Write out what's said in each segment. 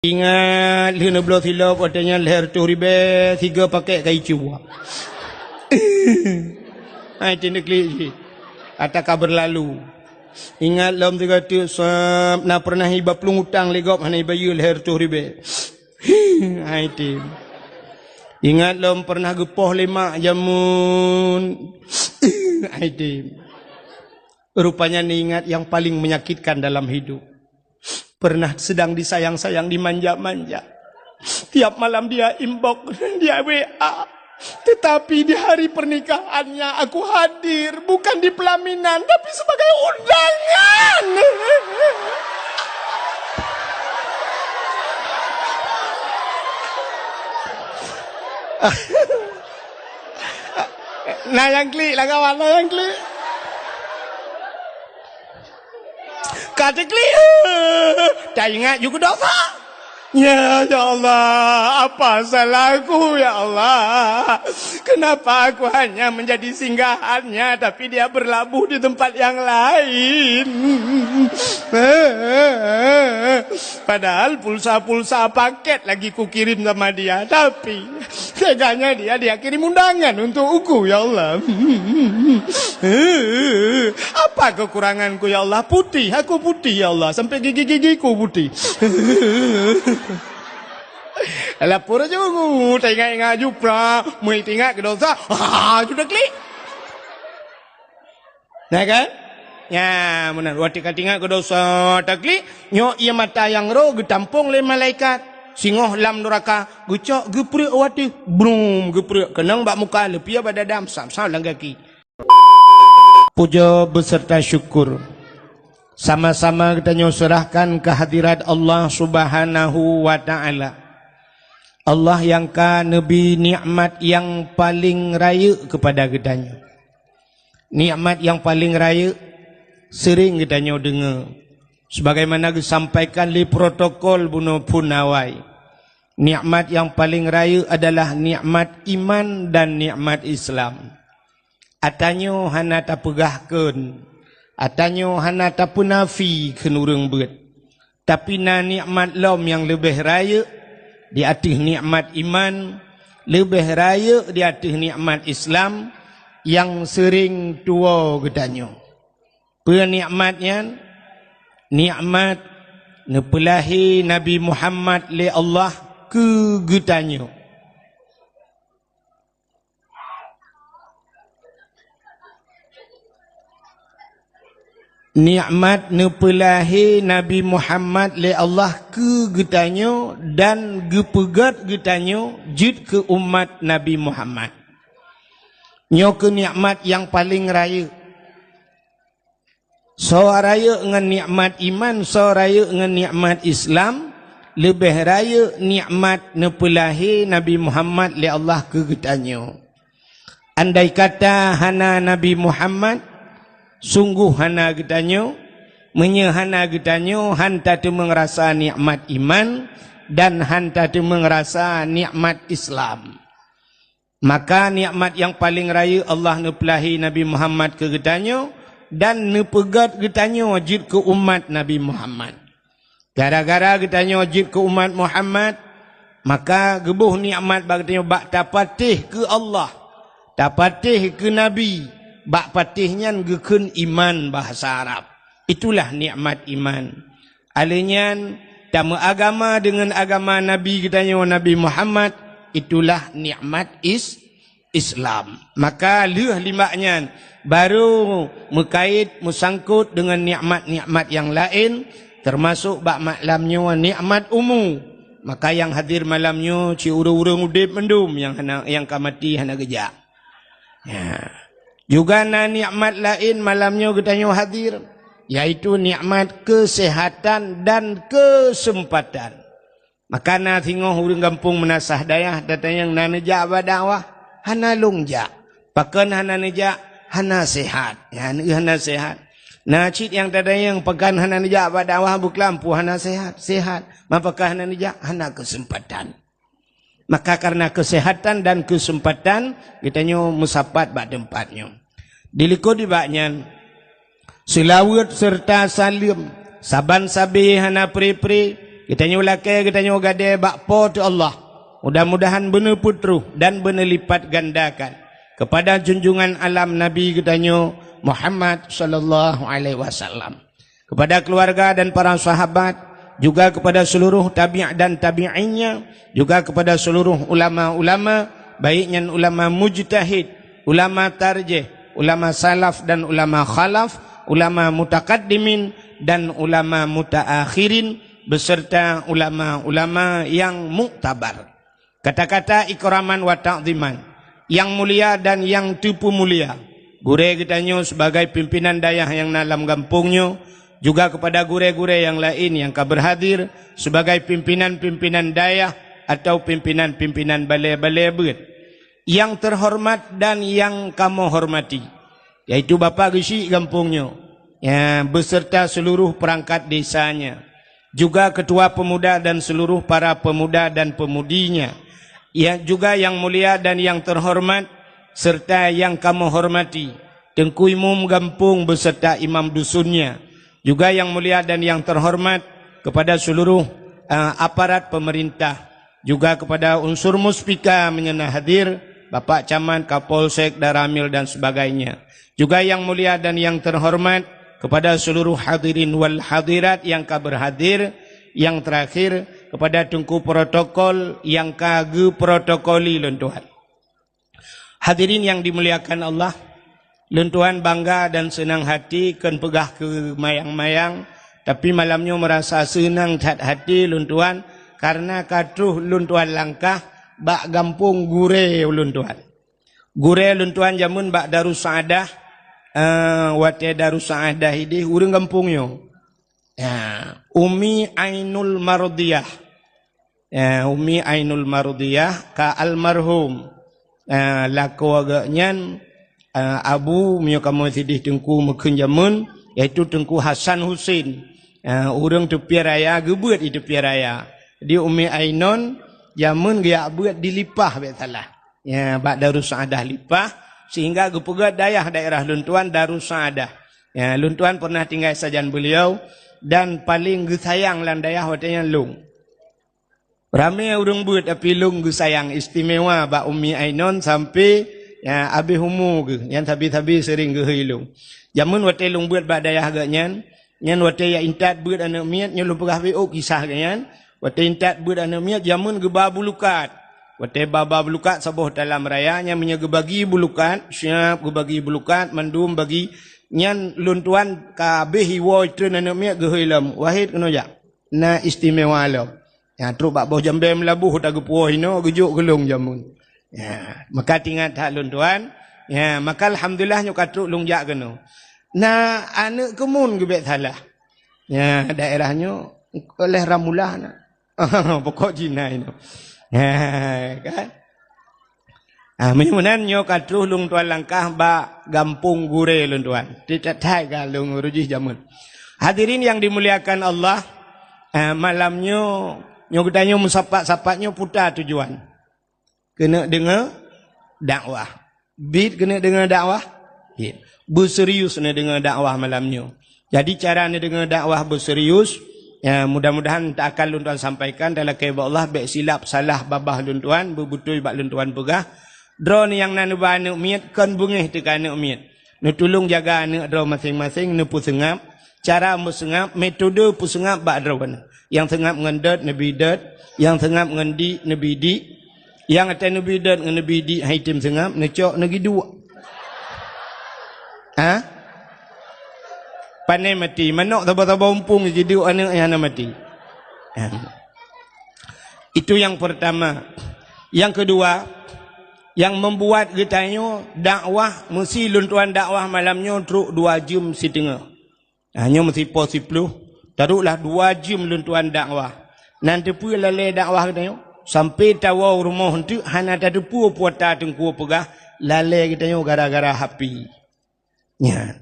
Ingat lina belah silap katanya leher tu ribe 3 paket kai cua. Ai tindak li. Ataka berlalu. Ingat lom 300 na pernah iba pelung utang legop hana bayu leher tu ribe. Ai tim. Ingat lom pernah gepoh lemak jamun. Ai tim. Rupanya ni ingat yang paling menyakitkan dalam hidup. Pernah sedang disayang-sayang, dimanja-manja. Tiap malam dia inbox, dia WA. Tetapi di hari pernikahannya aku hadir. Bukan di pelaminan, tapi sebagai undangan. Nah yang klik lah kawan, nah yang klik. Kata klik. Tak ingat juga dosa. Ya Allah, apa salahku ya Allah? Kenapa aku hanya menjadi singgahannya tapi dia berlabuh di tempat yang lain? Padahal pulsa-pulsa paket lagi ku kirim sama dia, tapi teganya dia kirim undangan untuk aku ya Allah. Apa kekuranganku ya Allah? Putih, aku putih ya Allah, sampai gigi-gigiku putih. Lapor aja aku, tengok jupra, mau tengok ke dosa, sudah klik. Nah kan? Ya, benar. Waktu tengok ke dosa, tak klik. Nyok ia mata yang roh, getampung le malaikat. Singoh lam neraka, gucok geprek wati, brum geprek. Kenang bak muka lepia badadam, sam-sam lang kaki. Puja beserta syukur. Sama-sama kita serahkan kehadirat Allah Subhanahu wa Ta'ala. Allah yang Nabi nikmat yang paling raya kepada kitanya. Nikmat yang paling raya sering kitanya dengar. Sebagaimana disampaikan di protokol bunuh punawai. Nikmat yang paling raya adalah nikmat iman dan nikmat Islam. Atanyo hana tak pegahkan. Atanyo hana tak punafi kenurung bet. Tapi na nikmat lom yang lebih raya di atas nikmat iman, lebih raya di atas nikmat Islam yang sering tua gedanyo. Penikmatnya nikmat nepelahi Nabi Muhammad le Allah ke gedanyo. Nikmat nepelahi Nabi Muhammad le Allah ke getanyo dan gepegat getanyo jid ke umat Nabi Muhammad. Nyo ke nikmat yang paling raya. So raya dengan nikmat iman, so raya dengan nikmat Islam, lebih raya nikmat nepelahi Nabi Muhammad le Allah ke getanyo. Andai kata hana Nabi Muhammad, sungguh hana getanyo, menyehana getanyo, hanta tu mengerasa nikmat iman dan hanta tu mengerasa nikmat Islam. Maka nikmat yang paling raya Allah nepelahi Nabi Muhammad ke getanyo dan nepegat getanyo wajib ke umat Nabi Muhammad. Gara-gara getanyo wajib ke umat Muhammad, maka gebuh nikmat bagitanyo bak tapatih ke Allah, tapatih ke Nabi. Bak patihnya gekun iman bahasa Arab. Itulah nikmat iman. Alinyan tamu agama dengan agama Nabi kitanya Nabi Muhammad, itulah nikmat Islam. Maka lih limaknya baru mekait musangkut dengan nikmat-nikmat yang lain, termasuk bak maklamnya nikmat umum. Maka yang hadir malamnya ci urung-urung udip mendum yang kamati hana gejak. Ya. Juga na nikmat lain malamnya kitanya hadir, yaitu nikmat kesehatan dan kesempatan. Maka na tengok urang kampung menasah dayah datang na nejak badawah hana longjak, pakan hana nejak hana sehat, ya hana sehat. Na cit yang tada yang pakan hana nejak badawah buklampu hana sehat, mapakah hana nejak hana kesempatan. Maka karena kesehatan dan kesempatan kitanya musapat bak tempatnya. Diliko di baknya selawat serta salim saban sabi hana pri-pri Kita nyulake, kita nyugade bakpo tu Allah. Mudah-mudahan benar putru dan benar lipat gandakan kepada junjungan alam Nabi kita Muhammad sallallahu alaihi wasallam. Kepada keluarga dan para sahabat, juga kepada seluruh tabi' dan tabi'innya, juga kepada seluruh ulama-ulama, baiknya ulama mujtahid, ulama tarjih, ulama salaf dan ulama khalaf, ulama mutakaddimin dan ulama mutaakhirin, beserta ulama-ulama yang muktabar. Kata-kata ikraman wa ta'ziman, yang mulia dan yang tipu mulia. Gure kitanya sebagai pimpinan dayah yang dalam kampungnya, juga kepada gure-gure yang lain yang berhadir sebagai pimpinan-pimpinan dayah atau pimpinan-pimpinan balai-balai beut. Yang terhormat dan yang kamu hormati, yaitu Bapak Gesi kampungnya, ya, beserta seluruh perangkat desanya, juga ketua pemuda dan seluruh para pemuda dan pemudinya, ya, juga yang mulia dan yang terhormat serta yang kamu hormati, Tengku Imam Gampung beserta imam dusunnya, juga yang mulia dan yang terhormat kepada seluruh aparat pemerintah, juga kepada unsur muspika menyenah hadir, Bapak Camat, Kapolsek, Daramil dan sebagainya, juga yang mulia dan yang terhormat kepada seluruh hadirin wal hadirat yang berhadir. Yang terakhir kepada tengku protokol yang kage protokoli lentuhan. Hadirin yang dimuliakan Allah, lentuhan bangga dan senang hati kan pegah ke mayang-mayang, tapi malamnya merasa senang hati lentuhan karena katuh lentuhan langkah bak gampung gure lentuhan. Gure lentuhan jamun bak Darus Saadah, wate Darus Saadah ini urang kampungnya. Ya, Umi Ainul Marudiyah, ya, Umi Ainul Marudiyah ka almarhum laku agaknya abu mio kamu sidih tengku mekun jamun, yaitu Tengku Hasan Husin, urang tepi raya gebuat di tepi raya. Di Umi Ainun jamun dia buat dilipah betalah, ya, bak Darus Saadah lipah sehingga gepegat daerah Luntuan Darus Saadah. Ya, Luntuan pernah tinggal sajan beliau. Dan paling gesayang lan dayah watanya lung. Ramai urang buat tapi lung gesayang istimewa bak Umi Ainun sampai ya abi humu ke yang tabi-tabi sering ge hilung. Jamun wate lung buat bak dayah agaknya, nyan wate ya intat buat anak miat nyu lupagah be kisah kan. Wate intat buat anak miat jamun ge babulukat. Wate baba bulukat saboh dalam raya nya menye ge bagi bulukat, siap ge bagi bulukat mandum bagi nyan luntuan kabeh hiwo itu nana miak gehilam wahid kena jak na istimewa lo ya terus bak boh jambe melabuh tak gepuh ino gejuk gelung jamun ya maka tingat hak luntuan ya maka alhamdulillah nyu katruk lung jak kena na anak kemun gebet salah ya daerahnya oleh ramulah na pokok Cina ino ya kan. Mudah-mudahan nyo katruh lung tuan langkah ba gampung gure lung tuan. Tidak tai galung rujih jamun. Hadirin yang dimuliakan Allah, malamnya nyo katanya musapak-sapaknya putar tujuan. Kena dengar dakwah. Bid kena dengar dakwah. Berserius kena dengar dakwah malamnya. Jadi cara ni dengar dakwah berserius, ya, mudah-mudahan tak akan lung tuan sampaikan dalam kehendak Allah baik silap salah babah lung tuan, berbetul bak lung tuan pegah. Drone yang nanu ba anak miat kan bungih tekan anak miat. Nu tolong jaga anak drone masing-masing nu pusengap, cara musengap, metode pusengap bak drone. Yang sengap ngendet nabi det, yang sengap ngendi nabi di, yang ate nabi det ngan nabi di haitim sengap necok nagi dua. Ha? Panai mati, manok taba-taba umpung jadi anak yang mati. Itu yang pertama. Yang kedua, yang membuat kitanya dakwah mesti luntuan dakwah malamnya truk 2 jam setengah. Hanya mesti pos 10. Taruhlah 2 jam luntuan dakwah. Nanti pun lalai dakwah kitanya sampai tawa rumah hentu hana tadu pu puata tengku pegah lalai kitanya gara-gara hapi. Ya.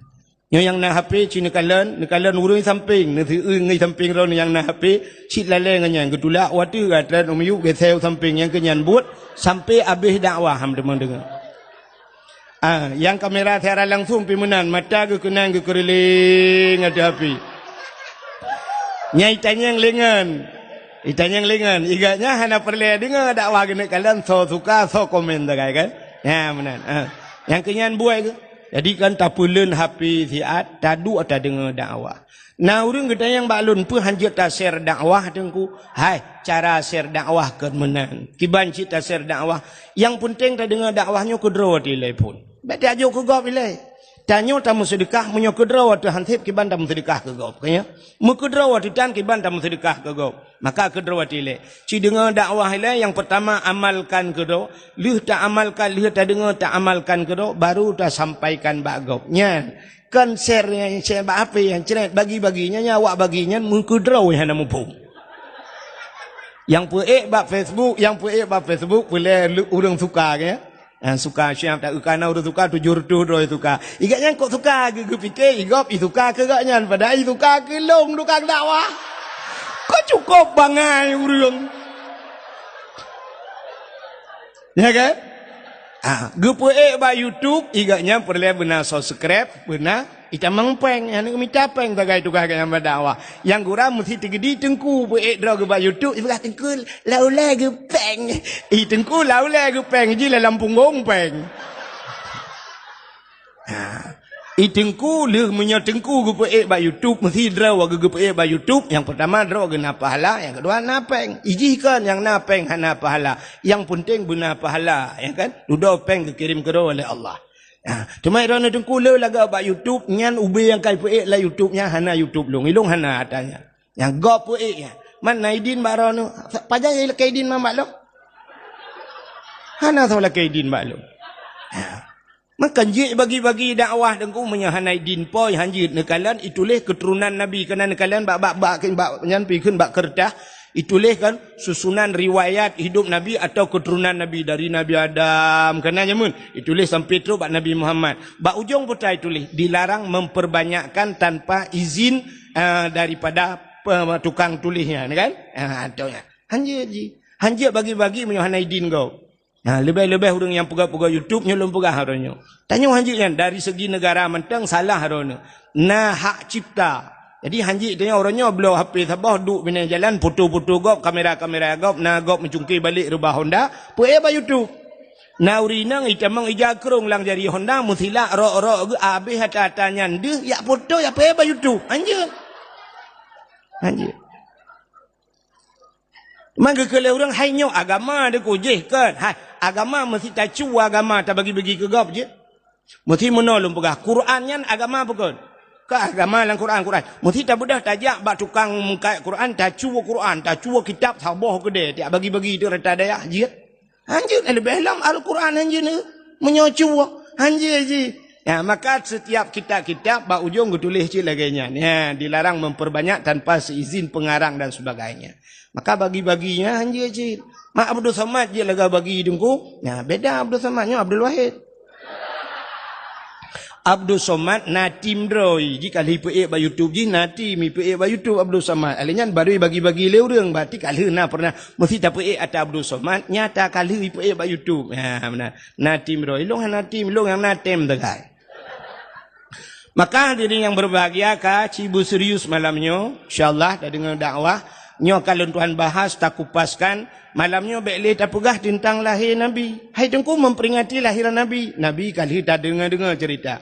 Yang nak HP cina kalan urung samping, nanti ngai samping ron yang nak HP cit lalai nganya gedula watu gatlan umiu gesel samping yang kenyan buat sampai habis dakwah ham demang dengar. Yang kamera secara langsung pimenan mata ke kenang ke keriling ada HP. Nyai tanya yang lengan. Itanya ngelingan, iganya hana perle dengar dakwah gini kalian so suka so komen tak kan? Ya benar. Yang kenyan buai ke? Jadi kan tak pulen HP siat, tadu atau dengar dakwah. Nah orang kita yang balun pun hanjir tak share dakwah dengku. Hai, cara share dakwah ke menang. Kiban cita share dakwah. Yang penting tak dengar dakwahnya kudro tilai pun. Betul aja ke gop ilai. Tanyo tamu sedekah menyo kudro tu hantip kiban tamu sedekah ke gop. Kaya, mukudro tu tan kiban tamu sedekah ke gop. Maka kudro tilai. Ci dengar dakwah ilai yang pertama amalkan kudro. Lih tak amalkan, lih tak dengar tak amalkan kudro. Baru tak sampaikan bak gop. Nyan. Kan share yang share apa yang cerita bagi-baginya nyawa baginya mengkudrau yang nak mumpung. Yang puek bab Facebook, boleh orang suka ke? Yang suka siap tak ukana orang suka tujur tu doi suka. Igaknya kok suka ke fikir igop suka ke gaknya pada suka ke long tukang dakwah. Kok cukup bangai urang. Ya kan? Gepuek ba YouTube igaknya perlu benar subscribe benar ita mengpeng yang ni minta peng bagai tukar yang berdakwah yang gura mesti tigedi tengku puek dra ba YouTube ibu tengku laula ge peng tengku laula ge peng ji la lampung gong peng tengku le menyo tengku gepuek ba YouTube mesti dra wa gepuek ba YouTube yang pertama dra ge na pahala yang kedua na peng ijikan yang na peng hana pahala yang penting benar pahala ya kan dudo peng dikirim ke oleh Allah. Cuma irana tengku le laga ba YouTube nyan ube yang kai puek la YouTube nya hana YouTube long ilung hana atanya yang go puek ya man naidin barono pajang ile kaidin mambak lo hana sola kaidin mbak lo maka je bagi-bagi dakwah dengku menyahanai din poi hanjit nekalan itulah keturunan nabi kena nekalan bak nyan pikun bak kertas itulah kan susunan riwayat hidup nabi atau keturunan nabi dari Nabi Adam kena nyamun itulah sampai tu bak Nabi Muhammad bak ujung putai itulah dilarang memperbanyakkan tanpa izin daripada tukang tulisnya kan atunya hanjit bagi-bagi menyahanai din kau. Lebih-lebih orang yang pegah-pegah YouTube nyelum pegah haranya. Tanya hanjitnya dari segi negara mentang salah haranya. Nah hak cipta. Jadi hanjit tanya orangnya belau HP sabah duk bina jalan foto-foto gop kamera-kamera gop na gop mencungkir balik rubah Honda puek ba YouTube. Na urinang itamang ijakrong lang jari Honda musila ro-ro habis hata-hatanya ndeh ya foto ya puek ba YouTube. Hanjit. Maka kalau orang hanya agama dia kujih kan. Agama mesti tak cua agama tak bagi-bagi ke gap je. Mesti menolong pegah. Quran yang agama bukan. Ke agama lang Quran. Mesti tak mudah tajak bak tukang mengkai Quran tak cua Quran, tak cua kitab sabah ke dia, tak bagi-bagi dia rata daya je. Anjir lebih dalam Al-Quran anjir ni menyocua. Anjir je. Ya, maka setiap kitab-kitab bak ujung tulis je laganya. Ya, dilarang memperbanyak tanpa seizin pengarang dan sebagainya. Maka bagi-baginya anjir je. Mak Abdul Samad je laga bagi hidungku. Ya, beda Abdul Samadnya Abdul Wahid. Abdul Samad natim droi. Jika lipuek ba YouTube je nati mi puek ba YouTube Abdul Samad. Alanya baru bagi-bagi le urang berarti kali na pernah mesti tak puek ata Abdul Samad nyata kali puek ba YouTube. Ya, benar. Natim droi. Long natim long yang natem tegai. Maka hadirin yang berbahagia ka cibu serius malamnya insyaallah dah dengar dakwah nyo kalau Tuhan bahas tak kupaskan malamnya bekle tak pegah tentang lahir Nabi. Hai tengku memperingati lahiran Nabi. Nabi kali tak dengar cerita.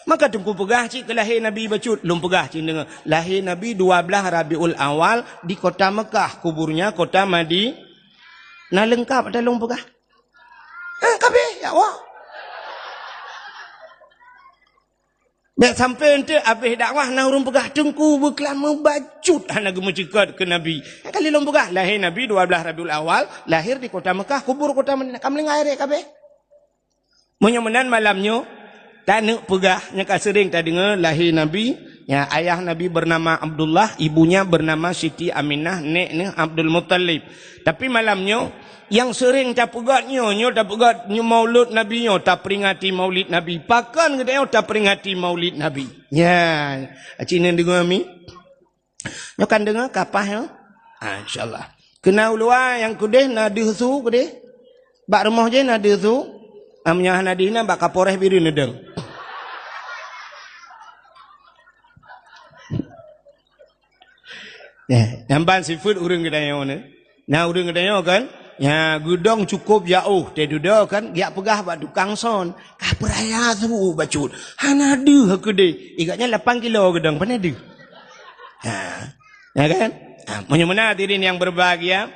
Maka tengku pegah cik ke lahir Nabi bacut lum pegah cik dengar. Lahir Nabi 12 Rabiul Awal di kota Mekah, kuburnya kota Madi. Nah lengkap ada lum pegah. Kabeh ya Allah. Dak sampai ente habis dakwah nah urang pegah tengku berkelama bacut hana gemucikat ke Nabi. Kali lom pegah lahir Nabi 12 Rabiul Awal, lahir di kota Mekah, kubur kota Madinah. Kamling air kabeh. Menyemenan malamnya tak nak pegah nya ka sering tak dengar lahir Nabi, ya ayah Nabi bernama Abdullah, ibunya bernama Siti Aminah, neknya Abdul Muttalib. Tapi malamnya yang sering tak pegatnya, tak pegat maulud Nabi, tak peringati maulid Nabi. Pakan kita tak peringati maulid Nabi. Ya, Cina dengar mi. Nyo kan dengar kapah ya? InsyaAllah. Kena ulua yang kudeh nadih su kudeh. Bak rumah je nadih su. Amnya nadihna bak kaporeh biru nedeng. Nampan seafood urang kedayo ni. Nah urang kedayo kan, ya gudang cukup jauh. Dia duduk kan, dia pegah bak tukang son. Kah peraya tu bacut. Hana ada kedai. Ikatnya 8 kilo gedang pan ada. Ya kan? Mana hadirin yang berbahagia.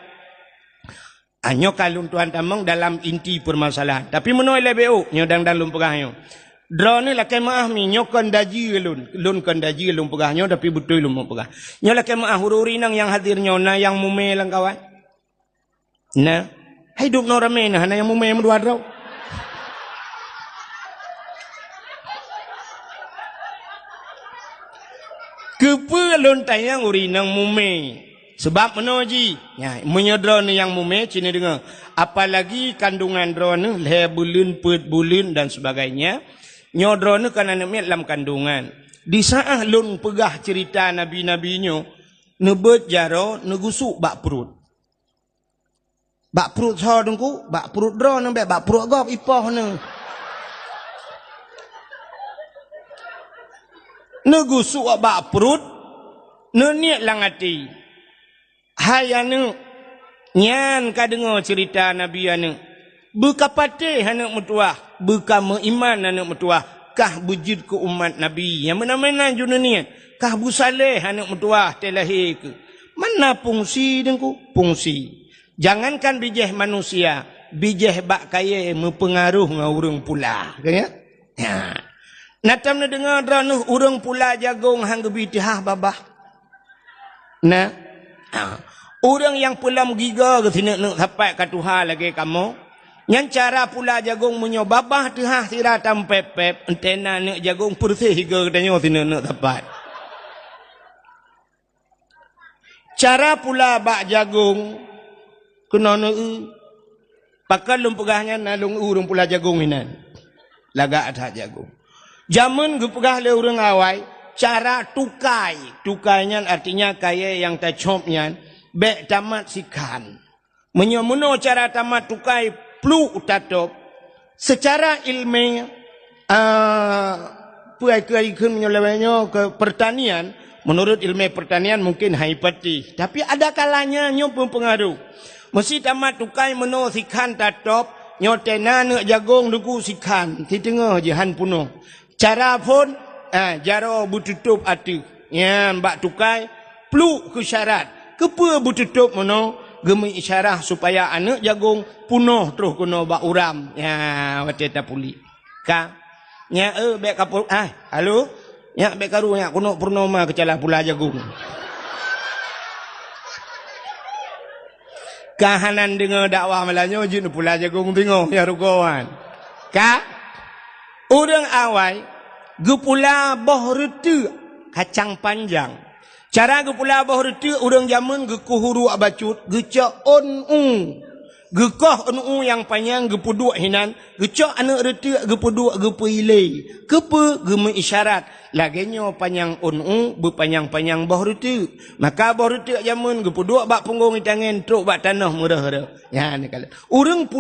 Nyo kalung tuan tamang dalam inti permasalahan. Tapi menoi lebeu nyo dang dalum pegahnya. Drone lakai maah mi nyo kan daji lun kan daji lun pegahnya tapi betul lun pegah. Nyo lakai maah hururi nang yang hadir nyo na yang mume lang kawan. Nah, hidup no rame nah yang mume mendua draw. Kepa lun tayang uri nang mume. Sebab menoji, ya, menyedra ni yang mume cina dengar. Apalagi kandungan drone ni, bulan, pet bulan dan sebagainya. Nyodra ni kan anak dalam kandungan. Di saat lun pegah cerita nabi-nabinya, nebet jaro, negusuk bak perut. Bak perut sah dengku, bak perut drone ni, bak perut gop ipah ni. Negusuk bak perut, niat lang hati. Hai anu nyan ka dengar cerita nabi anu bekapate anak mutuah beka meiman anak mutuah kah bujud ke umat nabi yang mana-mana dunia kah busaleh anak mutuah telahir ke mana fungsi dengku fungsi jangankan bijih manusia bijih bak kaya mempengaruh ngau urang pula kan ya natam na dengar dranuh urang pula jagung hang gebitih babah nah orang yang pelam giga ke sini nak sampai ke Tuhan lagi kamu. Yang cara pula jagung menyobabah Tuhan siratam pep-pep. Entena nak jagung bersih hingga katanya sini nak sampai. Cara pula bak jagung. Kena nak pakai lumpegahnya nalung urung pula jagung ini. Lagak ada jagung. Zaman gepegah le urang awai. Cara tukai. Tukainya artinya kaya yang tacopnya. Bek tamat sikan. Menyomuno cara tamat tukai plu utatop. Secara ilmiah, puai ikut menyolawanya ke pertanian. Menurut ilmu pertanian mungkin haipati. Tapi ada kalanya nyo pun pengaruh. Mesti tamat tukai meno sikan tatop. Nyo tena nak jagung duku sikan. Di tengah jihan puno. Cara pun, jaro bututup atu. Yang bak tukai plu ke syarat. Kepa bututup mono gemi isyarah supaya anak jagung punuh terus kena bak uram. Ya wate tapuli. Ka nya bek kapul halo. Nya bek karu nya kuno purnama kecalah pula jagung. Kahanan dengar dakwah Melanyo jin pula jagung tengok ya rugawan. Ka urang awai gepula boh retu kacang panjang. Cara gepula boh retu urang zaman gekuhuru abacut gecak onu. Gekah onu yang panjang gepuduk hinan, gecak anak retu gepuduk gepuilei. Kepa geme isyarat laginya panjang onu berpanjang-panjang boh retu. Maka boh retu zaman gepuduk bak punggung tangan truk bak tanah murah-murah. Ya ni kala. Urang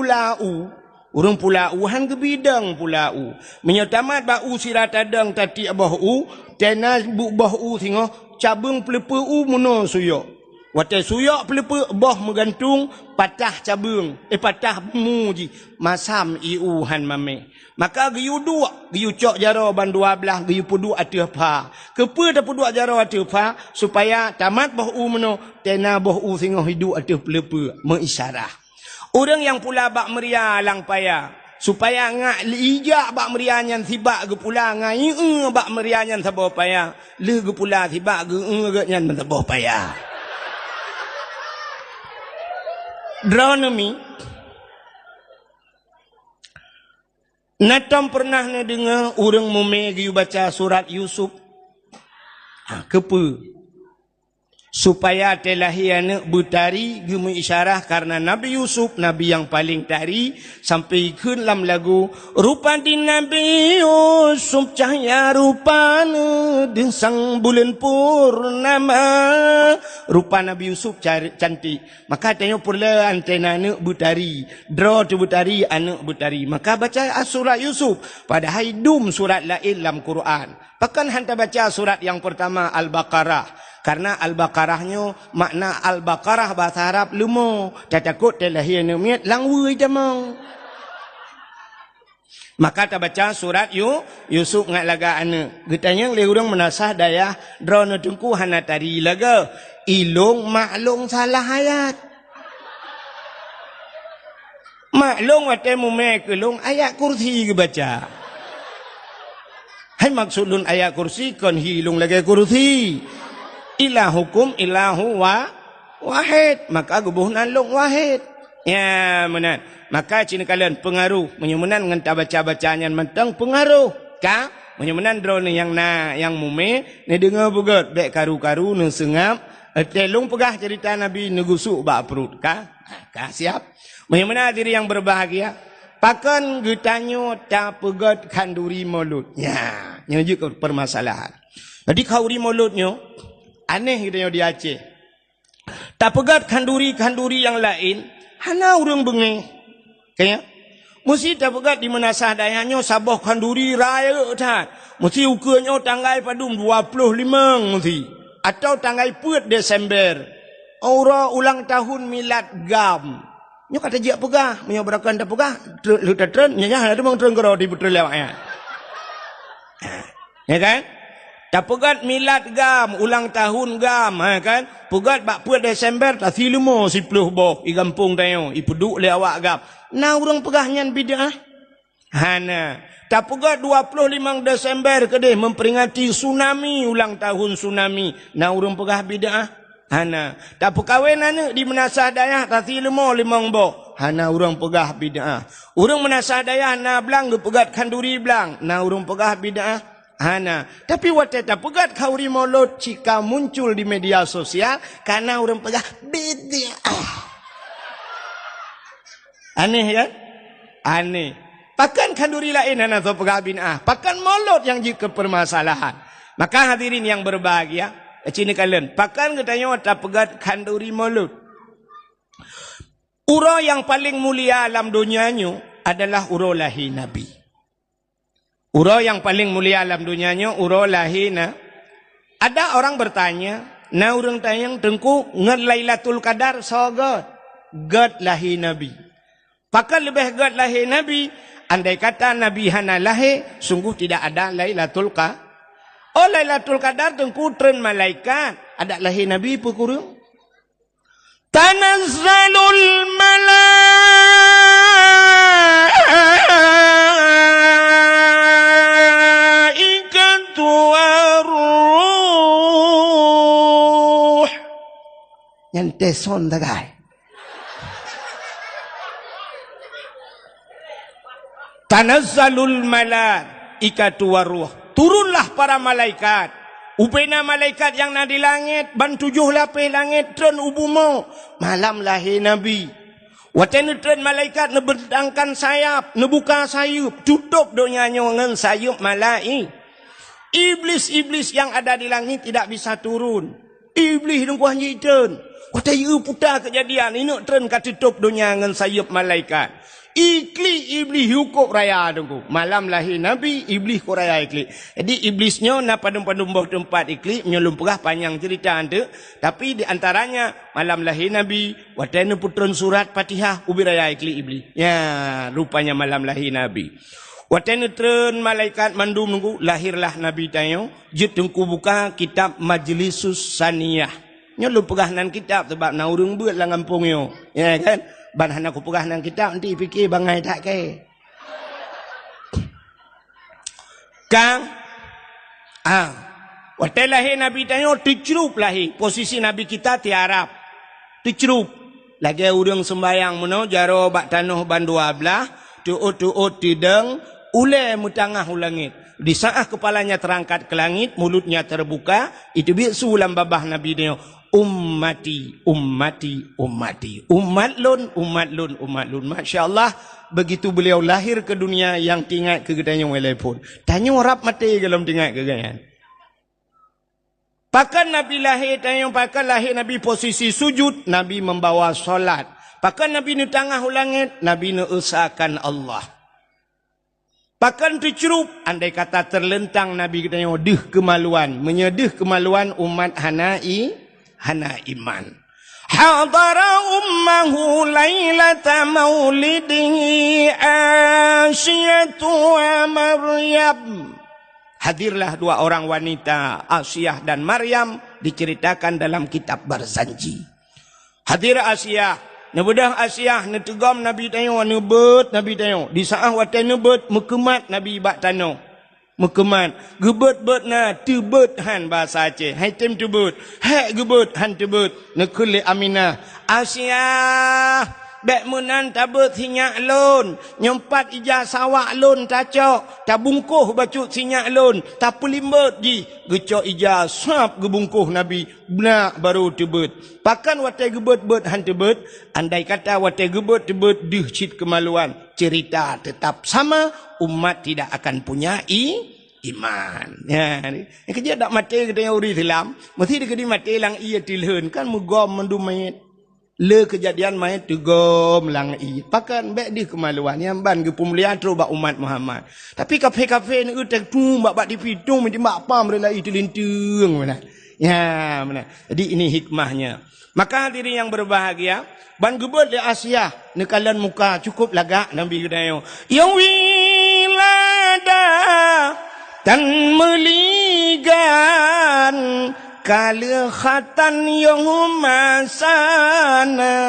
pulau han ke bidang pulau. Menyatamat bau sirat adang tati abah u, tenas bu bah u singo cabung pelepa u muno suyok. Watai suyok pelepa bah menggantung patah cabung, patah muji masam iu han mame. Maka giyu dua, giyu cok jaro ban 12, giyu pudu atu apa. Kepa dah pudu jaro atu apa supaya tamat bah u muno tena bah u singo hidup atu pelepa mengisyarah. Orang yang pula bak meria lang paya supaya ngak lijak bak meria nyan sibak ge pula ngai bak meria nyan sabo paya le ge pula sibak ge nyan sabo paya. Dronomi natam pernah na dengar orang mume ge baca surat Yusuf. Kepa supaya telahi anak bertari gemu isyarah karena Nabi Yusuf Nabi yang paling tari sampai ke dalam lagu rupa di Nabi Yusuf cahaya rupanya di sang bulan purnama. Rupa Nabi Yusuf cantik, maka tanya pula antena anak bertari draw tu bertari anak bertari, maka baca surat Yusuf padahal dum surat lain dalam Quran. Bahkan hantar baca surat yang pertama Al-Baqarah. Karena Al-Baqarahnya makna Al-Baqarah bahasa Arab lumo. Takut terlahir numiat langwui jamang. Maka ta baca surat Yusuf ngat laga ane. Getanya le urang menasah daya drone tungku hana tari laga. Ilung maklung salah ayat. Maklung wate mume kelung ayat kursi ke baca. Hai maksudun ayat kursi kon hilung lagi kursi. Ilahukum ilahu wahid. Maka gubuh nalung wahid. Ya menan. Maka cina kalian pengaruh. Menyumenan dengan baca-bacanya mentang pengaruh. Ka? Menyumenan drone yang mume. Ni dengar bugat. Bek karu-karu ni sengap. Telung pegah cerita Nabi negusuk bak perut. Ka? Ka siap. Menyumenan diri yang berbahagia. Pakan getanyo tak pegat kanduri mulut. Ya. Ini juga permasalahan. Jadi kanduri mulutnya. Aneh gitu di Aceh. Tak pegat kanduri-kanduri yang lain. Hana orang bengi. Kaya. Mesti tak pegat di menasah dayanya sabah kanduri raya tak. Mesti ukurnya tanggal padum 25 mesti. Atau tanggal 4 Desember. Aura ulang tahun milad gam. Nyo kata jia pegah. Menyobarakan tak pegah. Luta tren. Nyanya ada bang tren kerau di betul lewaknya. Ya kan? Tak pegat milad gam, ulang tahun gam, kan? Pegat bak 4 Desember, tak silumo si peluh boh, i kampung tayo, i peduk le awak gam. Na urang pegahnya bid'ah. Hana. Tak pegat 25 Desember kedeh memperingati tsunami, ulang tahun tsunami. Na urang pegah bid'ah. Hana. Tak perkahwinan di menasah dayah, tak silumo limang boh. Hana urang pegah bid'ah. Urang menasah dayah na belang pegat kanduri belang. Na urang pegah bid'ah. Hana. Tapi waktu tak pegat kauri mulut jika muncul di media sosial karena orang pegat bid'ah. Aneh kan? Aneh. Pakan kanduri lain hana tu pegat bid'ah. Pakan mulut yang jika permasalahan. Maka hadirin yang berbahagia, cini kalian, pakan katanya tak pegat kanduri mulut. Ura yang paling mulia alam dunianya adalah ura lahir Nabi. Ura yang paling mulia alam dunianya, ura lahina. Ada orang bertanya, na orang tayang tengku, ngat Lailatul Qadar so god. God lahir Nabi. Pakai lebih god lahir Nabi, andai kata Nabi hana lahir, sungguh tidak ada Lailatul Qadar. Oh Lailatul Qadar tengku tren malaikat. Ada lahir Nabi apa kurang? Tanazzalul yang teson dagai. Tanazzalul malaikatu waruh. Turunlah para malaikat. Upena malaikat yang na di langit, ban 7 lapis langit tren ubumo. Malam lahir Nabi. Watene tren malaikat ne berdangkan sayap, ne buka sayup, tutup donyanya dengan sayup malaik. Iblis-iblis yang ada di langit tidak bisa turun. Iblis nunggu hanyitan. Kata yu putar kejadian ini tren katutup dunia dengan sayup malaikat. Ikli iblis hukum raya tunggu. Malam lahir Nabi, iblis ko raya ikli. Jadi iblisnya na padum-padum bawah tempat ikli menyelum pegah panjang cerita ante. Tapi di antaranya malam lahir Nabi, watene putron surat Fatihah ubi raya ikli iblis. Ya, rupanya malam lahir Nabi. Watene tren malaikat mandum nunggu lahirlah Nabi tayo. Jut tungku buka kitab Majlisus Saniyah. Nyolong pegahanan kitab sebab na urang buat lah ngampung yo. Ya kan? Ban hana ku pegahanan kitab nanti fikir bangai tak ke. Kang waktu lahir Nabi tayo dicrup lahir. Posisi Nabi kita ti Arab. Dicrup. Lagi urang sembayang meno jaro bak tanah ban 12, tuut tideng ule mutangah ulangit. Di saat kepalanya terangkat ke langit, mulutnya terbuka, itu bisu ulam babah Nabi dia. Ummati, ummati, ummati. Umat lun, umat lun, umat lun. Masya Allah, begitu beliau lahir ke dunia yang tinggal kegedanya walaupun. Tanya orang mati kalau tinggal kegayan. Pakan Nabi lahir, tanya pakan lahir Nabi posisi sujud, Nabi membawa solat. Pakan Nabi ni tengah ulangit, Nabi ni usahakan Allah. Pakan tercerup, andai kata terlentang Nabi katanya deh kemaluan, menyedih kemaluan umat hana iman. Hadara ummahu lailata maulidihi Asyiyatu wa Maryam. Hadirlah dua orang wanita, Asyiyah dan Maryam, diceritakan dalam kitab Barzanji. Hadir Asyiyah, nebedah Asyiyah netegam Nabi tayo, nebet Nabi tayo. Di saat watai nebet, mekemat Nabi bak tano. Mekemat, gebet-bet na, tebet han bahasa Aceh. Hai tem tebet, hai gebet han tebet. Nekuli Aminah, Asyiyah, bek munan tabet sinyak lon, nyempat ijah sawak lon tacok, tabungkuh bacut sinyak lon, tapulimbet ji, gecok ijah sap gebungkuh Nabi, benak baru tebet. Pakan watai gebet-bet han tebet, andai kata watai gebet tebet dih cit kemaluan, cerita tetap sama, umat tidak akan punya iman. Ya, ni kerja dak mati kita uri Islam, mesti dia kedi mati lang ia tilhun kan mugom mendumait. Le kejadian main tegom lang i. Pakan bek di kemaluan yang ban ke pemulihan terus bak umat Muhammad. Tapi kafe-kafe ni utek tu bak di pitung mesti mak pam rela i telintung mana. Ya, mana. Jadi ini hikmahnya. Maka diri yang berbahagia, ban gebet di Asyiyah, nekalan muka cukup lagak Nabi gedayo. Yang wilada dan meligan kalikhatan yang masana.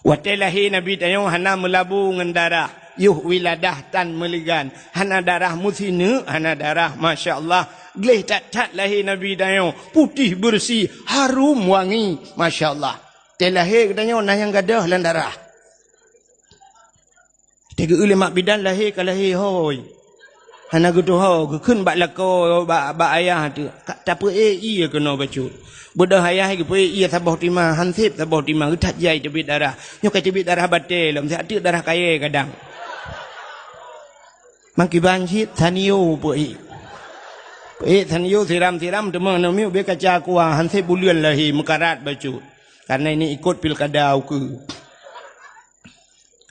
Watelahi Nabi tayo hana melabu ngendara. Yuh wiladah tan meligan. Hana darah muthinu, hana darah Masya Allah. Gleh tak lahi Nabi tayo. Putih bersih, harum wangi. Masya Allah. Telahi tayo nayang gadah lan darah. Tiga ulimak bidan lahi kalahi hoi. Hana gitu ho, kun bak lako bak ayah tu. Tak apa iya kena bacut. Bodoh ayah ke pe iya sabah timah hansip sabah timah tak jai tebit darah. Nyo kai tebit darah batel, mesti ada darah kaya kadang. Mangki banjit taniyo pe. Pe taniyo siram-siram demang namiu be kaca kuah hansip bulian lahi mekarat bacut. Karena ini ikut pilkada ke.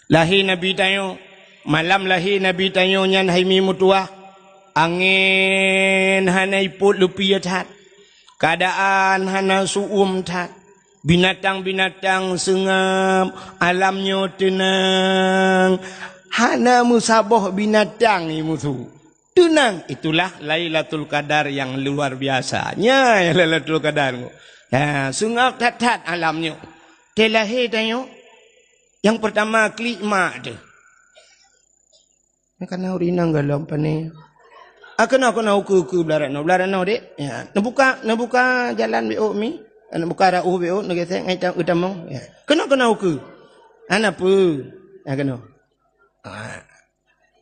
Lahi Nabi tayo malam lahi Nabi tayo nyan haimi mutua. Angin hana iput lupia tat. Keadaan hana suum tat. Binatang-binatang sengam. Alamnya tenang. Hana musabah binatang ni musuh. Tenang. Itulah Lailatul Qadar yang luar biasanya. Lailatul Qadar. Ya, sengap tat-tat alamnya. Telahi tayo. Yang pertama klikma tu. Kena urinang galau pani. Kena uku belaran no dek. Ya, nabuka jalan beo mi. Nabuka rauh beo negese ngai tang utamong. Ya. Kena uku. Ana pu. Kena.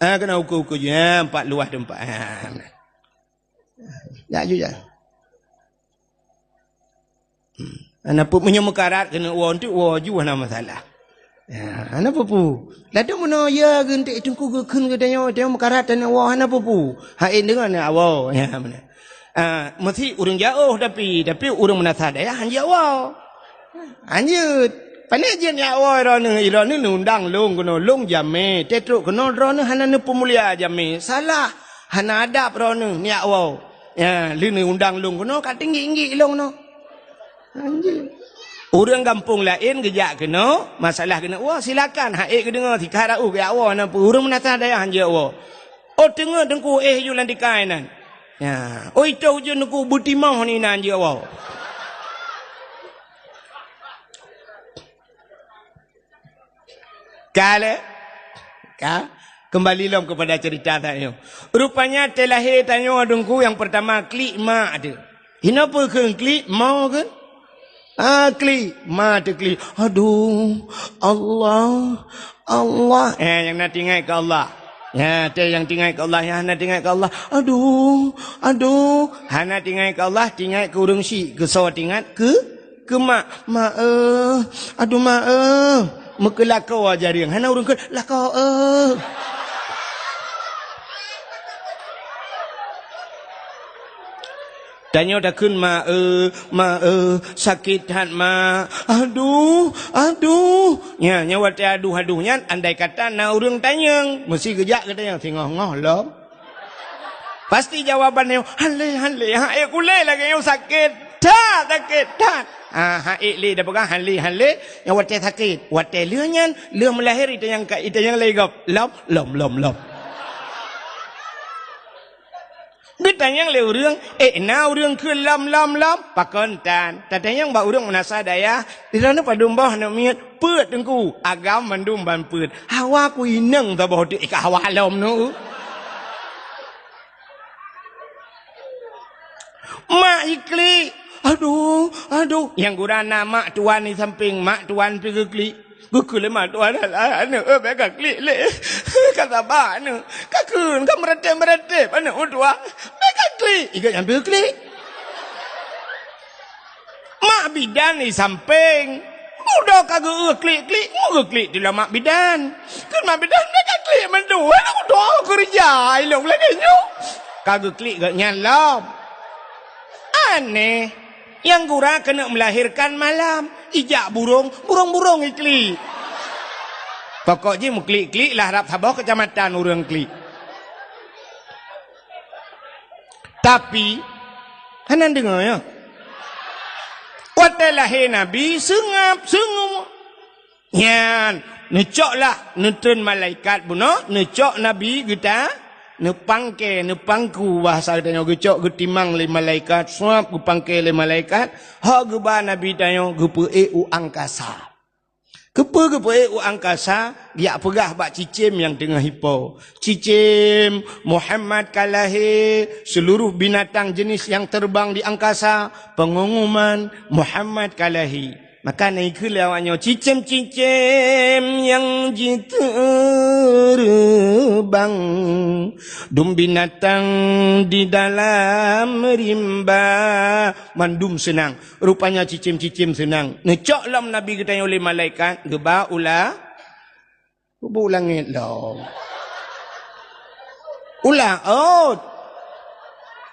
Kena uku je empat luah tempat. Ya ju ya. Ana pu menyemekarat kena won tu ju ana masalah. Ya, ana pupu. Ladu mono ya gentik tungku gekun ke danyo mekarat dan wah ana pupu. Hain dengan awal ya mana. Mesti urang jauh tapi urang menasad ya hanya awal. Hanya pane je ni awal rone undang long kono long jame tetruk kono rone hana ne pemulia jame. Salah. Hana adab rone ni awal. Ya, lini undang long kono kat tinggi-tinggi long no. Anjir. Orang kampung lain gejak kena, masalah kena, wah silakan, haik ke dengar, tika ra'u ke awal, nampu, orang menatah daya hanja awal. Oh tengah dengku jualan di kainan. Ya, oh itu je dengku butimah ni hanja awal. Kembali lom kepada cerita tanya. Rupanya telahir tanya dengku yang pertama, klik mak ada. Kenapa ke klik mau ke? Klik, mata klik. Aduh, Allah. Yang nak tinggal ke Allah. Ya, yang tinggal ke Allah, yang nak tinggal ke Allah. Aduh. Hana tinggal ke Allah, tinggal ke urang si, ke saw tinggal ke mak. Aduh mak. Mekelakau aja dia. Hana urang ke lakau. Tanya dah kun sakit hat ma. Aduh. Nya wate aduh nya andai kata na urang tanya, mesti gejak katanya tengah-ngah lah. Pasti jawabannya hanle kule lagi yang sakit. Sakit. Haik dah pegang hanle yang wate sakit. Wate leuhnyan melahir itu yang legap. Lom. Ditanya le urang, na urang ke lam pakon tan. Tatanya ba urang menasa daya, dirana padumbah nak miat peut engku. Agam mandum ban peut. Hawa ku ineng ta boh dik ka hawa lom nu. Mak ikli. Aduh. Yang gurana mak tuan ni samping mak tuan pergi kli. Gukul mak tuan anu bega kli le. Kata ba anu. Kakun ka merete anu tua. Bega kli. Iga yang pergi kli. Mak bidan ni samping. Udah kagak kli. Mau kli di mak bidan. Kan mak bidan bega kli mandu. Udah kerja ilong lagi nyu. Kagak kli gak nyalam. Aneh. Yang gura kena melahirkan malam. Ijak burung ikli. Pokoknya mu klik lah harap sabah kecamatan urang klik. Tapi hanan dengar ya. Wate lahir Nabi sengap. Nyan, necok lah nutun malaikat buno, necok Nabi kita nepangku bahasa tanya gecok getimang le malaikat suap gepangke le malaikat ha geba nabi tanya gepe angkasa gepe angkasa dia pegah bak cicim yang tengah hipo cicim Muhammad kalahi seluruh binatang jenis yang terbang di angkasa pengumuman Muhammad kalahi. Maka naik lewatnya cicim-cicim yang terbang dum binatang di dalam rimba mandum senang. Rupanya cicim-cicim senang. Necok lam Nabi ketanya oleh malaikat geba ulangit lah.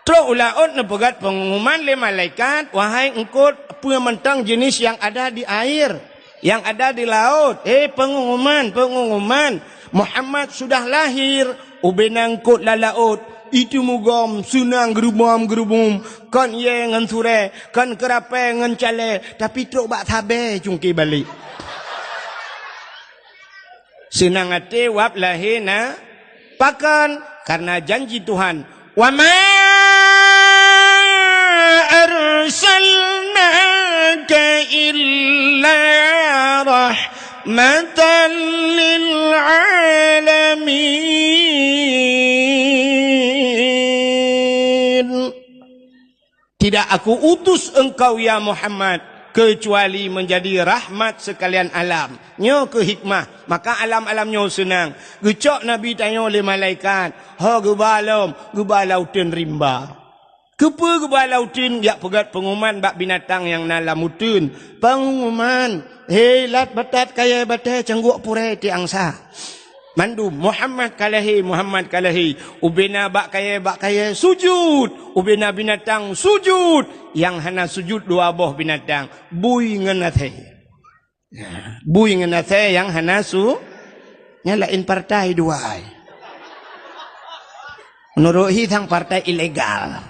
Terus ulaut nepegat pengumuman le malaikat, wahai engkau pementang jenis yang ada di air, yang ada di laut. Pengumuman. Muhammad sudah lahir, ubenang kot la laut. Itu mugam sunang gerubum. Kan ye ngan sure, kan kerape ngan cale, tapi truk bak sabe cungki balik. Senang hati wap lahir na pakan karena janji Tuhan. Wa ma arsalnaka illa rahmatan lil alamin. Tidak aku utus engkau ya Muhammad kecuali menjadi rahmat sekalian alam. Nyo ke hikmah, maka alam-alam nyo senang. Gecok Nabi tanya oleh malaikat, ha gebalautin rimba. Kepa gebalautin ya pegat pengumuman bak binatang yang nalamutun. Pengumuman, lat batat kaya batai cangguk pure ti angsa. Mandum Muhammad kalahi ubena bak kaya sujud, ubena binatang sujud, yang hana sujud dua boh binatang bui ngenathe yang hana nyalain partai dua ai menurut hitang partai ilegal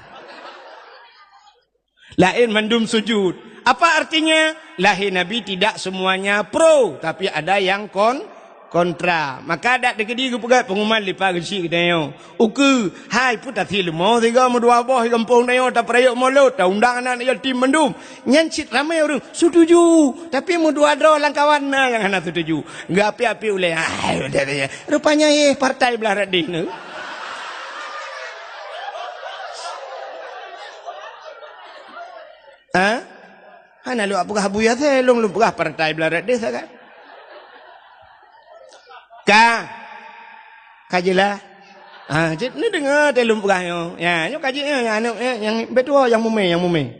lain mandum sujud. Apa artinya? Lahir Nabi tidak semuanya pro, tapi ada yang kontra. Maka ada dekedi ke pegat pengumuman lipa gesi kedayo. Uku, hai puta tilmo tiga dua boh kampung dayo ta prayok molot ta undang anak yatim mendum. Nyancit ramai orang setuju, tapi mu dua dro langkawan na yang hana setuju. Enggak api-api oleh. Rupanya partai belah radih ne. Hana lu apakah buya teh lu pegah partai belah radih kan? Kajilah. Jadi ni dengar telum pegahnya. Ya, nyo kaji yang betul yang mume.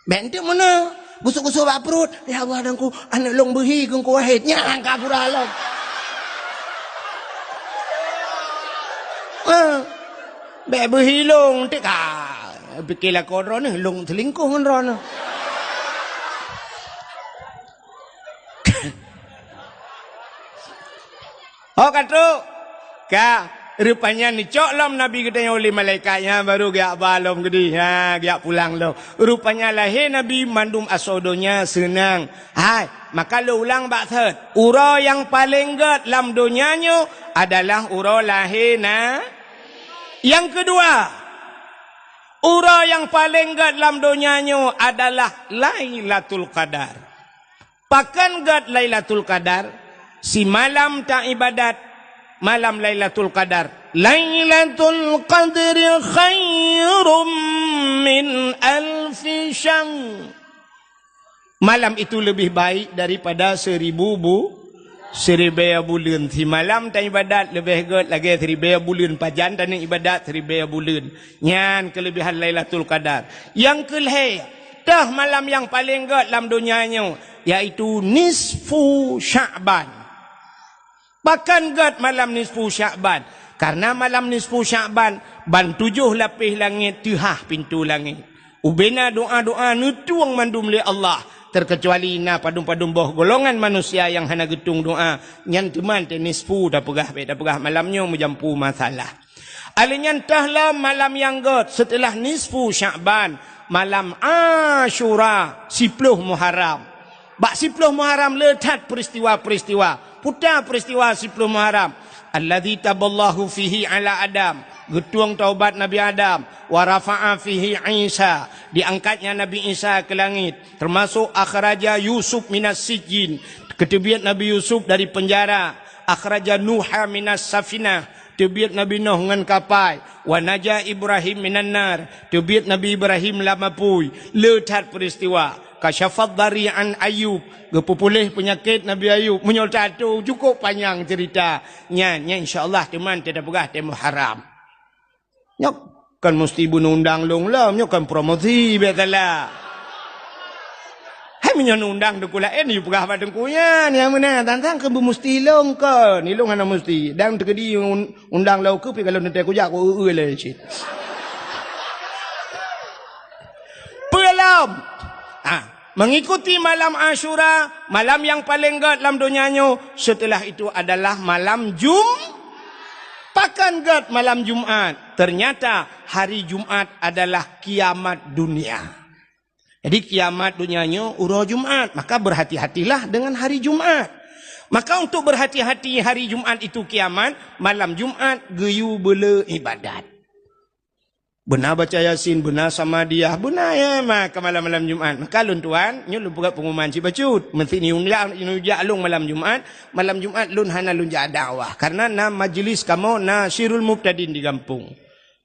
Bentuk mana? Gusuk-gusuk bak perut. Ya Allah dangku anak long behi kengku wahid. Nyang ka pura Bek berhilung tik fikirlah kau rono long selingkuh kan rono. Oh kata rupanya ni cok lam Nabi katanya oleh malaikatnya baru giak balom gede giak pulang lo. Rupanya lahir Nabi mandum asodonya senang. Hai, maka lo ulang bak third. Ura yang paling gede dalam dunianya adalah ura lahir Yang kedua, ura yang paling gede dalam dunianya adalah Lailatul Qadar. Pakan gede Lailatul Qadar, si malam tak ibadat malam Lailatul Qadar. Lailatul Qadri khairum min alfi syahr. Malam itu lebih baik daripada 1000 bulan. Si malam tak ibadat lebih good lagi 1000 bulan. Pajan dan ibadat 1000 bulan. Nyan kelebihan Lailatul Qadar. Yang kelih, dah malam yang paling good dalam dunianya, yaitu nisfu Sya'ban. Bahkan gad malam nisfu Sya'ban. Karena malam nisfu Sya'ban, ban 7 lapis langit, tuhah pintu langit. Ubena doa-doa nutuang mandum li Allah. Terkecuali na padum-padum boh golongan manusia yang hana getung doa. Nyan teman te nisfu dah pegah malamnya menjampu masalah. Alinyan tahlah malam yang gad setelah nisfu Sya'ban. Malam Ashura, 10 Muharram. Bak 10 Muharram letat peristiwa-peristiwa. Putar peristiwa 10 Muharram. Alladzi taballahu fihi ala Adam. Getuang taubat Nabi Adam. Wa rafa'a fihi Isa. Diangkatnya Nabi Isa ke langit. Termasuk akhraja Yusuf minas sijin. Ketebiat Nabi Yusuf dari penjara. Akhraja Nuha minas safinah. Tebiat Nabi Nuh dengan kapal. Wa naja Ibrahim minan nar. Tebiat Nabi Ibrahim lamapui. Letat peristiwa. Kasyafat dari'an Ayub. Gepupulih penyakit Nabi Ayub. Menyol satu. Cukup panjang cerita. Nya insyaAllah teman tidak pegah temu haram. Nyok kan mesti bunuh undang long lah. Nyok kan promosi betalah. Hai menyon undang dekula ni pegah badengkunya. Ni mana tantang ke mesti long ke. Ni long hana mesti. Dan terkedi undang lau ke kalau nanti aku jak aku lah cik. Pelam. Mengikuti malam Ashura, malam yang paling gad dalam dunianya. Setelah itu adalah malam Pakan gad malam Jumat. Ternyata hari Jumat adalah kiamat dunia. Jadi kiamat dunianya ura Jumat. Maka berhati-hatilah dengan hari Jumat. Maka untuk berhati-hati hari Jumat itu kiamat, malam Jumat geyu bela ibadat. Benar baca Yasin, benar sama dia, benar ya maka malam-malam Jumat. Maka lun tuan, nyu lu buat pengumuman si bacut. Mesti ni unjak lung malam Jumat lun hana lun jak dakwah. Karena na majlis kamu na Sirul Mubtadin di kampung.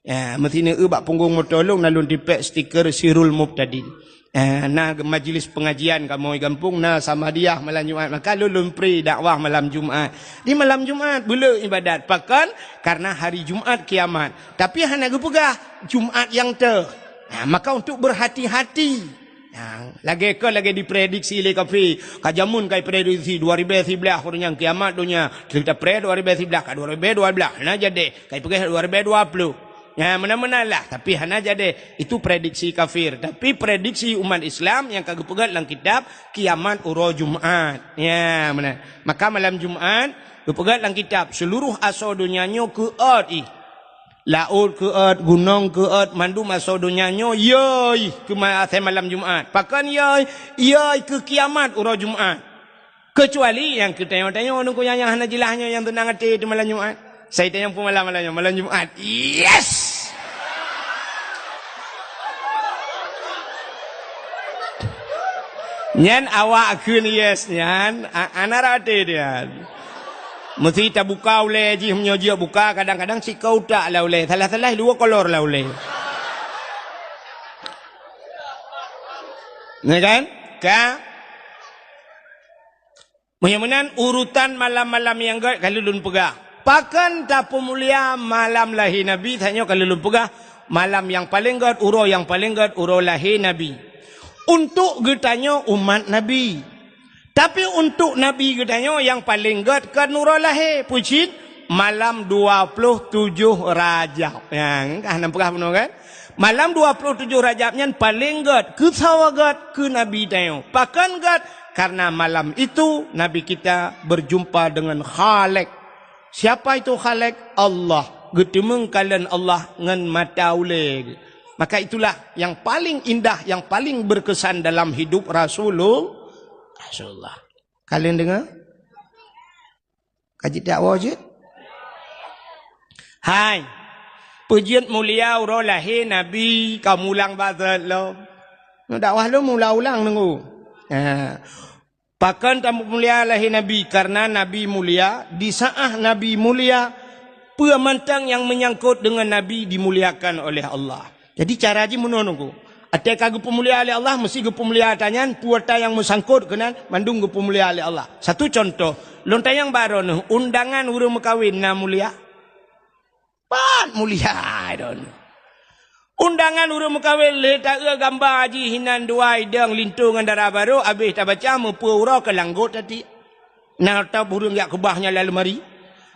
Ya, mesti ni bak punggung motolong na lun dipek stiker Sirul Mubtadin. Na majlis pengajian kamu di kampung na sama dia malam Jumat. Maka lun pri dakwah malam Jumat. Di malam Jumat bela ibadat. Pakan karena hari Jumat kiamat. Tapi hana gepegah Jumat yang maka untuk berhati-hati. Lagi diprediksi oleh kafe. Kajamun kai prediksi 2011 yang kiamat dunia. Kita pred 2011 ke 2012. Hana jadi kai pergi 2020. Ya mana-mana lah. Tapi hana jadi. Itu prediksi kafir. Tapi prediksi umat Islam yang kagak pegat dalam kitab kiamat uro Jumat. Ya mana. Maka malam Jumat pegat dalam kitab seluruh asal dunianya ke laut ke gunung ke mandum asal dunianya yoi ke malam Jumat. Pakan yoi ke kiamat uro Jumat. Kecuali yang kita tanya orang yang hana jilahnya yang tenang hati di malam Jumat. Saya tanya pun malam Jumat. Yes. Nyan awak kun yes nyan anarate dia. Mesti tak buka oleh ji menyoji buka kadang-kadang si kau tak lah oleh. Salah-salah dua kolor lah oleh. Ni kan? Mudah-mudahan urutan malam-malam yang kalau lun pegah. Pakan tak pemulia malam lahir Nabi. Tanya kalau lu pegah. Malam yang paling gad, uro yang paling gad, uro lahir Nabi. Untuk getanya umat Nabi. Tapi untuk Nabi getanya yang paling gad kan uro lahir. Pucit. malam 27 Rajab. Yang nampak benar kan? Malam 27 Rajabnya paling god ke sawagat ke Nabi tayo. Pakan god karena malam itu Nabi kita berjumpa dengan Khalik. Siapa itu Khalik? Allah. Getemeng kalian Allah ngan mata uleg. Maka itulah yang paling indah, yang paling berkesan dalam hidup Rasulullah. Kalian dengar? Kaji dakwah je? Hai. Pujian mulia urah lahir Nabi kamu ulang bazal lo. Dakwah lo mula ulang nunggu. Pakan tamu mulia lahir Nabi karena Nabi mulia, di saat Nabi mulia, pemantang yang menyangkut dengan Nabi dimuliakan oleh Allah. Jadi cara ji menunggu. Ada kagak pemulia oleh Allah, mesti ke pemulia tanyan, puata yang mesangkut kena mandung ke pemulia oleh Allah. Satu contoh, lontai yang baru nih, undangan urung kawin na mulia. Pan mulia, undangan urung kawin letak gambar haji hinan dua idang lintungan darah baru, habis tak baca mempura ke langgut tadi. Nah tak burung yak kebahnya lalu mari.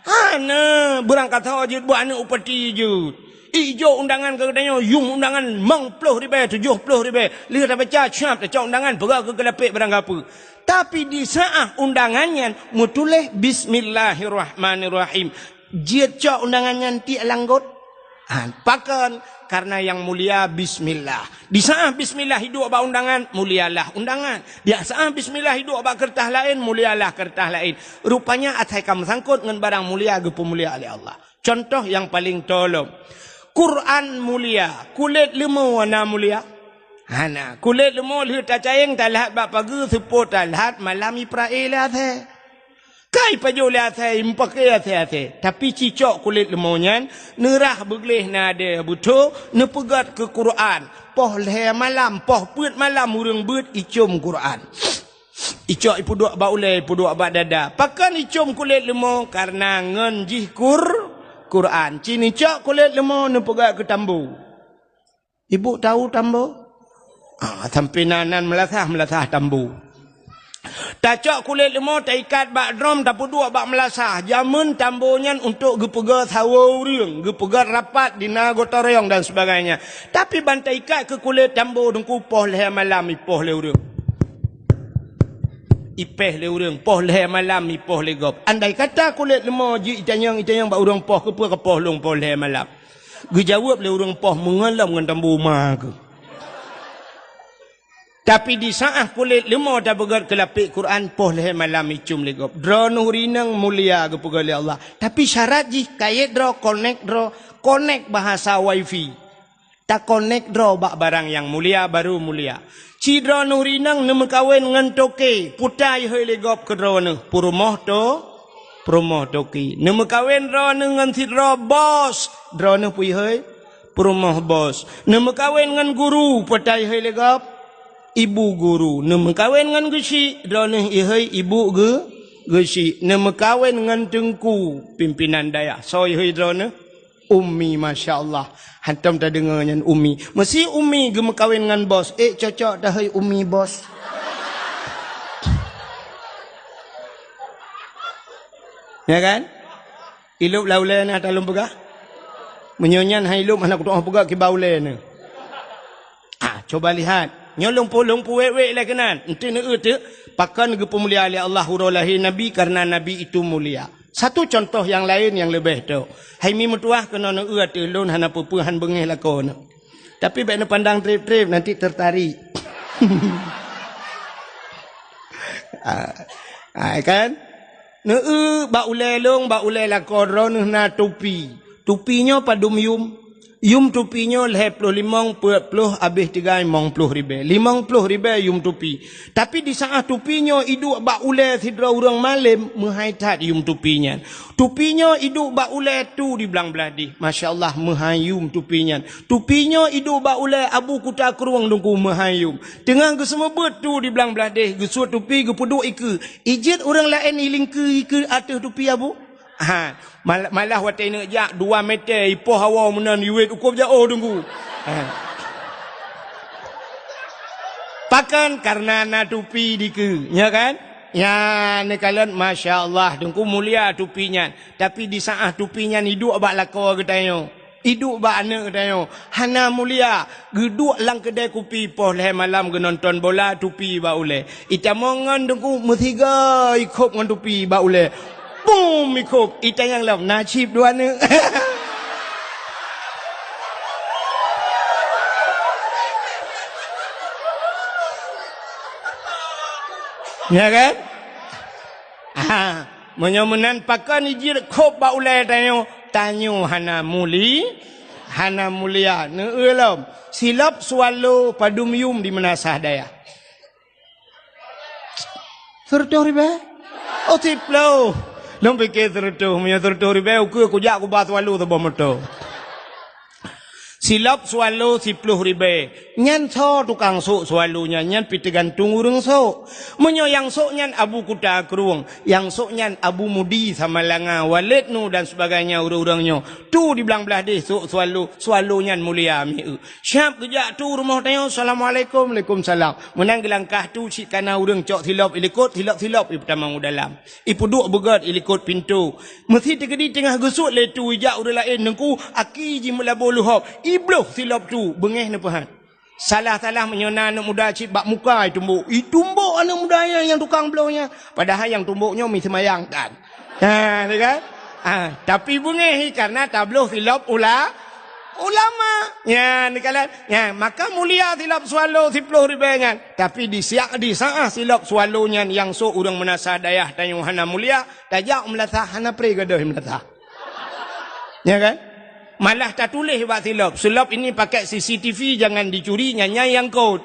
Hana berangkat haji buat anak upati je. Ijo undangan ke katanya, yung undangan mang puluh ribu, 70 ribu. Lihat tak baca, siap tak undangan, berak ke kelapik barang apa. Tapi di saat undangannya, mutuleh Bismillahirrahmanirrahim. Jiat cak undangannya ti langgut. Pakan, karena yang mulia Bismillah. Di saat Bismillah hidup abang undangan, mulialah undangan. Di saat Bismillah hidup abang kertas lain, mulialah kertas lain. Rupanya atai kamu sangkut dengan barang mulia, gepu mulia oleh Allah. Contoh yang paling tolong. Quran mulia, kulit lemau warna mulia. Hana, kulit lemau lihat cacing talat bak pagi sepuluh talat malam Ipraelah the. Kai pajolah the impakai the. Tapi cicok kulit lemaunya nerah begleh nade buto nepegat ke Quran. Poh leh malam, poh put malam urang beut icum Quran. Icok ipu dua bak ulai, ipu dua bak dada. Pakan icum kulit lemau karena ngenjih Quran. Cini cak kulit lemau ni pegat ke tambu. Ibu tahu tambu? Sampai nanan melasah tambu. Tak cak kulit lemau tak ikat bak drum tak dua bak melasah. Jamun tambunya untuk gepega sawa uriang, gepega rapat di nagota reong dan sebagainya. Tapi bantai ikat ke kulit tambu dengku poh leh malam ipoh leh uriang. Ipeh le urang poh le malam ipoh le gop. Andai kata kulit lemau ji itanyang bak urang poh ke poh long poh le malam. Ge jawab le urang poh mengalam dengan tambu ma ke. Tapi di saat kulit lemau dah begat ke lapik Quran poh le malam icum le gop. Dra nurinang mulia ke pegale Allah. Tapi syarat ji kait dra connect bahasa wifi. Tak connect dra bak barang yang mulia baru mulia. Cidra nurinang nama kawin dengan toke. Putai hai legop ke drone. Purumoh toke. Nama kawin drone dengan sidra bos. Drone pui hai. Purumoh bos. Nama kawin dengan guru. Putai hai legop. Ibu guru. Nama kawin dengan gesi. Drone ihai ibu gesi. Nama kawin dengan tengku. Pimpinan daya. Soy hai drone. Ummi, Masya Allah. Hantam tak dengar yang Ummi. Mesti Ummi gema kawin dengan bos. Cocok dah hai Ummi bos. Ya kan? Ilup laulai ni atas lumpegah. Menyonyan hai ilup anak kutuk pegah ke baulai ni. Coba lihat. Nyolong wek lah kenan. Nanti ni pakan ke pemulia oleh Allah hurulahi Nabi karena Nabi itu mulia. Satu contoh yang lain yang lebih tu. Hai mi mutuah kena nak lon hana pupuhan bengih lakon. Tapi baik nak pandang trip-trip nanti tertarik. Kan? Ba ulai long, ba ulai lakon ron na topi. Topinya padum yum. Yum tupinya leh puluh limang puluh habis 30 ribu. 50 ribu yum tupi. Tapi di saat tupinya iduk bak ulai sidra orang malam menghaitat yum tupinya. Tupinya iduk bak ulai tu di belang beladi. Masya Allah menghayum tupinya. Tupinya iduk bak ulai abu kuta keruang dengku menghayum. Tengah ke semua betu di belang beladi. Gesut tupi ke puduk ike. Ijit orang lain iling ke atas tupi abu. Malah watai nak jak 2 meter ipoh hawa menan yuit ukur jauh tunggu. Pakan karena na tupi dike, ya kan? Ya, ni kalian Masya Allah, dengku mulia tupinya. Tapi di saat tupinya hidup abak lako katanya. Hidup abak anak katanya. Hana mulia, geduk lang kedai kopi poh leh malam ke nonton bola tupi ba ule. Ita mongan dengku metiga ikut ngan tupi ba ule. Boom ikut. Ita yang lam nasib dua ni. Ya kan? Menyomenan pakan ijir kop ba ulai tanyo hana mulia ne elam silap swallow padumyum di menasah daya. Sertoh ribe? Oh tiplo. Long pikir sertoh, punya sertoh ribe aku jak ku ba swallow tu bomoto. Silap swallow 10 ribe. Nyan so tukang sok swallownya nyan pi tergantung urang sok. Menyo yang sok nyan Abu Kuta Keruang, yang sok nyan Abu Mudi sama Langa Walid nu dan sebagainya urang-urangnya. Tu di belah-belah deh sok swallow nyan mulia mi. Syap kejak tu rumah tanya Assalamualaikum, Waalaikumsalam. Menang gelangkah tu cik kana urang cok silap ilikut hilap-hilap i pertama dalam. I puduk begat ilikut pintu. Mesti tegedi tengah gesuk le tu ijak urang lain nengku aki ji melabo luhop. Ibloh silap tu bengeh ni pahat. Salah-salah menyona anak muda cik bak muka tumbuk. Tumbuk anak muda yang tukang blownya. Padahal yang tumbuknya mi semayang kan. Ni kan? Tapi bengeh karena tabloh silap ulama. Ya ni kalian. Ya maka mulia silap swallow 10 ribunya. Tapi di saat silap swallownya yang so urang menasa dayah tanyung hana mulia, tajak melatah hana pre gadah melatah. Ya kan? Malah tak tulis buat silap. Silap ini pakai CCTV, jangan dicuri, nyanyai yang kod.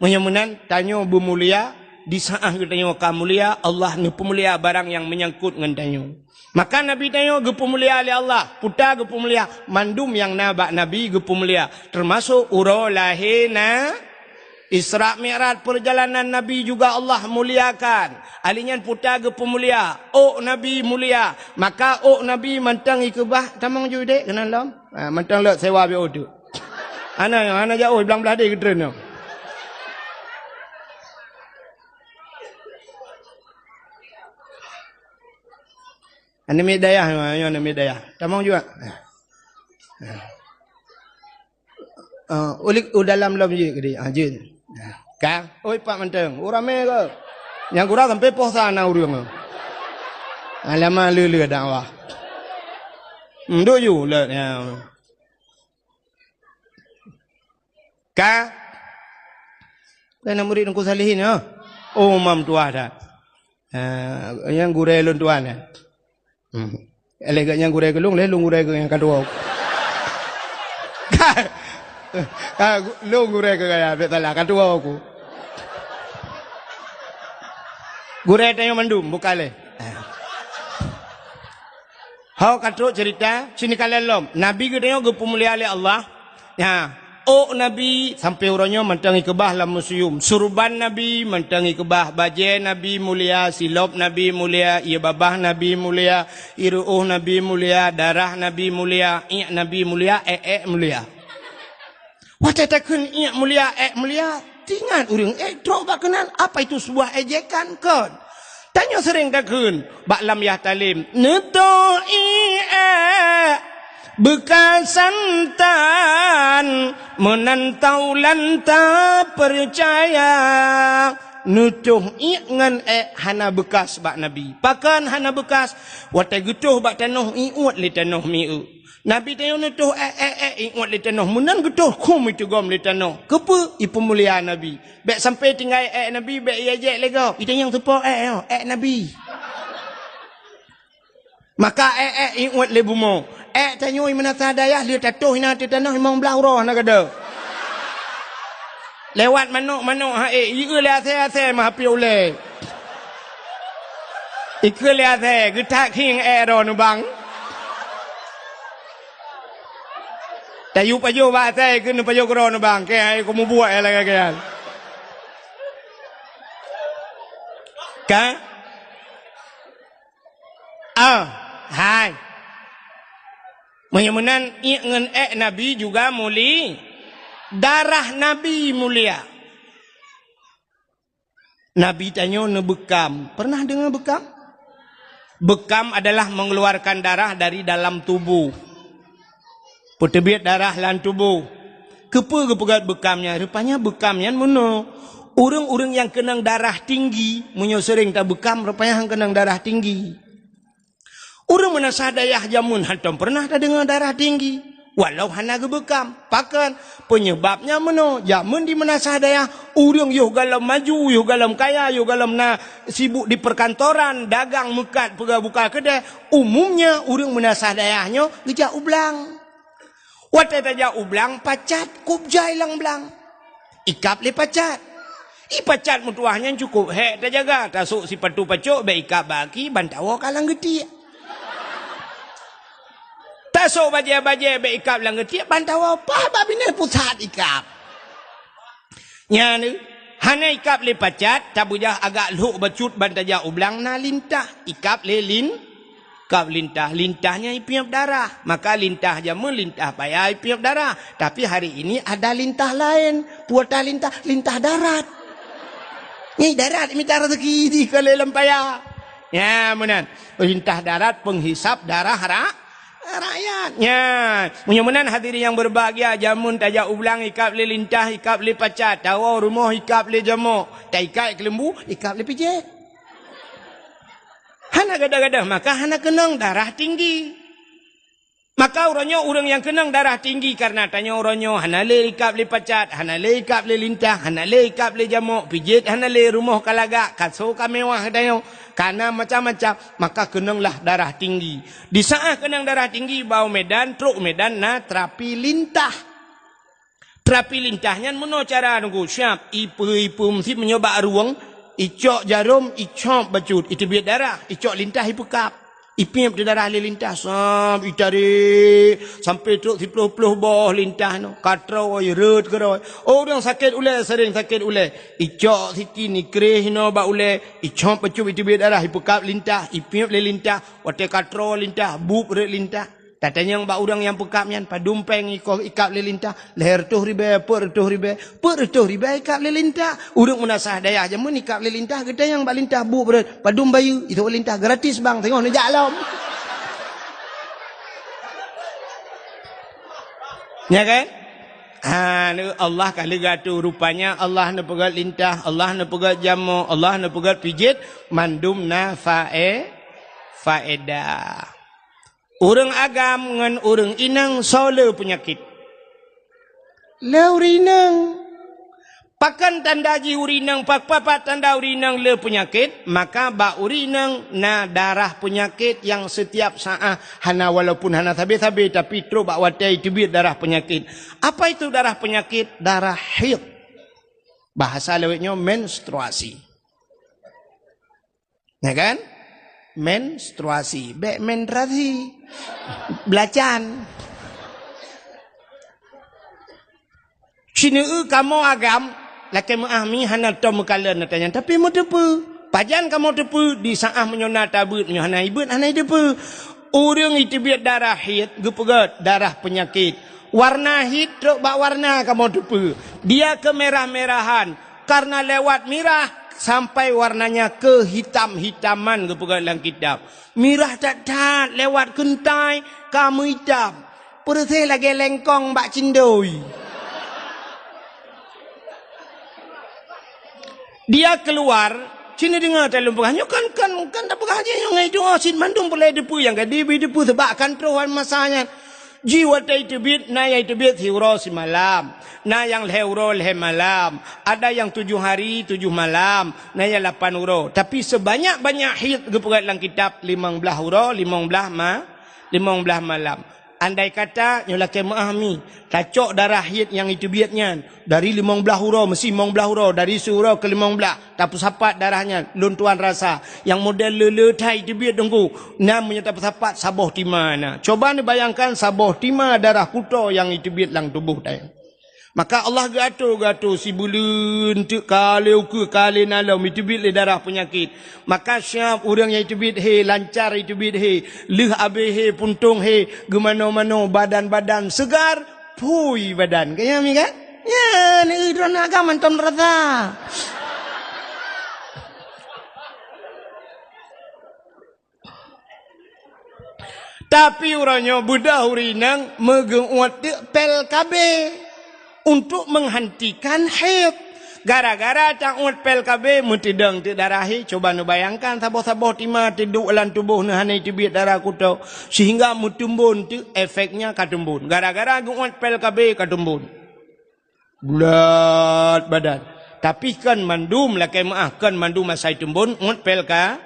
Menyemunan tanya Bu Mulia, di saat tanya kamu mulia, Allah ni pemulia barang yang menyangkut dengan tanya. Maka Nabi tanya ge pemulia oleh Allah, puta ge pemulia, mandum yang nabak Nabi ge pemulia, termasuk uro lahina Isra Mi'raj perjalanan Nabi juga Allah muliakan. Alinyan puta ge pemulia, Nabi mulia. Maka Nabi mantang ikebah tamang jude kenal lam. Mantang lek sewa bi odu. Ana jauh bilang belah dia gedren. Ana medayah, ana medayah. Tamang juga. Ulik dalam lam je gede. Je. Kang, oi Pak Menteng, urame ke? Yang kurang sampai posa na urang. Alama lele dakwah. Nduk yu le ya. Ka. Kana murid ku salihin ya. Oh mam tua dah. Yang gure lun tuan ya. Eleganya gure gelung le lung gure yang kedua. Lu gure kaya betala kadua aku. Gure tanya mandum bukale. Hau katro cerita sini kalian lom. Nabi gedenya ge pemulia oleh Allah. Ya, Nabi sampai orangnya mentangi kebah dalam museum. Surban Nabi mentangi kebah, baje Nabi mulia, silop Nabi mulia, ia babah Nabi mulia, iruh Nabi mulia, darah Nabi mulia, Nabi mulia, mulia. Watatakun ia mulia, mulia. Tingan urang, drop bakanan. Apa itu sebuah ejekan kan? Tanya sering takun. Bak lam yah talim. Nutoi bekas santan. Menantau lanta percaya. Nutuh ngan hana bekas bak Nabi. Pakan hana bekas. Watai getuh bak tanuh iut li tanuh mi'u. Nabi tanya nutuh ingat li tanah munan getuh kum itu gom li tanah. Kepa ipu mulia Nabi. Bek sampai tinggal Nabi bek ia jek lega. Itu yang sepo Nabi. Maka ingat li bumo. Tanya mana sadayah li tatuh ina ti tanah imong belah roh nak ada. Lewat manuk ieu le ase mah pi ule. Ikeu le ase getak king ro nu bang. Tayu payo ba tay kun payo kro no bang kaya ko mo buat ala kaya. Ka? Hai. Menyemunan ngan Nabi juga mulia. Darah Nabi mulia. Nabi tanya ne bekam. Pernah dengar bekam? Bekam adalah mengeluarkan darah dari dalam tubuh. Pertebit darah dalam tubuh. Kepa kepegat bekamnya? Rupanya bekamnya mana? Orang-orang yang kenang darah tinggi, munyo sering tak bekam, rupanya yang kenang darah tinggi. Orang mana sadayah jamun hantam pernah tak dengar darah tinggi. Walau hana ke bekam. Pakan penyebabnya mana? Jamun di mana sadayah, orang yuh galam maju, yuh galam kaya, yuh galam na sibuk di perkantoran, dagang mekat, buka kedai. Umumnya orang mana sadayahnya gejak ublang. Watai tajak ublang, pacat, kubjai lang belang. Ikap le pacat. Pacat mutuahnya cukup. Hek tak jaga. Tasuk si patu pacuk, baik ikap baki, bantawa kalang getik. Tasuk bajai-bajai, baik ikap lang getik, bantawa apa? Babina pusat ikap. Nya ni, hana ikap le pacat, tabujah agak luk bacut bantajak ublang, na lintah. Ikap le kap lintah. Lintahnya ipiap darah. Maka lintah jamu lintah payah ipiap darah. Tapi hari ini ada lintah lain. Puata lintah darat. Ni darat minta rezeki di kelelam payah. Ya, menan. Lintah darat penghisap darah rakyat. Ya, mudah-mudahan hadirin yang berbahagia, jamun tajak ulang ikap le lintah, ikap le pacat, tawa rumah ikap le jamu, tak ikat ke lembu, ikap le pijit. Hana gadah-gadah, maka hana kenang darah tinggi. Maka orangnya orang yang kenang darah tinggi karena tanya orangnya hana le ikap le pacat, hana le ikap le lintah, hana le ikap le jamu, pijit hana le rumah kalagak, kaso kamewah dayo. Karena macam-macam, maka kenanglah darah tinggi. Di saat kenang darah tinggi, bau medan, truk medan, na terapi lintah. Terapi lintahnya mana cara nunggu? Siap, ipu mesti menyoba ruang, icok jarum, icok bacut, itu biar darah, icok lintah, ipekap. Ipim di darah le lintah, ditarik, sampai truk 10 boh lintah no. Katrau, rut keroi. Orang sakit ulai, sering sakit ulai. Icok siti ni kerih no, ba ulai. Icok bacut, itu biar darah, ipekap lintah, ipim le lintah, wate katrau lintah, bub rut lintah. Tatanya yang ba orang yang pekapnya padumpeng ikap le lintah, leher tuh ribe, per tuh ribe ikap le lintah. Urang menasah daya aja mun ikap le lintah, kita yang ba lintah bu berat, padum bayu itu lintah gratis bang, tengok ni jalam. Ya kan? Allah kali gatu rupanya Allah na pegat lintah, Allah na pegat jamu, Allah na pegat pijit, mandum na faedah. Orang agam dengan orang inang sola penyakit. Le urinang. Pakan tanda ji urinang, papat tanda urinang le penyakit, maka ba urinang na darah penyakit yang setiap saat hana walaupun hana tabe-tabe tapi terus ba watai tibir darah penyakit. Apa itu darah penyakit? Darah haid. Bahasa lewatnya menstruasi. Ya kan? Menstruasi. Menstruasi. Belacan. Sini kamu agam, laki muahmi hana tom kala natanya. Tapi mau tepu, pajan kamu tepu di saah menyona tabut hana ibut hana tepu. Orang itu biar darah hid, gepegat darah penyakit. Warna hid truk bak warna kamu tepu. Dia kemerah-merahan karena lewat merah sampai warnanya ke hitam-hitaman gepegat dalam kitab. Merah tak lewat kentai kamu hitam. Perutnya lagi lengkong bak cindoi. Dia keluar, sini dengar dalam pengahnya kan tak pengahnya yang itu asin mandum boleh depu yang gadi depu sebab kontrol masanya. Jiwa itu bit, na yang itu bit hiuro si malam, na yang leuro le malam, ada yang 7 hari 7 malam, na yang 8 euro. Tapi sebanyak-banyak hit gepegat dalam kitab 15 euro, 15 malam. Andai kata nyolake memahami tacok darah hit yang itu biatnya dari 15 euro mesti 15 euro dari 1 euro ke 15 tapi sapat darahnya luntuan rasa yang model lele tai itu biat dengku namanya tapi sapat saboh timana. Coba ni bayangkan saboh tima darah kuto yang itu biat lang tubuh dai. Maka Allah gato si bulun tu kalau ke kali nalam itu bit le darah penyakit. Maka siap orang yang itu bit he lancar itu bit he leh abe he puntung he gemano-mano badan-badan segar pui badan. Kaya mi kan? Ya ni drona agama tom rata. Tapi uranya budak urinang megenguat pel kabe untuk menghentikan haid. Gara-gara cangut pel kabe mentidang ti darahi. Coba nu bayangkan saboh-saboh tima tiduk dalam tubuh nu hanai tibit darah kutau sehingga mutumbun tu efeknya katumbun. Gara-gara genguat pel kabe katumbun. Bulat badan. Tapi kan mandum lakai maah kan mandum masai tumbun ngut pel ka.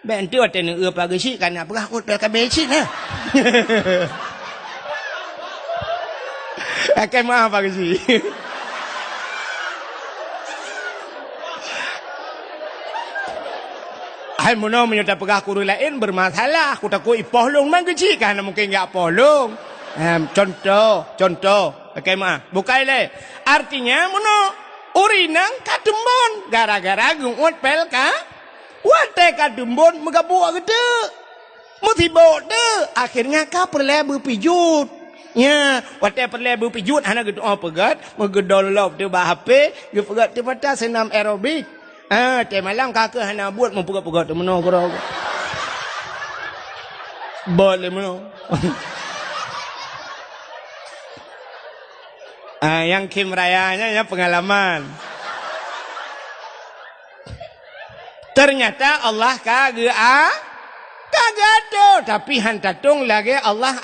Bentu ada yang pagi sih kan apa ngut pel kabe sih nah. Lakai maah pagi sih. Hai mono menyata pegah kuru lain bermasalah. Aku takut ipohlong man kecil kan mungkin enggak pohlong. Contoh. Pakai mah. Bukai le. Artinya mono urinang kadembon gara-gara gungut pel ka. Wate kadembon megabuk gede. Musibot de. Akhirnya ka perle berpijut. Ya, wate perle berpijut hana gitu pegat, megedolop de bah HP, ge pegat de patah senam aerobik. Teh malam kakak hana buat mempegat-pegat tu meno kira. Boleh meno. Yang Kim Rayanya ya pengalaman. Ternyata Allah kagak tu, tapi hantatung lagi Allah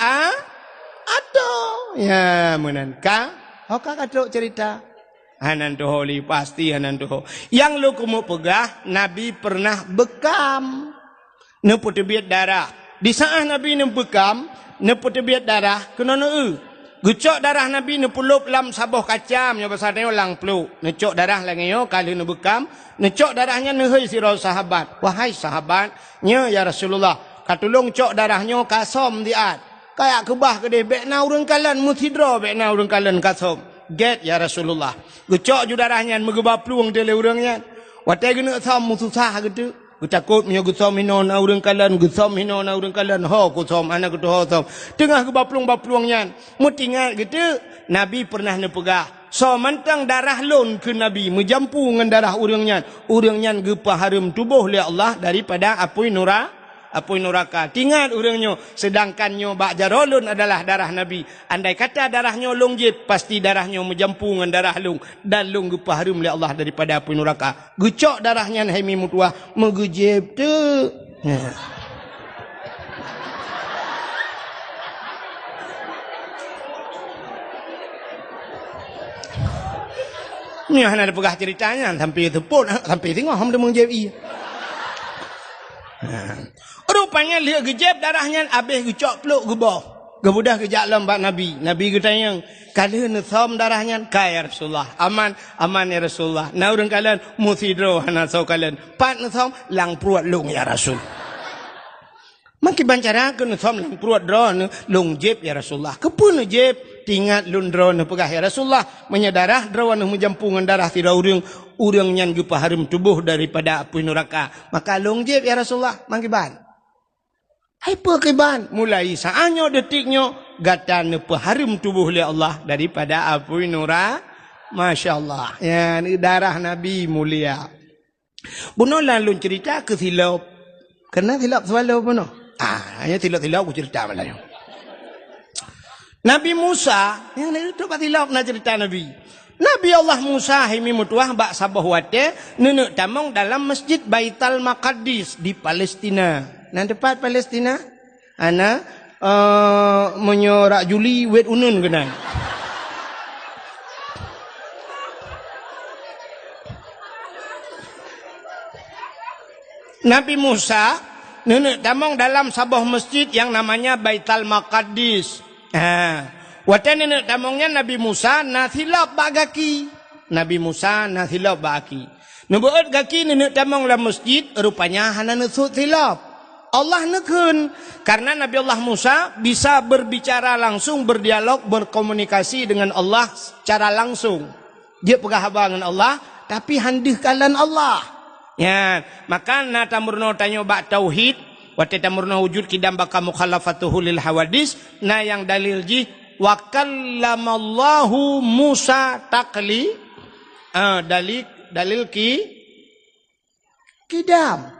atuh. Ya menanka, kagak cerita. Hanan doholi pasti hanan doho. Yang lu kumu pegah Nabi pernah bekam neputebit darah. Di saat Nabi nebekam neputebit darah kena Gecok darah Nabi nepulup lam saboh kacam nya besarnya lang peluk. Necok darah lagi yo kali nebekam, necok darahnya nehei sira sahabat. Wahai sahabat, nya ya Rasulullah, katulung cok darahnya kasom diat. Kayak kebah gede bekna urang kalan muthidra bekna urang kalan kasom. Get ya Rasulullah. Gecok ju darahnya megebah peluang tele urangnya. Watai gena som mususah gitu. Takut punya gusom hino na urang kalan, gusom hino na urang kalan, ho gusom anak gitu ho som. Tengah ke bapluang-bapluangnya. Mutingat gitu, Nabi pernah nepegah. So mantang darah lon ke Nabi, menjampu dengan darah urangnya. Urangnya gepa harum tubuh oleh Allah daripada apui neraka. Tingat urangnya, sedangkannya bak jarolun adalah darah Nabi. Andai kata darahnya longjib, pasti darahnya menjampu dengan darah lung. Dan lung gepa harum oleh Allah daripada apui neraka. Gecok darahnya hemi mutuah, megejib tu. Ni hanya ada pegah ceritanya, sampai itu pun, sampai tengok, ham dia mengjib iya. Rupanya lihat gejeb darahnya habis gecok peluk gebah. Gebudah kejak lambat Nabi. Nabi ketanya, kalian som darahnya kaya Rasulullah. Aman ya Rasulullah. Na urang kalian musidro hana so kalian. Pat som lang pruat lung ya Rasul. Maki bancara ke som lang pruat dron lung jeb ya Rasulullah. Kepun jeb tingat lun dron pegah ya Rasulullah. Menyadarah drawan menjampungan darah tidak urang nyan gepa harum tubuh daripada api neraka. Maka lung jeb ya Rasulullah mangkiban. Hai pekiban mulai saatnya detiknya gatan peharum tubuh oleh Allah daripada api neraka. Masya Allah. Ya, ini darah Nabi mulia. Buno lalu cerita ke silap. Kena silap selalu buno. Hanya silap-silap aku cerita malah. Nabi Musa, yang itu pak silap nak cerita Nabi. Nabi Allah Musa himi mutuah bak sabah wate nenek tamong dalam masjid Baitul Maqdis di Palestina. Nah tempat Palestina, ana menyorak Juli wet unun kena. Nabi Musa nenek tamong dalam sabah masjid yang namanya Baitul Maqdis. Wate nenek tamongnya Nabi Musa nathilap bagaki. Nabi Musa nathilap bagaki. Nubuat gaki nenek tamong dalam masjid rupanya hana nusut silap. Allah nekun karena Nabi Allah Musa bisa berbicara langsung, berdialog, berkomunikasi dengan Allah secara langsung. Dia pegah dengan Allah tapi handih kalan Allah. Ya, maka na tamurno tanyo ba tauhid, wa tamurno wujud kidam baka mukhalafatuhu lil hawadis, na yang dalil ji wa kallamallahu Musa takli. Dalil kidam.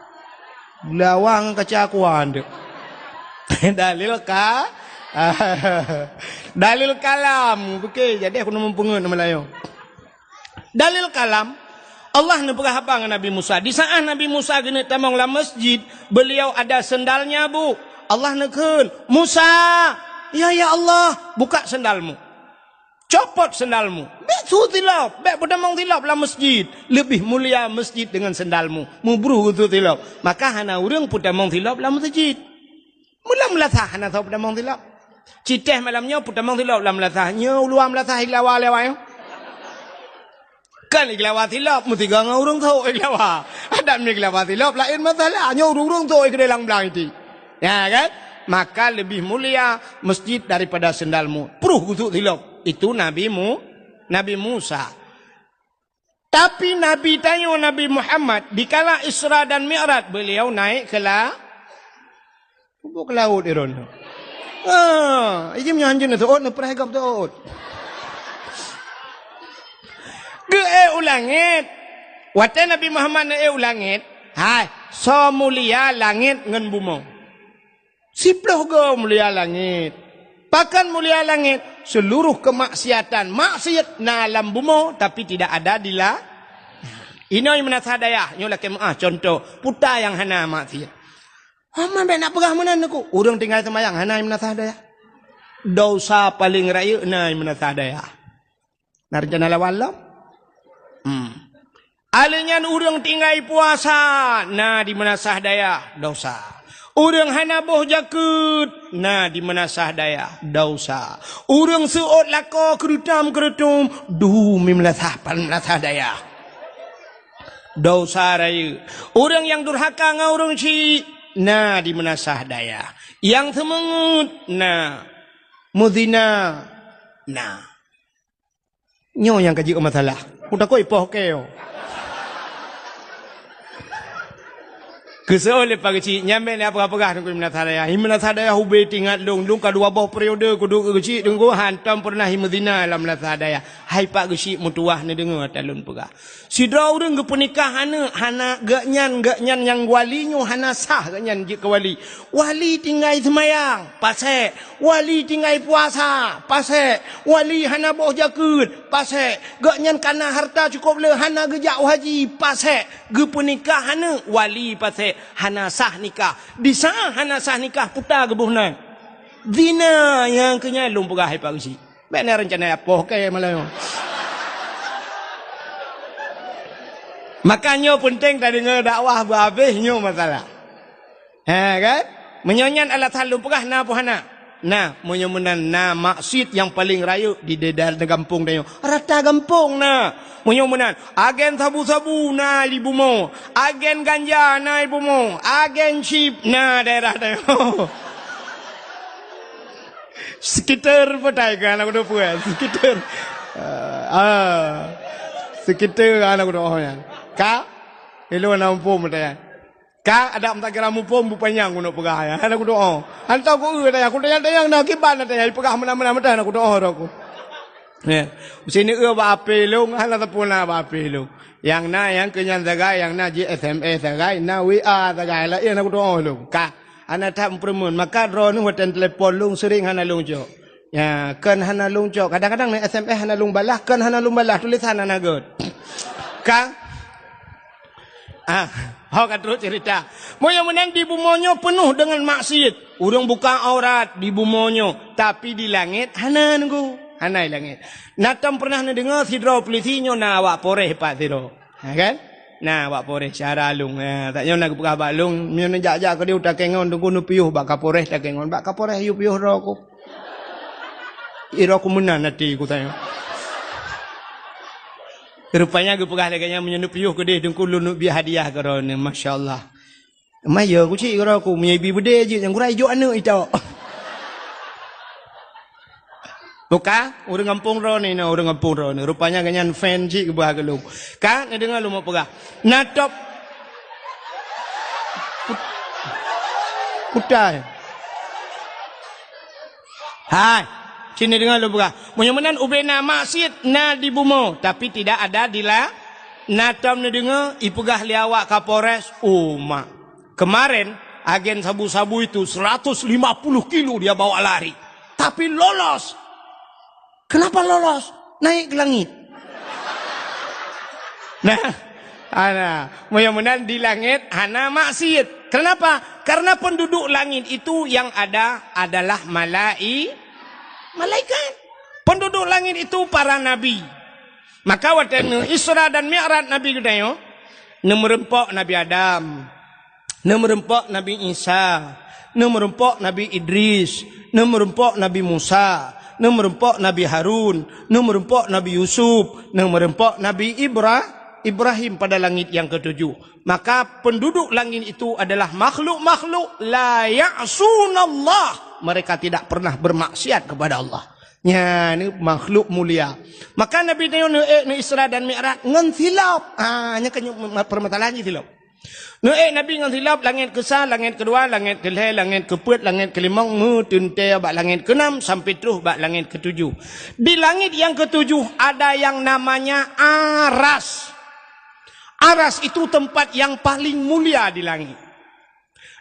Lawang kacakuan dek. Dalil ka? Dalil kalam. Okey, jadi aku nak mempengen Melayu. Dalil kalam, Allah nak perah apa dengan Nabi Musa? Di saat Nabi Musa kena tamang dalam masjid, beliau ada sendalnya bu. Allah nak kun, Musa, ya Allah, buka sendalmu. Copot sendalmu. Bek tu tilap, bek berdamang tilap dalam masjid. Lebih mulia masjid dengan sendalmu. Mubruh tu tilap. Maka hana orang pudamang tilap dalam masjid. Mula-mula sah hana tahu pudamang tilap. Citeh malamnya pudamang tilap dalam melatahnya. Uluam melatah iglawa-lewa. Kan iglawa tilap, mesti ganga orang tahu iglawa. Ada ni iglawa tilap, lain masalahnya orang tahu iglawa belang itu. Ya kan? Maka lebih mulia masjid daripada sendalmu. Peruh kutuk tilap. Itu Nabi Musa. Tapi Nabi tanya Nabi Muhammad, dikala Isra dan Mi'raj, beliau naik ke laut iron. Ini menyanjung tu, nak perhagap tu. Ulangit. Wate Nabi Muhammad na ulangit. Hai, so mulia langit ngan bumi. Siploh go mulia langit. Pakan mulia langit, seluruh kemaksiatan, maksiat na alam bumi, tapi tidak ada di la. Ini yang menasah daya. Ini lah contoh, puta yang hana maksiat. Mana nak perah mana aku? Orang tinggal semayang, hana yang menasah daya. Dosa paling raya, na yang menasah daya. Narjana lawalam. Alinyan orang tinggal puasa, na di menasah daya, dosa. Orang hana boh jakut, na di menasah daya, dosa. Orang seot lako kerutam, dumi menasah daya, dosa raya. Orang yang durhaka ngau orang syik, na di menasah daya. Yang semengut, na muzina, na. Nyo yang kaji ke masalah. Udah kau ipoh keo. Keseoleh pagi cik nyampe ni apa-apa dengan menasah daya hube tinggal long kedua bawah periode kudu kecik tunggu hantam pernah Medina dalam menasah daya. Hai pak kecik mutuah ni dengar talun pegah. Sidra orang ke pernikahan hana gaknyan yang walinya hana sah gaknyan je ke wali. Wali tinggal semayang, pasal. Wali tinggal puasa, pasal. Wali hana boh jakut, pasal. Gaknyan kana harta cukup le hana gejak haji, pasal. Ge pernikahan wali pasal. Hana sah nikah. Di sah hana sah nikah putar gebuhnan. Zina yang kenyalung pegah hai pak kecik. Benar rencana apa ke malam. Makanya penting tak dengar dakwah berhabisnya masalah. Kan? Menyonyan alat halum pegah na puhana. Nah, menyemenan na maksud yang paling raya di daerah kampung dia. Rata kampung na. Menyemenan agen sabu-sabu na ibu mo. Agen ganja na ibu mo. Agen chip na daerah dia. Sekitar petai kan aku dah puas. Sekitar. Sekitar anak aku dah orang. Ka, elu nampum petai. Ka ada tak kira mupom bupanyang guna pegah ya. Aku doa. Hantar aku dah aku dayang nak kiban dah pegah mana-mana dah aku doa aku. Ya. Sini ba ape long hala tapuna ba ape long. Yang na yang kenyan sagai yang na SMS sagai na WA sagai la aku doa long. Ka ana tak permun maka draw nu hotel telefon long sering hana long jo. Ya, kan hana long jo. Kadang-kadang ni SMS hana long balah kan hana long balah tulisan hana god. Ka Hak terus cerita. Moyo menang di bumonyo penuh dengan maksiat. Urang buka aurat di bumonyo, tapi di langit hana nunggu. Hana langit. Natam pernah dengar sidro polisinyo na awak poreh pak sidro. Kan? Nah, awak poreh cara lung. Tak nyo nak buka balung, nyo jak-jak ke dia utak kengon tunggu nu piuh bak poreh tak kengon. Bak poreh yu piuh ro aku. Iro aku menan nanti aku tanya. Rupanya aku pegah leganya menyenup yuh ke dia dengku lunuk biar hadiah kerana masya-Allah. Maya aku cik kira aku menyebi bede je yang kurai jo anak itu. Buka orang kampung ro ni orang kampung ro ni rupanya ganyan fan cik ke bah ke lu. Kan dengar lu mau pegah. Natop Kutai. Hai sini dengar lu buka. Mudah-mudahan ubena maksiat na di bumo tapi tidak ada di la. Natam ni dengar ipegah liawak Kapolres Uma. Kemarin agen sabu-sabu itu 150 kilo dia bawa lari. Tapi lolos. Kenapa lolos? Naik ke langit. Nah, mudah-mudahan di langit hana maksiat. Kenapa? Karena penduduk langit itu yang ada adalah malaikat. Penduduk langit itu para nabi. Maka waktu Isra dan Mi'raj Nabi kita merempok Nabi Adam, merempok Nabi Isa, merempok Nabi Idris, merempok Nabi Musa, merempok Nabi Harun, merempok Nabi Yusuf, merempok Nabi Ibrahim pada langit yang ketujuh. Maka penduduk langit itu adalah makhluk-makhluk la ya'sunallah. Mereka tidak pernah bermaksiat kepada Allah. Ya, ini makhluk mulia. Maka Nabi ni Isra dan Mi'raj ngan silap. Nya kan permasalahan silap. Nabi ngan silap langit ke-1, langit kedua, langit ke-2, langit ke-4, langit ke-5, tunte bak langit ke-6 sampai terus bak langit ke-7. Di langit yang ke-7 ada yang namanya Aras. Aras itu tempat yang paling mulia di langit.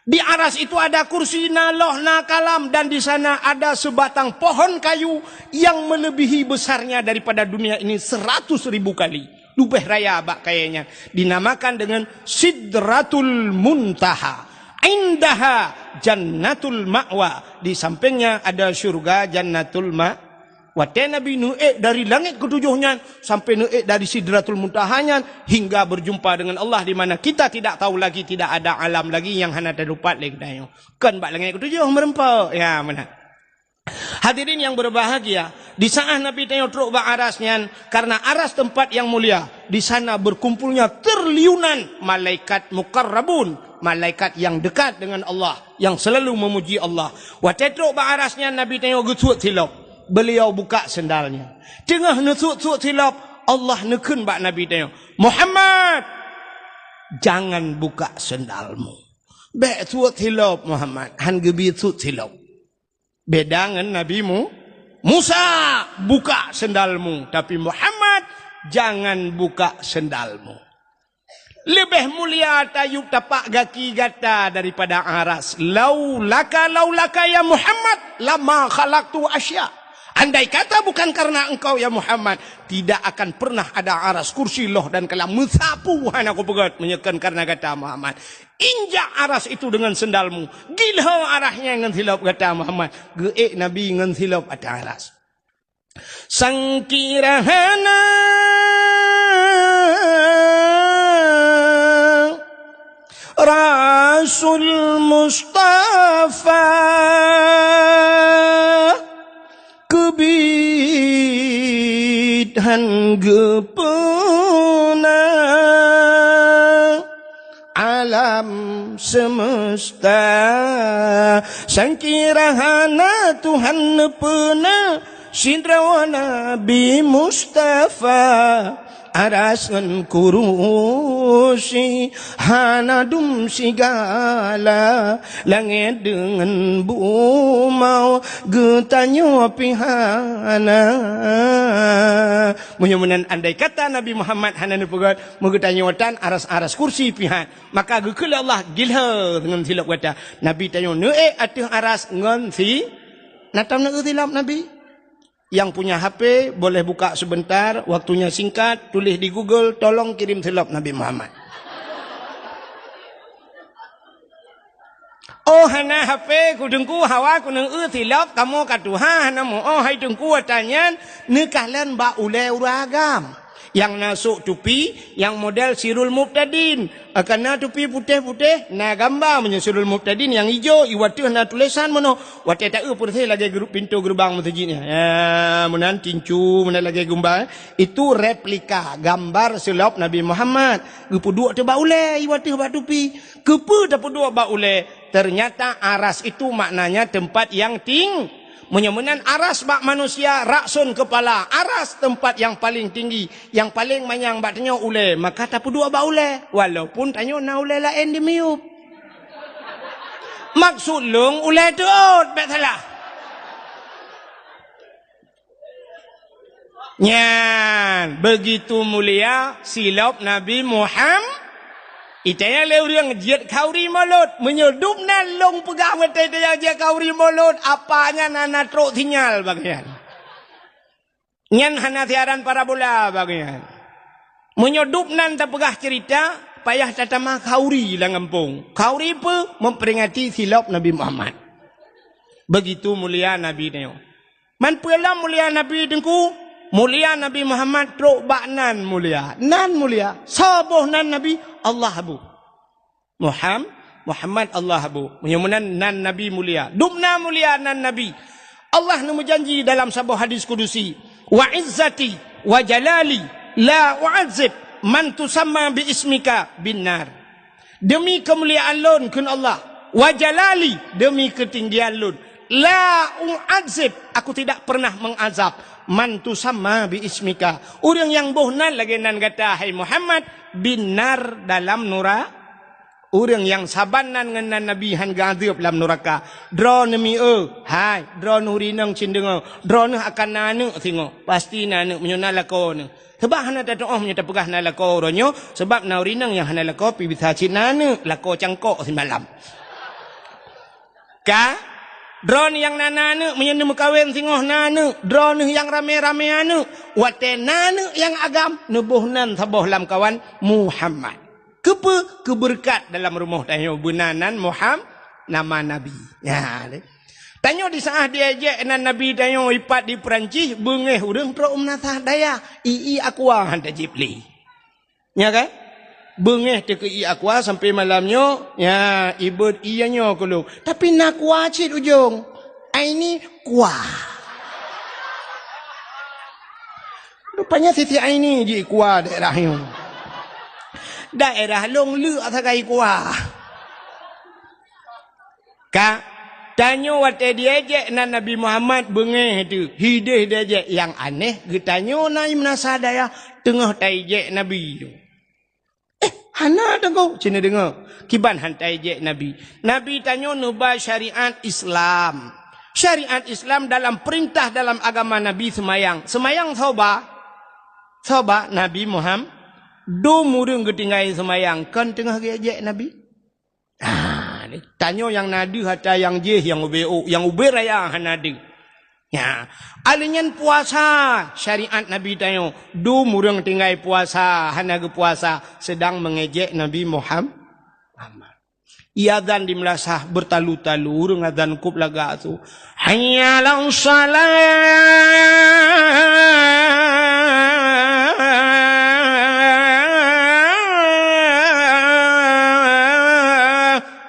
Di aras itu ada kursi naloh kalam dan di sana ada sebatang pohon kayu yang melebihi besarnya daripada dunia ini 100.000 kali. Lubeh raya bak kayaknya. Dinamakan dengan Sidratul Muntaha. Indaha Jannatul Ma'wa. Di sampingnya ada syurga Jannatul Ma'wa. Waktu Nabi dari langit ketujuhnya sampai dari Sidratul Muntahanya hingga berjumpa dengan Allah di mana kita tidak tahu lagi, tidak ada alam lagi yang hanya terdapat lagi. Kan bak langit ketujuh merempau. Ya benar. Hadirin yang berbahagia, di saat Nabi tengok truk bak arasnya, karena aras tempat yang mulia, di sana berkumpulnya triliunan malaikat mukarrabun, malaikat yang dekat dengan Allah, yang selalu memuji Allah. Waktu truk bak arasnya Nabi tengok gesut silap. Beliau buka sendalnya. Tengah nesut-sut silap, Allah neken bak Nabi tengok. Muhammad, jangan buka sendalmu. Bek sut silap Muhammad, han gebi sut silap. Beda dengan Nabimu Musa, buka sendalmu. Tapi Muhammad, jangan buka sendalmu. Lebih mulia tayub tapak gaki gata daripada aras. Laulaka ya Muhammad, lama khalaqtu asya. Andai kata bukan karena engkau ya Muhammad, tidak akan pernah ada aras kursi loh dan kalam mensapu aku pegat menyekan karena kata Muhammad. Injak aras itu dengan sendalmu. Gila arahnya dengan silap kata Muhammad. Geek Nabi dengan silap ada aras. Sangkirahana Rasul Mustafa kebidhan gepena alam semesta sangkirahana Tuhan nepena sindrawa Nabi Mustafa arasan kurusi hanadum sigala langit dengan bumau getanyo pihana. Mudah-mudahan andai kata Nabi Muhammad hanana pegat megetanyotan aras-aras kursi pihan, maka gekele Allah gila dengan silap kata Nabi tanyo atuh aras ngon si natam nak silap Nabi. Yang punya HP boleh buka sebentar, waktunya singkat, tulis di Google, tolong kirim silap Nabi Muhammad. Oh hana HP kudengku hawa kuneng silap kamu katuha hana mo oh hai dengku tanya nekahlan ba ule uragam. Yang nasuk tupi yang model Sirul Muqtadin, karena tupi putih-putih na gambar punya Sirul Muqtadin yang hijau iwatu na tulisan mono wate tak putih lagi pintu gerbang masjidnya ya menan tincu menan lagi gambar itu replika gambar silap Nabi Muhammad gepuduk te ba ule iwatu ba tupi kepe te puduk ba ule. Ternyata aras itu maknanya tempat yang tinggi. Menyemenan aras bak manusia raksun kepala, aras tempat yang paling tinggi, yang paling manyang bak tanya ule, maka tak dua bak ule, walaupun tanya na ule lain di miup. Maksud lung ule tuut, bak salah. Nyan, begitu mulia silap Nabi Muhammad. Itaya le urang jiat kauri mulut menyedup nan long pegang mata dia jiat kauri mulut apanya nana truk sinyal bagian. Nyan hana tiaran parabola bagian. Menyedup nan tak pegah cerita payah tatama kauri lah ngampung. Kauri apa? Memperingati silap Nabi Muhammad. Begitu mulia Nabi dia. Man pula mulia Nabi dengku, mulia Nabi Muhammad truk bak nan mulia. Nan mulia. Sabuh nan Nabi Allah abu. Muhammad Allah abu. Menyamanan nan Nabi mulia. Dumna mulia nan Nabi. Allah nu berjanji dalam sebuah hadis kudusi. Wa izzati wa jalali la u'adzib man tusamma bi ismika binnar. Demi kemuliaan lun kun Allah. Wa jalali demi ketinggian lun. La u'adzib aku tidak pernah mengazab man tusamma bi ismika. Orang yang bohnan lagi nan kata hai Muhammad binnar dalam nura. Orang yang sabanan dengan Nabi han gadib dalam neraka. Dro nemi hai dro nurinang cindengo. Dro ne akan nanu singo. Pasti nanu menyona lako ne. Sebab hana tak doa menyata pegah na lako ronyo sebab naurinang yang hana lako pi bisa cinane lako cangkok semalam. Ka drone yang nanane menyenda mekawin singoh nane, drone yang rame-rame ane, wate nane yang agam nebuhnan saboh lam kawan Muhammad. Kepe keberkat dalam rumah tanya benanan Muhammad nama Nabi. Ya, tanya di saat dia je nan Nabi tanya ipat di Perancis bengeh urang pro nasah daya ii aqua hantar jipli. Ya kan? Bengeh te ke i aqua sampai malamnya ya ibut ianya kulung tapi nak kuacit ujung aini kuah rupanya sisi aini di kuah daerah long lu atakai kuah ka tanya wate dia je nan Nabi Muhammad bengeh tu hidih dia je yang aneh getanyo na imnasadaya tengah tai je Nabi tu. Hana tengok cina dengar kiban hantai je Nabi. Nabi tanya nuba syariat Islam. Syariat Islam dalam perintah dalam agama Nabi semayang. Semayang soba Nabi Muhammad do murung ketinggai semayang kan tengah je Nabi. Tanya yang nadi hatta yang je yang ubeu yang uber raya hanadi. Ya, alinyan puasa syariat Nabi tayo du murang tinggai puasa hanaga puasa sedang mengejek Nabi Muhammad. Iadzan di melasah bertalu-talu urang adzan kup laga tu. Hayya 'alas shalah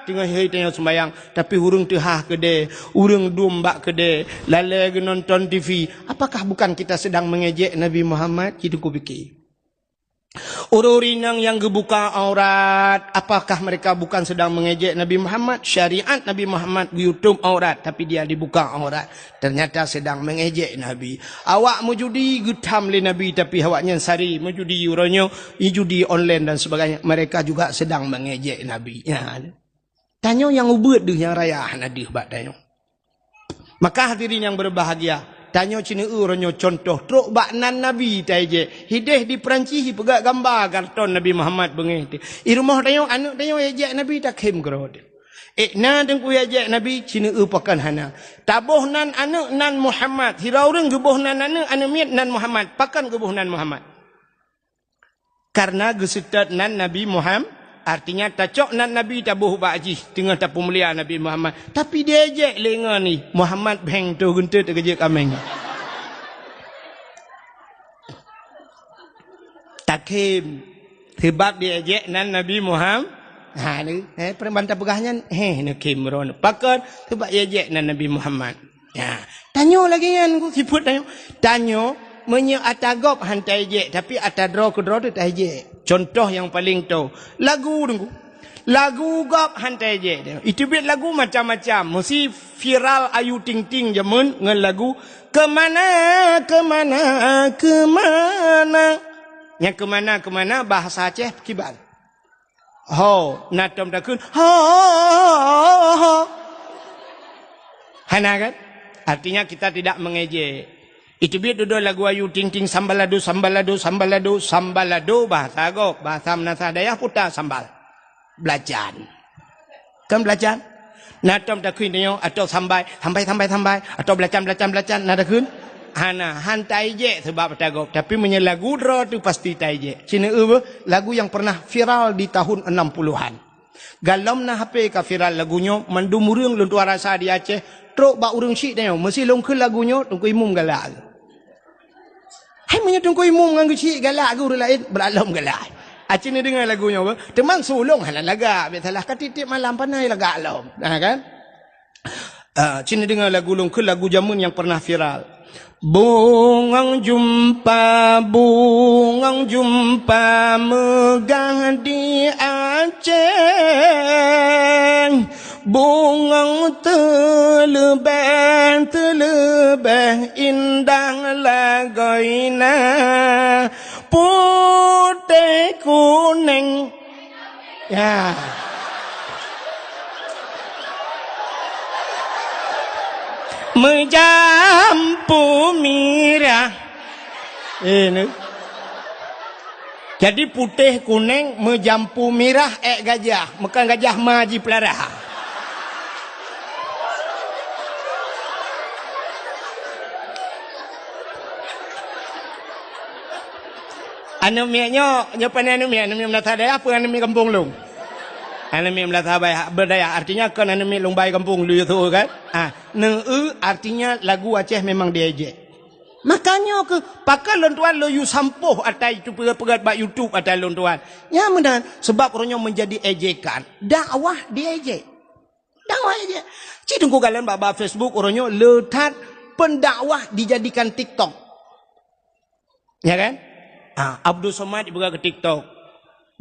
tengah hari tengah sembayang tapi urang tehah kede urang domba kede lalai nonton TV apakah bukan kita sedang mengejek Nabi Muhammad gitu ku fikir ururinang yang gebuka aurat apakah mereka bukan sedang mengejek Nabi Muhammad syariat Nabi Muhammad YouTube aurat tapi dia dibuka aurat ternyata sedang mengejek Nabi awak mujudi getam le Nabi tapi awaknya sari mujudi uronyo judi online dan sebagainya mereka juga sedang mengejek Nabi ya. Tanya yang ubud deh yang raya nadih bak tanya. Maka hadirin yang berbahagia, tanya cina uronyo contoh truk bak nan Nabi taje. Hideh di Perancis pegak gambar karton Nabi Muhammad bengeh. I rumah tanya anak tanya ejek Nabi tak kem kerod. Na dengku ejek Nabi cina pakan hana. Tabuh nan anak nan Muhammad. Hira urang gebuh nan anak miat nan Muhammad. Pakan gebuh nan Muhammad. Karena gesetat nan Nabi Muhammad artinya tacok nan Nabi tabuh ba'ji tengah tapu mulia Nabi Muhammad tapi dia ejek lenga ni Muhammad beng tu guntur terkejut kameng takim sebab dia ejek nan Nabi Muhammad ni perembantah pegahnya ni kimron pakar sebab dia ejek nan Nabi Muhammad ya tanya lagi kan ku siput tanya menye atagop hantai ejek tapi atadro kedro tu tak ejek. Contoh yang paling tahu lagu tunggu lagu gap hantai je itu bit lagu macam-macam mesti viral Ayu Ting Ting jamun dengan lagu kemana yang kemana bahasa Aceh kiban ho natom takun ho hana kan artinya kita tidak mengejek. Itu biar duduk lagu Ayu Ting Ting sambalado bahasa agok bahasa Menasa Dayah putar sambal belajar. Kan belajar? Nah, tom tak kuin dia atau sampai atau belajar nah tak kun. Hana hantai je sebab bertagop tapi menyelagu dra tu pasti tai je. Cina lagu yang pernah viral di tahun 60-an. Galom na HP ka viral lagunya mandum urang lun tua rasa di Aceh trok ba urang syik dia mesti longkeun lagunya tungku imum galak. Hai menya tungku imum nganggu syik galak guru lain beralom galak. Aceh ni dengar lagunya apa? Teman sulung halan laga biasalah katitip malam panai laga alom. Nah kan? Cina dengar lagu longkeun lagu jamun yang pernah viral. Bungang jumpa megah di Aceh, bungang telebeh indah lagoina, putih kuning ya. Menjampu mirah. Ini. Jadi putih kuning menjampu mirah gajah. Bukan gajah maji pelarah. Anumianya, nyopan anumia melata daya apa anumia kampung long. Anumia melata berdaya artinya kan anumia lombai kampung lu itu kan. Artinya lagu Aceh memang diejek. Makanya ke pakai lontuan lo you sampuh atai itu pegat bak YouTube atai lontuan. Ya benar sebab orangnya menjadi ejekan. Dakwah diejek. Dakwah ejek. Ci tunggu kalian bak Facebook orangnya letat pendakwah dijadikan TikTok. Ya kan? Abdul Somad ibu ke TikTok.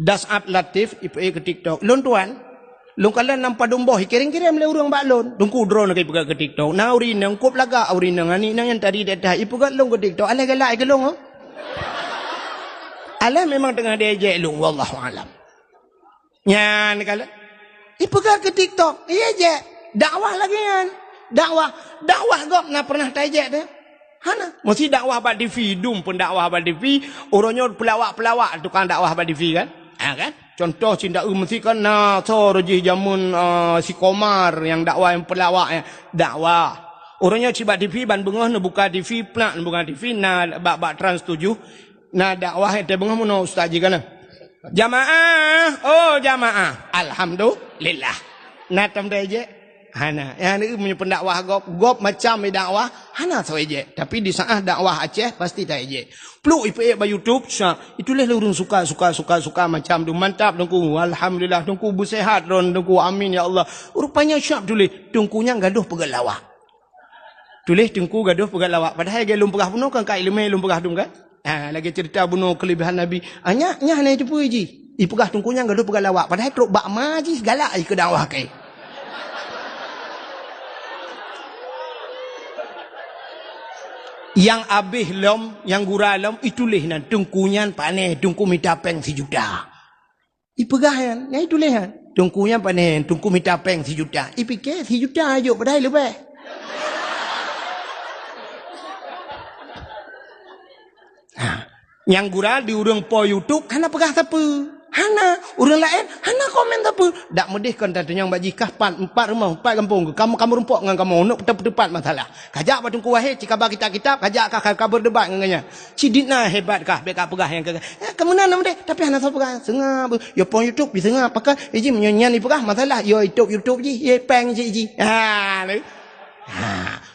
Das'ab Latif ibu ke TikTok. Lontuan Long kala nampak domboh kiring-kiring le urang baklon. Dongku drone kay pagka ke TikTok. Na uri nang kop laga uri nang ani nang yang tadi dah ipugat long ke TikTok. Ala galak ke long. Ala memang tengah diajak long wallahu alam. Nya kala ipugat ke TikTok. Iya je. Dakwah lagi kan. Dakwah gop na pernah tajak dah. Hana mesti dakwah bak TV dum pun dakwah bak TV. Orangnya pelawak-pelawak tukang dakwah bak TV kan. Kan? Contoh cinta mesti kan so rojih jamun si Komar yang dakwah yang pelawak ya. Dakwah. Orangnya cibat TV ban bengah na buka TV plak na buka TV na bak Trans 7. Na dakwah ete bengah mun ustaz ji kana. Jamaah, oh jamaah. Alhamdulillah. Na tam deje. Hana, yang ini punya pendakwah gop macam dakwah, hana so eje. Tapi di saat dakwah Aceh pasti tak eje. Peluk ipe ba YouTube, itulah lurung suka macam tu mantap dongku. Alhamdulillah dongku bersehat ron dongku amin ya Allah. Rupanya syap tulis dongkunya gaduh pegat lawak. Tulis dongku gaduh pegat lawak. Padahal dia lum pegah bunuh kan kai lemai lum pegah dum kan. Lagi cerita bunuh kelebihan Nabi. Nya hanya cepu ji. Ipegah dongkunya gaduh pegat lawak. Padahal truk bak maji segala ai ke dakwah kai. Yang abih lom, yang gura lom, itulah nan tungkunyan paneh, tungku minta peng 1 juta. Ipegahan, ya itulah han. Tungkunyan paneh, tungku minta peng 1 juta. Ipikir 1 juta ayo padahal lebih. Yang gura di urang po YouTube, hana pegah siapa? Hana, urang lain, hana komen siapa? Dak medih kan tanya bak jikah 4 rumah, 4 kampung. Kamu rumpok dengan kamu nak tepat masalah. Kajak batungku wahai cika bagi kitab, kajak kah berdebat dengannya. Ciditna hebat kah beka pegah yang ke. Kamu nak medih, tapi hana siapa pegah. Sengah, yo pon YouTube bisa ngah pakai iji menyanyi pegah masalah. Yo YouTube ji, ye peng ji.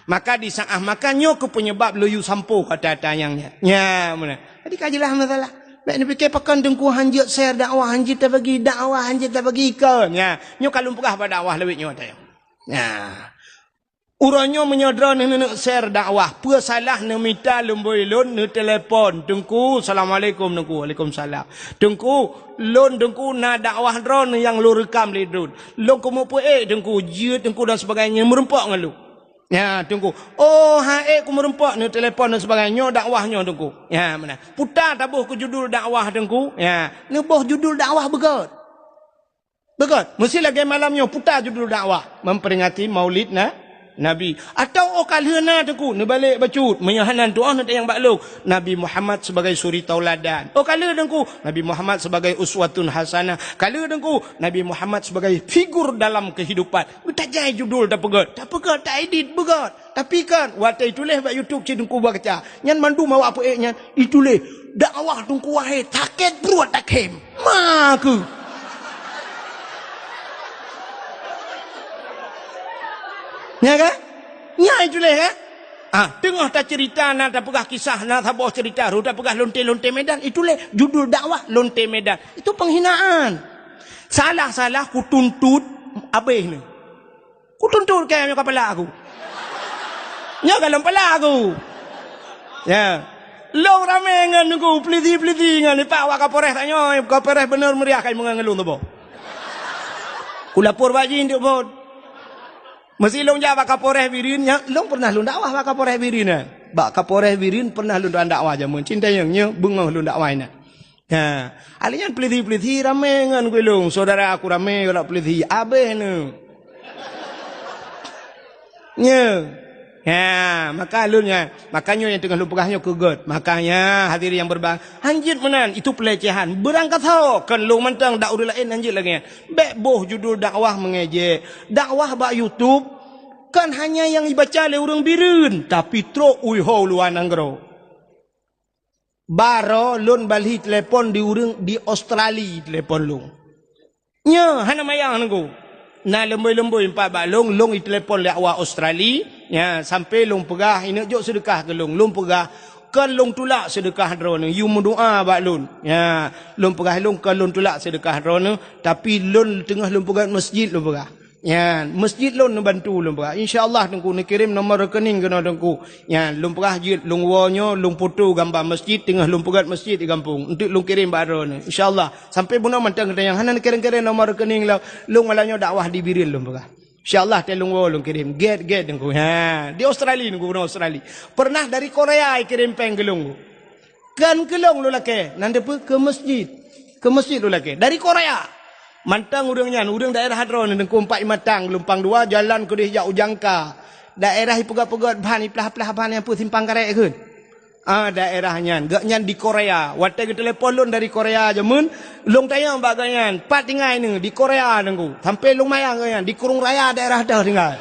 Maka di saat makannya ke penyebab loyu sampo kata tayangnya. Ya, mana? Jadi kajilah masalah. Baik ni fikir pakan dengku hanjit share dakwah hanjit tak bagi dakwah hanjit tak bagi ikon. Ya, nyo kalau pegah pada dakwah lebih nyo tayang. Ya. Uranyo menyodra nak share dakwah. Apa salah nak minta lemboi lon nak telefon. Dengku assalamualaikum dengku. Waalaikumsalam. Dengku lon dengku nak dakwah drone yang lu rekam le drone. Lon komo pu dengku jut dengku dan sebagainya merempok dengan lu. Ya, tunggu. Oh, ku merempak ni telefon dan sebagainya dakwahnya tunggu. Ya, mana? Putar tabuh ke judul dakwah tunggu. Ya, ni boh judul dakwah begot. Begot. Mesti lagi malamnya putar judul dakwah memperingati Maulid Nabi. Atau kalana tu balik bacut menyahanan doa nanti yang bakluk. Nabi Muhammad sebagai suri tauladan. Kala dengku Nabi Muhammad sebagai uswatun hasanah. Kala dengku Nabi Muhammad sebagai figur dalam kehidupan. Tak jai judul tak pegat. Tak pegat, tak edit pegat. Tapi kan waktu itulah bak YouTube cedengku baca. Nyan mandu mau apa nyan itulah dakwah dengku wahai taket beruat tak hem. Maku. Ya kan? Ya itulah kan? Tengah tak cerita nak tak pegah kisah nak tak bawa cerita ru tak pegah lonte-lonte medan itulah judul dakwah lonte medan. Itu penghinaan. Salah-salah ku tuntut abih ni. Ku tuntut ke kepala aku. Nya kalau kepala aku. Ya. Long ramai ngan aku peliti-peliti ngan ni pak wak kapolres tanya kapolres benar meriah kai mengangelung tu bo. Ku lapor baji nduk bo. Mesti long jawab kapolres Birin nya long pernah long dakwah bak kapolres Birin nah. Bak kapolres Birin pernah long dakwah jamun cinta yang nya bengah long dakwah ina. Ha, alian peliti-peliti ramai ngan ku long saudara aku ramai kalau peliti abeh ni. Nya. Ya, maka alunnya, makanya yang tengah lupagahnya kegut. Makanya hadirin yang berbang, anjir menan itu pelecehan. Berangkat ho kan lu mentang dak urut lain anjir lagi. Bek boh judul dakwah mengejek. Dakwah bak YouTube kan hanya yang dibaca oleh orang Birin, tapi tro ui ho luan anggro. Baro lun balhi telefon di urang di Australia telefon lu. Nya, hana mayang nunggu. Na lemboi-lemboi empat bak long i telefon le awak Australia ya sampai long pegah ini jok sedekah ke long pegah kan long tulak sedekah drone you mendoa bak long ya long pegah long kan long tulak sedekah drone tapi long tengah long pegah masjid long pegah ya masjid long bantu long pegah insyaallah tengku nak kirim nombor rekening kena tengku ya long pegah jid long wonyo long foto gambar masjid tengah long pegah masjid di kampung untuk long kirim bak drone insyaallah sampai bunuh mantang kata yang hanan kirim-kirim nombor rekening long malanya dakwah di Birin long pegah insyaallah telung long kirim get tengku ha di Australia tengku bunuh Australia pernah dari Korea kirim peng gelung kan gelung lu lake nanti ke masjid lu lake dari Korea. Mantang urangnya, urang daerah hadron dengku 4 matang, lumpang 2 jalan ke dia ujangka. Daerah pegat-pegat bahan iplah-plah bahan yang pun simpang karek ke. Daerahnya, gak nyan di Korea. Waktu ke telefon lun dari Korea jemun, long tayang baganyan, 4 tinggal ni di Korea dengku. Sampai long mayang ganyan di Kurung Raya daerah dah tinggal.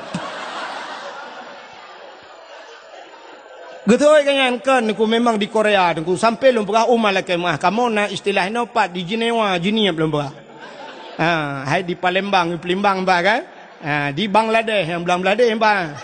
Getoi ganyan kan dengku memang di Korea dengku sampai long pegah umal ke mah. Kamu nak istilah no pat di Jenewa, Jinia belum pegah. Hai di Palembang, Pelimbang mbak kan? Di Bangladesh, yang Bangladesh mbak.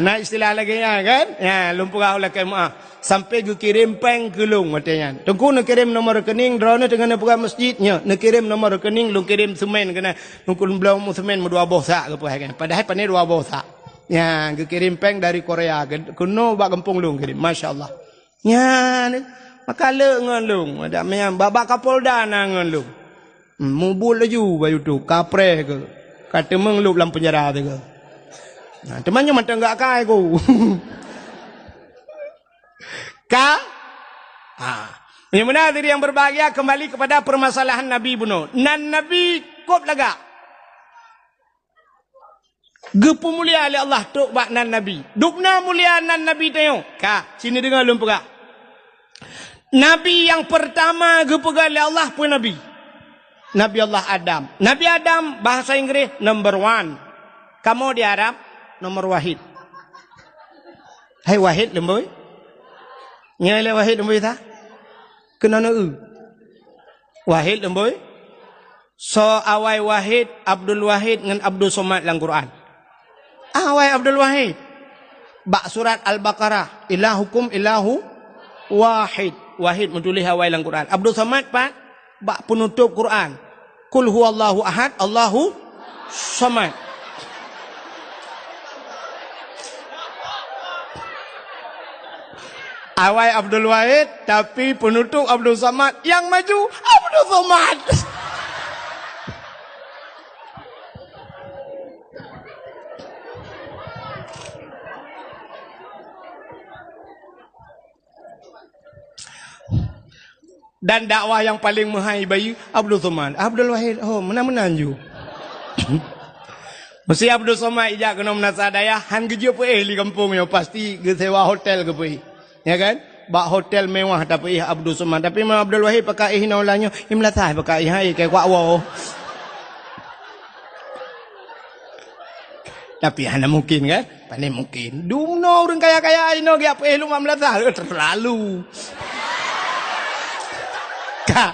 Nak istilah lagi ya kan? Ya, lumpur oleh kemah. Sampai ke kirim peng ke lung matanya. Tengku nak kirim nomor rekening, drone dengan nak masjidnya. Nak kirim nomor rekening, lu kirim semen kena. Nungkul belum semen 2 bosak ke kan? Padahal pandai 2 bosak. Ya, ke kirim peng dari Korea. Kuno bak kampung lung kirim, masya-Allah. Ya, maka le ngan lung. Ada memang babak Kapolda ngan lung. Mubul laju bayu tu kapre ke kata mengelup dalam penjara tu ke temannya mata enggak kai ku yang mana diri yang berbahagia kembali kepada permasalahan Nabi bunuh nan Nabi kop laga gepu mulia oleh Allah tok bak nan Nabi dukna mulia nan Nabi tayo sini dengar lum pegak Nabi yang pertama gepu oleh Allah pun Nabi Allah Adam. Nabi Adam bahasa Inggris number 1. Kamu di Arab nomor wahid. Hai wahid lemboi. Nyai wahid lemboi ta? Kena wahid lemboi. So awai wahid Abdul Wahid dengan Abdul Somad dalam Quran. Awai Abdul Wahid. Bak surat Al-Baqarah. Ilahukum ilahu wahid. Wahid menulis awai dalam Quran. Abdul Somad pak bak penutup Quran. Qul huwallahu ahad, Allahu samad. Awai Abdul Wahid tapi penutup Abdul Samad yang maju Abdul Somad. Dan dakwah yang paling menghargai Abdul Somad. Abdul Wahid, oh menang-menang ju. Mesti Abdul Somad ijak kena menasa daya. Han kerja apa di kampung ni. Pasti ke sewa hotel ke apa. Ya kan? Bak hotel mewah tak apa Abdul Somad. Tapi Imam Abdul Wahid pakai naulanya. Imlatah pakai hai kayak kuat wow. Tapi hanya mungkin kan? Pandai mungkin. Dumno orang kaya-kaya ini. Apa lu mamlatah. Terlalu. Kak.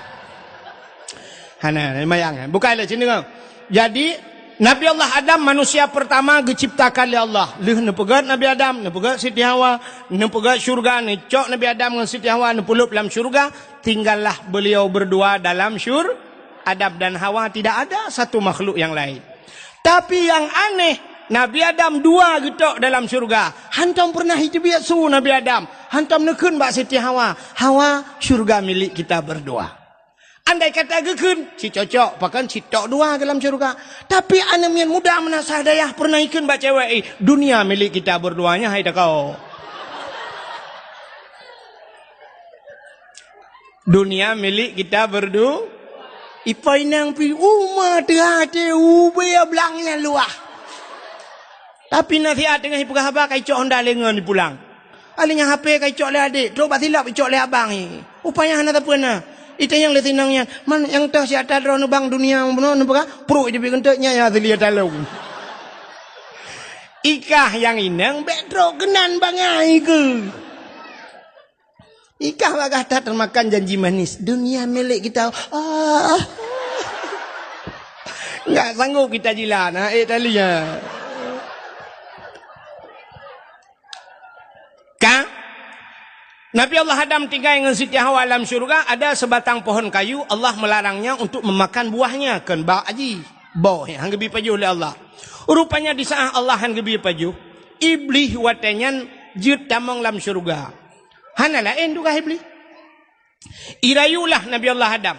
Hana, mayang. Bukanlah sini kau. Jadi Nabi Allah Adam manusia pertama diciptakan oleh Allah. Leh nepegat Nabi Adam, nepegat Siti Hawa, nepegat syurga, necok Nabi Adam dengan Siti Hawa, nepulup dalam syurga. Tinggallah beliau berdua dalam syurga. Adam dan Hawa, tidak ada satu makhluk yang lain. Tapi yang aneh, Nabi Adam dua getok dalam syurga. Hantam pernah hidup biasa Nabi Adam. Hantam nekun bak Siti Hawa. Hawa syurga milik kita berdua. Andai kata gekun, si cocok, bahkan si tok dua dalam syurga. Tapi anak yang muda menasah dayah pernah ikun baca cewek. Dunia milik kita berduanya, hai tak kau. Dunia milik kita berdua. Ipai nang pi umah terhati ubaya belangnya luah. Tapi nasihat dengan ibu khabar kai cok honda lengan dipulang. Alinya HP kai cok le adik, terus batilap cok le abang ni. Upaya hana tak pernah. Itu yang lebih tenangnya. Man yang tahu si atas drone bang dunia benar nampak? Pro dia bentuknya ya terlihat dalam. Ikah yang inang betro kenan bangai ke. Ikah bagah termakan janji manis. Dunia milik kita. Enggak sanggup kita jilan. Talinya. Kak? Nabi Allah Adam tinggal dengan Siti Hawa dalam syurga. Ada sebatang pohon kayu. Allah melarangnya untuk memakan buahnya. Kan bau aji. Bau yang lebih pajuh oleh Allah. Rupanya di saat Allah yang lebih pajuh. Iblis watenyan jut tamang dalam syurga. Hana lain juga iblis. Irayulah Nabi Allah Adam.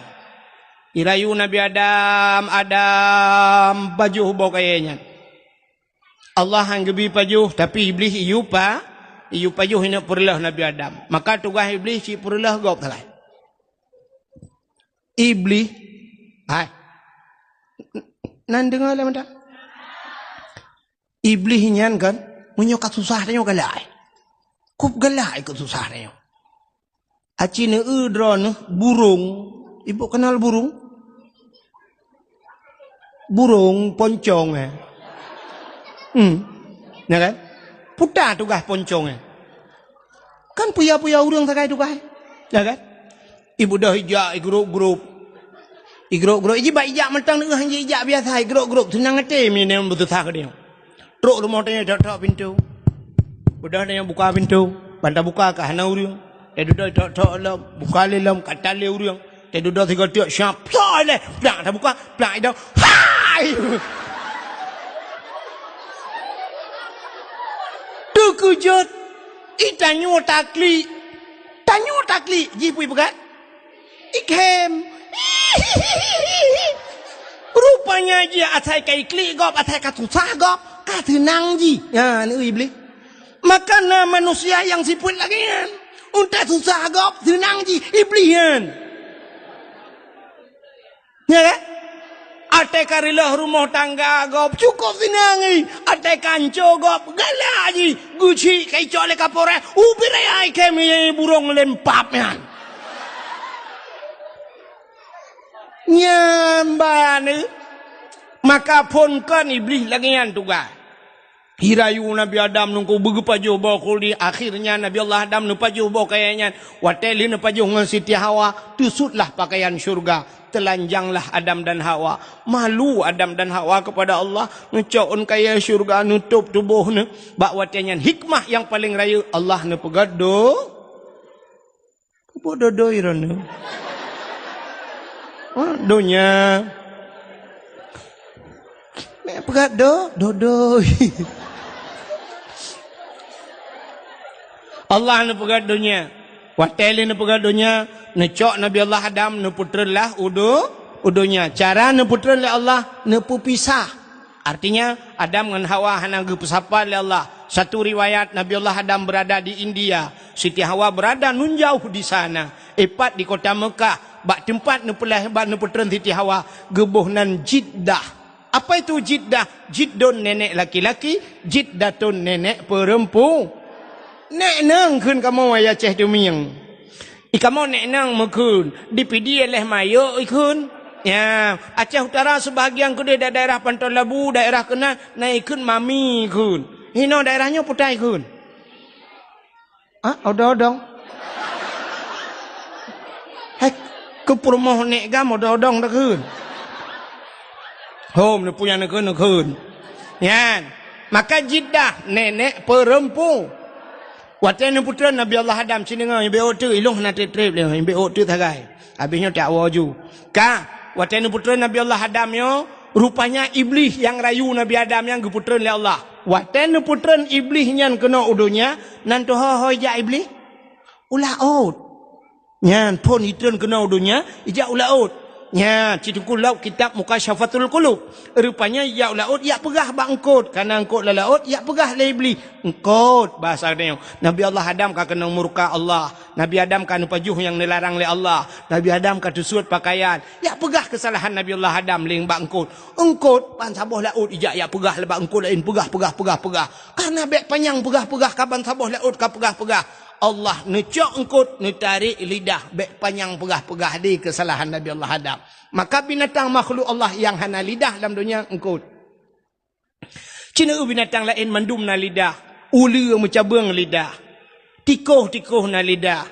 Irayu Nabi Adam. Adam pajuh bau kayaknya. Allah yang lebih pajuh. Tapi iblis iyupa. Iyu pajuh ini perlah Nabi Adam. Maka tugas iblis si perlah gop telah. Iblis, hai, nan dengar lah mana? Iblis nyan kan, menyokat susah dia galai. Kup galai ke susah dia. Acine drone burung. Ibu kenal burung? Burung poncong ya kan? Putar tugas poncongnya. Kan puya-puya urang sakai tugas. Ya kan? Ibu dah hijak grup-grup. Grup-grup iji bak ijak mentang dengan hanji ijak biasa grup-grup senang hati ni betul tak dia. Truk rumah tanya dak pintu. Udah tanya buka pintu, bantah buka ke hana urang. Dia duduk dak lah buka lelam kata le urang. Dia duduk tiga tiak syap. Plai le. Plak dah buka, plak dah. Hai. Kujut itanyo takli jipui begat ikem rupanya dia atai kai kli gop atai ka susah gop ka tenang ji ya ni iblis maka manusia yang siput lagi kan untuk susah gop tenang ji iblis kan ya kan Ate karilah rumah tangga gop cukup sinangi. Ate kanco gop galaji. Guci kai cole kapore. Ubirai ai kemi burung lempapnya. Nyambane. Maka pun kan iblis lagi yang tugas. Hirayu Nabi Adam nunggu begitu bawa kuli. Akhirnya Nabi Allah Adam nupajuh bawa kayaknya. Wateli nupajuh dengan Siti Hawa. Tusutlah pakaian syurga. Telanjanglah Adam dan Hawa. Malu Adam dan Hawa kepada Allah. Ngecokun kaya syurga nutup tubuhnya. Bak watianyan hikmah yang paling raya. Allah ne pegado. Apa dodo irana? Donya. Nek pegado. Dodo. Allah ne pegadonya. Wateli ne pegadonya. Necok Nabi Allah Adam neputrelah udunya. Cara neputrelah Allah nepupisah. Artinya Adam dengan Hawa hana gepesapa oleh Allah. Satu riwayat Nabi Allah Adam berada di India, Siti Hawa berada nun jauh di sana. Epat di kota Mekah, bak tempat nepelah hebat neputren Siti Hawa gebuh nan Jeddah. Apa itu jiddah? Jiddun nenek laki-laki, jiddatun nenek perempuan. Nek nang kun kamu ayah ceh dumiang. Kamu nek nang mekun, dipidi oleh mayo ikun. Ya, Aceh Utara sebahagian kuda daerah Pantai Labu, daerah kena naikun mami kun. Hino daerahnya putai kun. Odong-odong. Hei, ke perumahan nek gam odong-odong dah kun. Home ni punya nekun. Yan. Maka jiddah nenek perempuan. Waktu putra Nabi Allah Adam sini ngau ibe otu iluh na trip le ibe otu thagai. Habisnya tak waju. Waktu putra Nabi Allah Adam yo rupanya iblis yang rayu Nabi Adam yang geputra oleh Allah. Waktu putra iblis yang kena udunya nan tu ho ja iblis. Ulah out. Nyan pon itun kena udunya ija ulah out. Ya, citukul laut kitab Mukasyafatul Qulub. Rupanya ya laut ya pegah bak engkot. Karena engkot la laut ya pegah la iblis. Engkot bahasa dia. Nabi Allah Adam ka kena murka Allah. Nabi Adam kan pajuh yang dilarang oleh Allah. Nabi Adam ka tusut pakaian. Ya pegah kesalahan Nabi Allah Adam ling bak engkot. Engkot pan sabuh laut ija ya pegah le bak engkot lain pegah. Karena bek panjang pegah ka ban sabuh laut ka pegah. Allah necok engkut netarik lidah bek panjang pegah di kesalahan Nabi Allah Adam. Maka binatang makhluk Allah yang hana lidah dalam dunia engkut. Cina binatang lain mandum na lidah, ulu mencabang lidah, tikoh na lidah,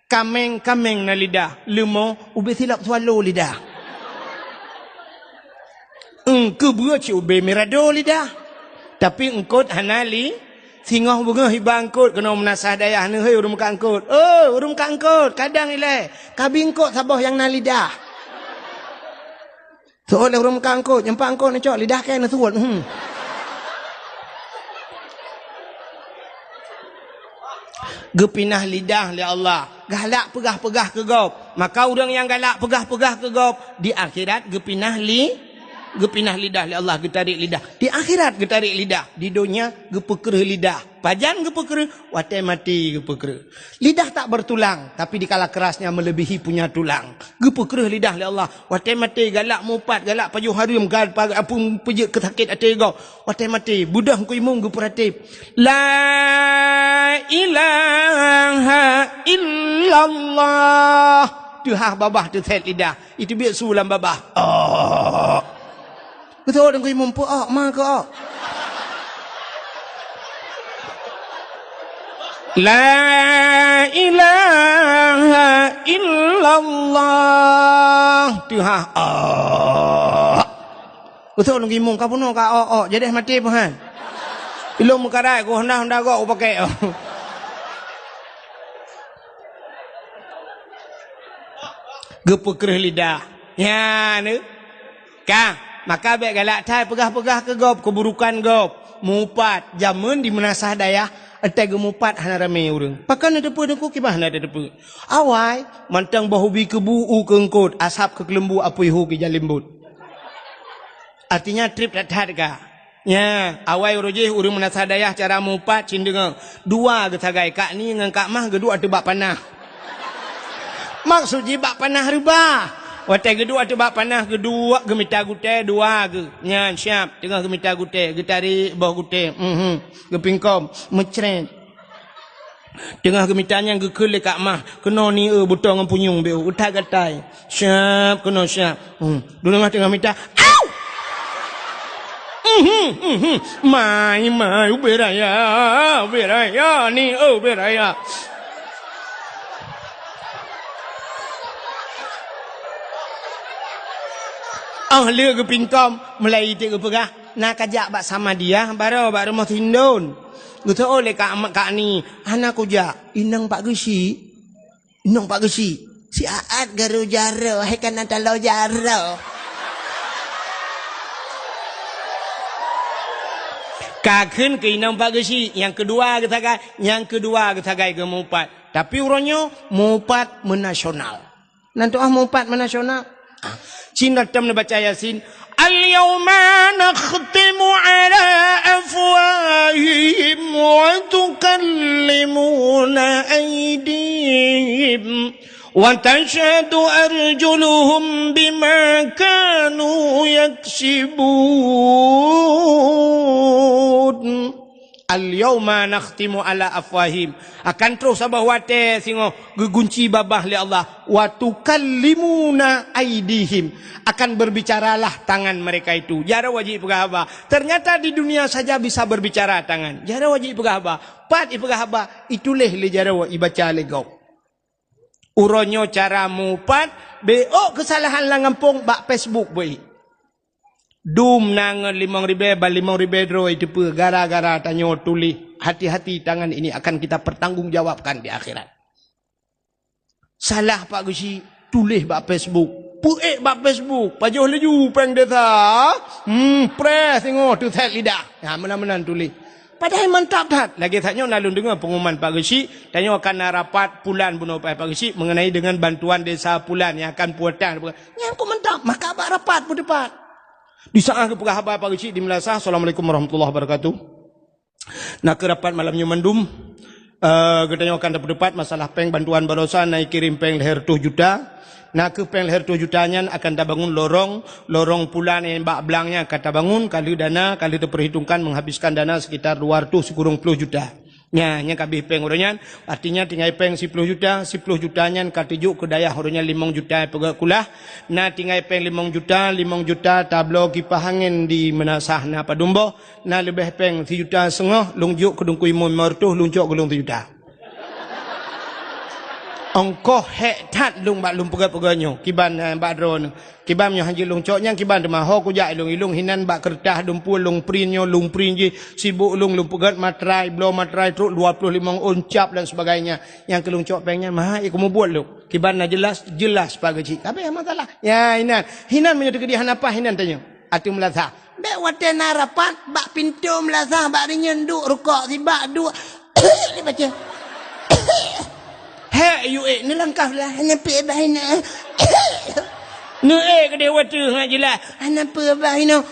kameng na lidah, lemau ube silap swallow lidah. Kebua ci ube mirado lidah. Tapi engkut hana Singoh bunga hibangkut kena menasah dayah ni hei urum kangkut. Urum kangkut kadang ile kabingkut sabah yang na lidah. Soalnya urum kangkut nyempak angkut ni cok lidah kan na suwat. Gepinah lidah li Allah. Galak pegah ke gop. Maka orang yang galak pegah ke gop di akhirat gepinah lidah li Allah getarik lidah. Di akhirat getarik lidah. Di dunia gepekereh lidah. Pajan gepekereh, watai mati gepekereh. Lidah tak bertulang, tapi dikala kerasnya melebihi punya tulang. Gepekereh lidah li Allah. Watai mati galak mupat, galak pajuh harum, galak apun pejek kesakit hati kau. Watai mati budah ku imung geperatip. La ilaha illallah. Tuhah babah tu set lidah. Itu biar sulam babah. Betul dengan imam pun mak ke La ilaha illallah. Tuhan betul dengan imam kau pun ka jadi mati pun ilmu mukarai ko hendak kau pakai gepekereh lidah ya ni ka. Maka baik galak thai pegah ke gop keburukan gop mupat jamun di menasah dayah atai gemupat hana rame urang pakan ada depu deku kibah hana ada depu awai mantang bahubi kebu kengkut asap ke kelembu apui hu ke jalimbut artinya trip dat ka ya awai urujih urang menasah dayah cara mupat cindengang dua ke sagai kak ni ngan kak mah kedua tu bak panah maksud ji bak panah rubah. Watai kedua tu bak panah kedua gemita gute dua ke. Nyan siap tengah gemita gute getari bawah gute. Gepingkom mecret. Tengah gemitanya gekele kak mah kena ni butang dengan punyung beu utak gatai. Siap kena siap. Dulu mah tengah mita. Au! Mai beraya ni beraya. Lia ke pingkom mulai itu ke pegah nak kajak bak sama dia baru rumah tindun gitu oleh kak ni anak kuja inang pak gesi si aat garu jaro hekan antalo jaro kakun ke inang pak gesi yang kedua ketagai ke mupat tapi urangnya mupat menasional nanti mupat menasional Cina tam baca Yasin Al-yawma nakhtimu ala afwahihim wa tukallimuna aydihim wa tashhadu arjuluhum bima kanu yaksibun. Al-yawma nakhtimu ala afwahim. Akan terus abah wate singo gegunci babah li Allah. Wa tukallimuna aidihim. Akan berbicaralah tangan mereka itu. Jara wajib pegah abah. Ternyata di dunia saja bisa berbicara tangan. Jara wajib pegah abah. Pat ipegah abah. Ituleh li jara wa ibaca legau. Uronyo caramu pat. Beo kesalahan langampung bak Facebook boy. Dum nang 5.000 bal 5.000 dro itu pe gara-gara tanyo tulis hati-hati tangan ini akan kita pertanggungjawabkan di akhirat. Salah Pak Gusi tulis bak Facebook. Puek bak Facebook. Pajoh laju peng desa. Press tengok tu set lidah. Ha menan-menan tulis. Padahal mantap dah. Lagi taknya nalun dengar pengumuman Pak Gusi, tanya akan rapat pulan bunuh Pak Gusi mengenai dengan bantuan desa pulan yang akan puatan. Yang aku mantap, maka abang rapat pun depan. Di saat kepegah abah Pak Gusi di Melasah. Assalamualaikum warahmatullahi wabarakatuh. Nak ke rapat malamnya mendum. Katanya akan dapat masalah peng bantuan barosan naik kirim peng leher 2 juta. Nak ke peng leher 2 jutanya akan tak bangun lorong pulan yang bak belangnya akan tak bangun kali dana kali terperhitungkan menghabiskan dana sekitar 210 juta. Nya kabeh peng uronyan artinya tinggal peng 10 juta 10 jutanya katijuk ke dayah uronnya 5 juta pegak kulah na tinggal peng 5 juta tablo kipas angin di Menasah na Padumbo na lebih peng 1,5 juta lungjuk kedungkui mertuh lungcok gelung 1 juta ongkoh hektat lung bak lung pegak-pegaknya kiban bak drone kiban nyo hanji lung coknya kiban demah ho kujak ilung hinan bak kertas dumpul lung prinyo lung prinji sibuk lung pegat matrai blow matrai truk 25 oncap dan sebagainya yang kelung cok pengnya mah ikut mau buat lu kiban na jelas Pak Gaji apa yang masalah ya hinan menyatu ke dia apa hinan tanya atu Melasah bek wate narapat bak pintu Melasah bak nyenduk rukuk si bak dua ni baca hei you ni langkah lah hanya pi bahina nu ke dia watu ngak jelas hanya pi bahina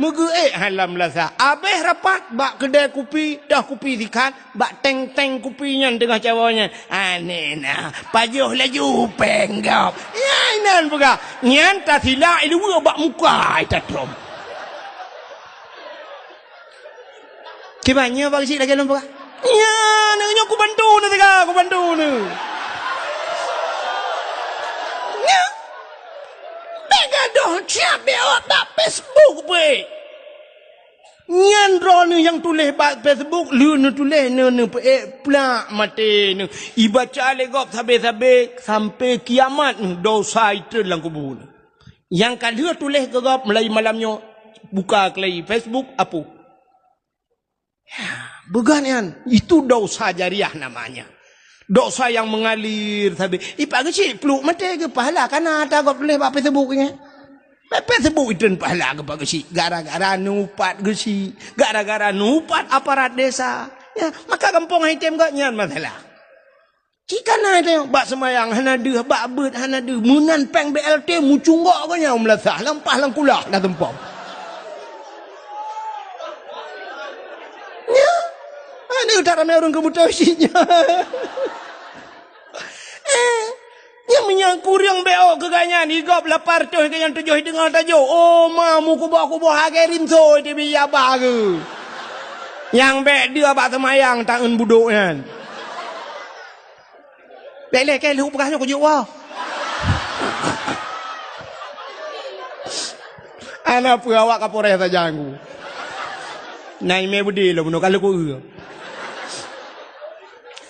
mugu halam Melasah abeh rapat bak kedai kopi dah kopi dikat bak teng kopinya tengah cawanya anena pajuh laju penggap ya inan buka nyan ta sila ilu bak muka itatrom kibanya bak si lagi lomba ya, nak aku bantu ni tega, aku bantu ni. Ya, bega dah siap bewak tak Facebook be. Nyan drone yang tulis bak Facebook, lu ni tulis ni plak mati ni. Ibaca legop sampai kiamat dosa itu dalam kubur. Yang kalau tulis gegop mulai malamnya buka kelai Facebook apa? Ya. Bukan itu dosa jariah namanya. Dosa yang mengalir tapi Pak Gusi peluk mati ke pahala karena takut boleh buat Facebook ni. Facebook itu pahala ke Pak Gusi gara-gara nupat Gusi, gara-gara nupat aparat desa. Ya, maka kampung item gak nyan masalah. Jika na itu bak semayang hana de bak bet hana de munan peng BLT mucunggok ke nya Melasah lampah lang kulah dah tempom. Ini utara merung kebuta usinya. Yang menyangkur yang beo keganyan igop lapar tuh keganyan tujuh dengar tajo. Oh mamu kubo hagerin so di biya bagu. Yang be dia bak semayang tangan buduknya. Lele ke lu bekasnya kujuk wah. Anak awak kapore saja aku. Nai me budi lo bunuh kalau ku.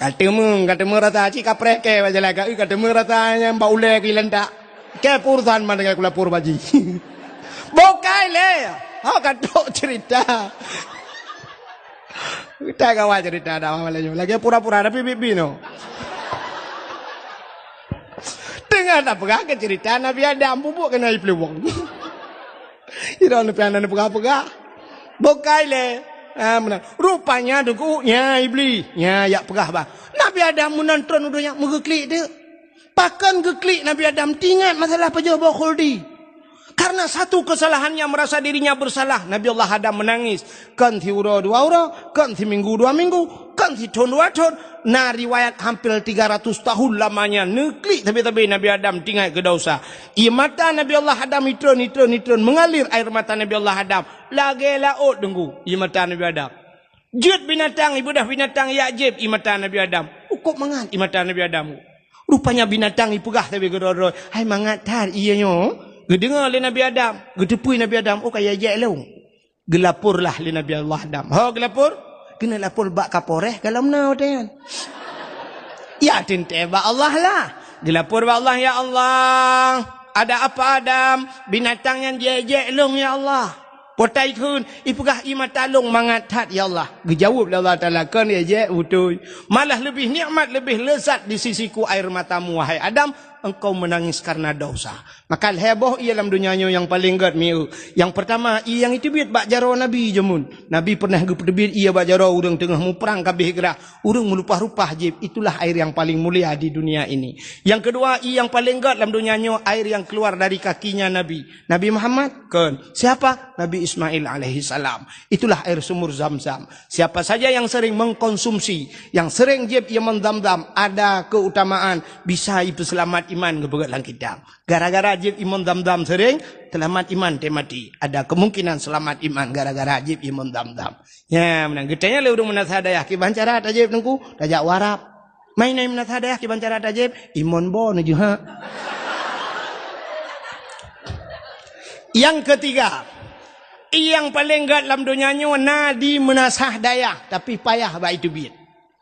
Kata mu rata cik kaprek ke wajah laga kata mu ratanya mbak ule kilan tak ke pursan mana dengan kula pur baji bokai le kata cerita kita kawan cerita dah malamnya lagi pura-pura tapi bibi no tengah tak pegah ke cerita Nabi Adam bubuk kena iplewong ira nabi anda pegah bokai le rupanya dukunya iblis nya ya pegah bah Nabi Adam menonton udunya mengeklik dia pakan geklik Nabi Adam tingat masalah pejabat khuldi Karena satu kesalahannya merasa dirinya bersalah. Nabi Allah Adam menangis. Kan ti uro 2 uro, kan ti minggu 2 minggu, kan ti tahun 2 tahun. Nah riwayat hampir 300 tahun lamanya. Neklik tapi Nabi Adam tinggal ke dosa. Ia mata Nabi Allah Adam nitron mengalir air mata Nabi Allah Adam. Lagi laut dengku. Ia mata Nabi Adam. Jut binatang, ibu dah binatang yakjib. Ia mata Nabi Adam. Kok mangat ia mata Nabi Adam. Rupanya binatang ipegah tapi gedor-gedor. Hai mangat tar ianya. Gedengar oleh Nabi Adam, gedepui Nabi Adam, oh kaya jek lu. Gelapurlah oleh Nabi Allah Adam. Ho gelapur, kena lapor bak kaporeh kalau menau tan. Ya tente bak Allah lah. Gelapur bak Allah, ya Allah. Ada apa Adam? Binatang yang jek lu ya Allah. Potai kun, ipegah imata long mangat hat ya Allah. Gejawab Allah Taala kan ya jek betul. Malah lebih nikmat, lebih lezat di sisiku air matamu wahai Adam. Engkau menangis karena dosa. Maka heboh ia dalam dunianya yang paling gad miu. Yang pertama, ia yang itu biat bak jaro Nabi jemun. Nabi pernah gepedebit ia bak jaro urang tengah mu perang kabeh gerah. Urang melupah-rupah jib. Itulah air yang paling mulia di dunia ini. Yang kedua, ia yang paling gad dalam dunianya air yang keluar dari kakinya Nabi. Nabi Muhammad kan. Siapa? Nabi Ismail alaihi salam. Itulah air sumur Zam-Zam. Siapa saja yang sering mengkonsumsi, yang sering jib ia mendam-dam, ada keutamaan bisa itu selamat iman kebegat lang kita. Gara-gara ajib iman dam-dam sering, selamat iman temati. Ada kemungkinan selamat iman gara-gara ajib iman dam-dam. Ya, menang getanya le urang menat hadayah ki bancara tajib nengku, tajak warap. Main naik menat hadayah ki bancara tajib, iman bon aja ha. Yang ketiga, yang paling gad dalam dunianya nadi menasah dayah, tapi payah ba itu biat.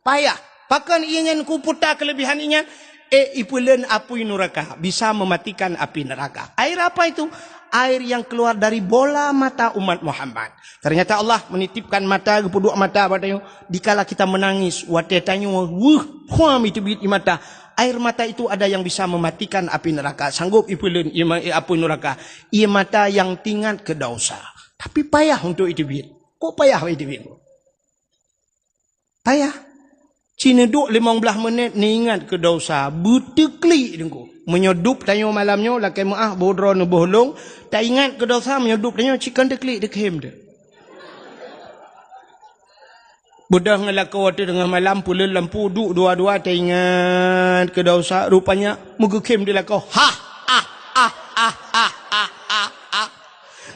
Payah. Pakan ianya ku putar kelebihan ianya ipulen api neraka, bisa mematikan api neraka. Air apa itu? Air yang keluar dari bola mata umat Muhammad. Ternyata Allah menitipkan mata kedua mata padanya. Dikala kita menangis, watetanya huam itu bit mata. Air mata itu ada yang bisa mematikan api neraka. Sanggup ipulen api neraka. Ia mata yang tinggal ke dosa. Tapi payah untuk itu bit. Kok payah itu bit? Payah. Cina duk 15 minit ni ingat ke dosa. Buteklik dengku. Menyodup tanya malamnya. Lakai maah bodro ni bohlong. Tak ingat ke dosa. Menyodup tanya chicken deklik dekhem dia. Budak ngelakau waktu tengah malam. Pula lampu duk dua-dua. Tak ingat ke dosa. Rupanya mugekem dia lakau.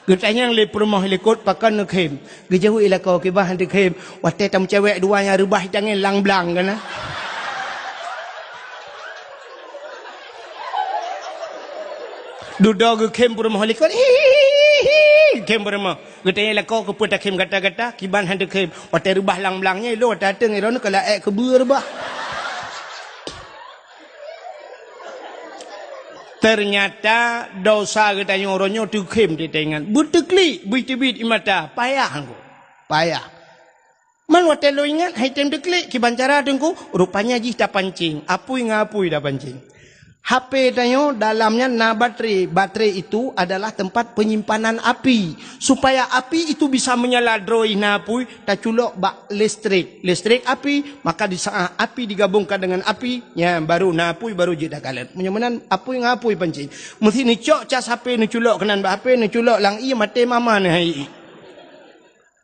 Getanya yang lepur mah lekot pakan nekhem. Gejauh ilakau kebah dekhem. Waktu tam cewek duanya rubah jangan lang-blang kan. Duda gekhem pur mah lekot. Kem pur mah. Getanya ilakau keput dekhem kata-kata kiban dekhem. Waktu rubah lang-blangnya lo datang iron kalau kebur bah. Ternyata dosa katanya orangnya dikem di tangan. Buteklik, buit-bit imata. Payah aku. Payah. Man waktu lo ingat, hai tem deklik, kibancara dengku, rupanya jih dah pancing. Apui ngapui dah pancing. HP tanya dalamnya na baterai. Baterai itu adalah tempat penyimpanan api. Supaya api itu bisa menyala droi na apui, tak culok bak listrik. Listrik api, maka di saat api digabungkan dengan api, ya baru na apui baru jeda kalet. Menyamanan apui ngapui pancing. Mesti ni cok cas HP ni culok kenan bak HP ni culok lang iya mate mama ni hai.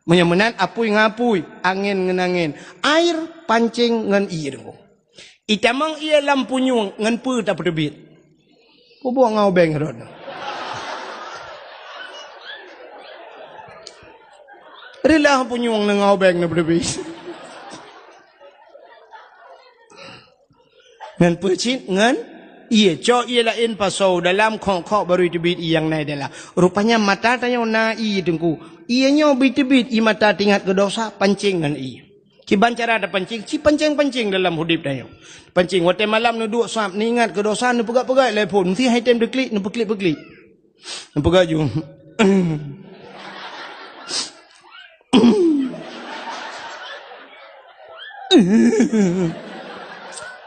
Menyamanan apui ngapui, angin ngenangin. Air pancing ngan iya dengku. Itamang ia lampu nyung ngan pu tak berdebit. Ku buang ngau beng rod. Rela lampu nyung ngau beng na berdebit. Ngan pu cit ngan ia cok ia lain pasau dalam kok baru debit yang naik adalah. Rupanya mata tanya na i dengku. Ianya bit-bit i mata tingkat ke dosa pancing ngan i. Kiban cara ada pancing, si pancing dalam hidup dia. Pancing waktu malam nu duk sap ni ingat ke dosa nu pegat-pegat telefon, mesti hai time deklik nu peklik-peklik. Nu pegat ju.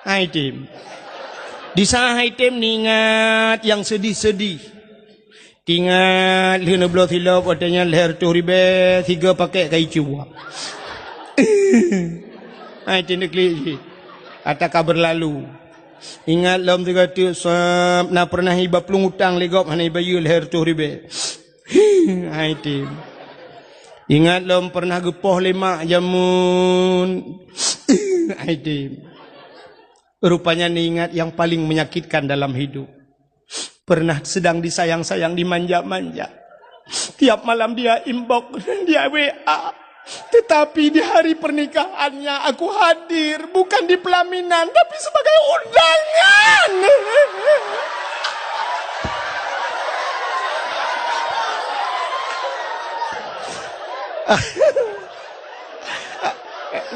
Hai tim. Di sana hai tim ni ingat yang sedih-sedih. Ingat lena belah silap katanya leher tu ribe 3 pakai kai cuba. Hai tindak lagi. Atau kabar lalu. Ingat lom tu kata sap na pernah hiba pelung utang legop hanai bayu leher tu ribe. Hai tim. Ingat lom pernah gepoh lemak jamun. Hai tim. Rupanya ni ingat yang paling menyakitkan dalam hidup. Pernah sedang disayang-sayang, dimanja-manja. Tiap malam dia inbox, dia WA. Tetapi di hari pernikahannya aku hadir, bukan di pelaminan, tapi sebagai undangan.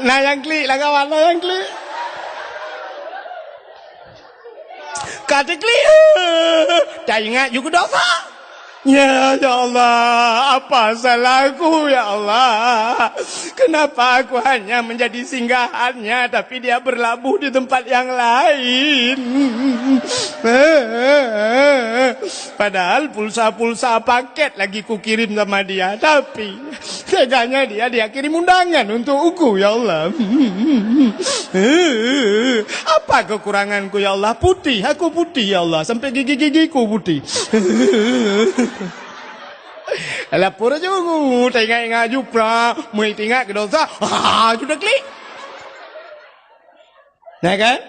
Nah yang klik lah kawan, nah yang klik. Kata klik, tak ingat juga dosa. Ya Allah, apa salahku ya Allah? Kenapa aku hanya menjadi singgahannya tapi dia berlabuh di tempat yang lain? Padahal pulsa-pulsa paket lagi ku kirim sama dia, tapi teganya dia kirim undangan untuk aku ya Allah. Apa kekuranganku ya Allah? Putih, aku putih ya Allah, sampai gigi-gigiku putih. Alah pura juga, tengok-tengok jupra, mui tengok ke dosa, sudah klik. Nah kan?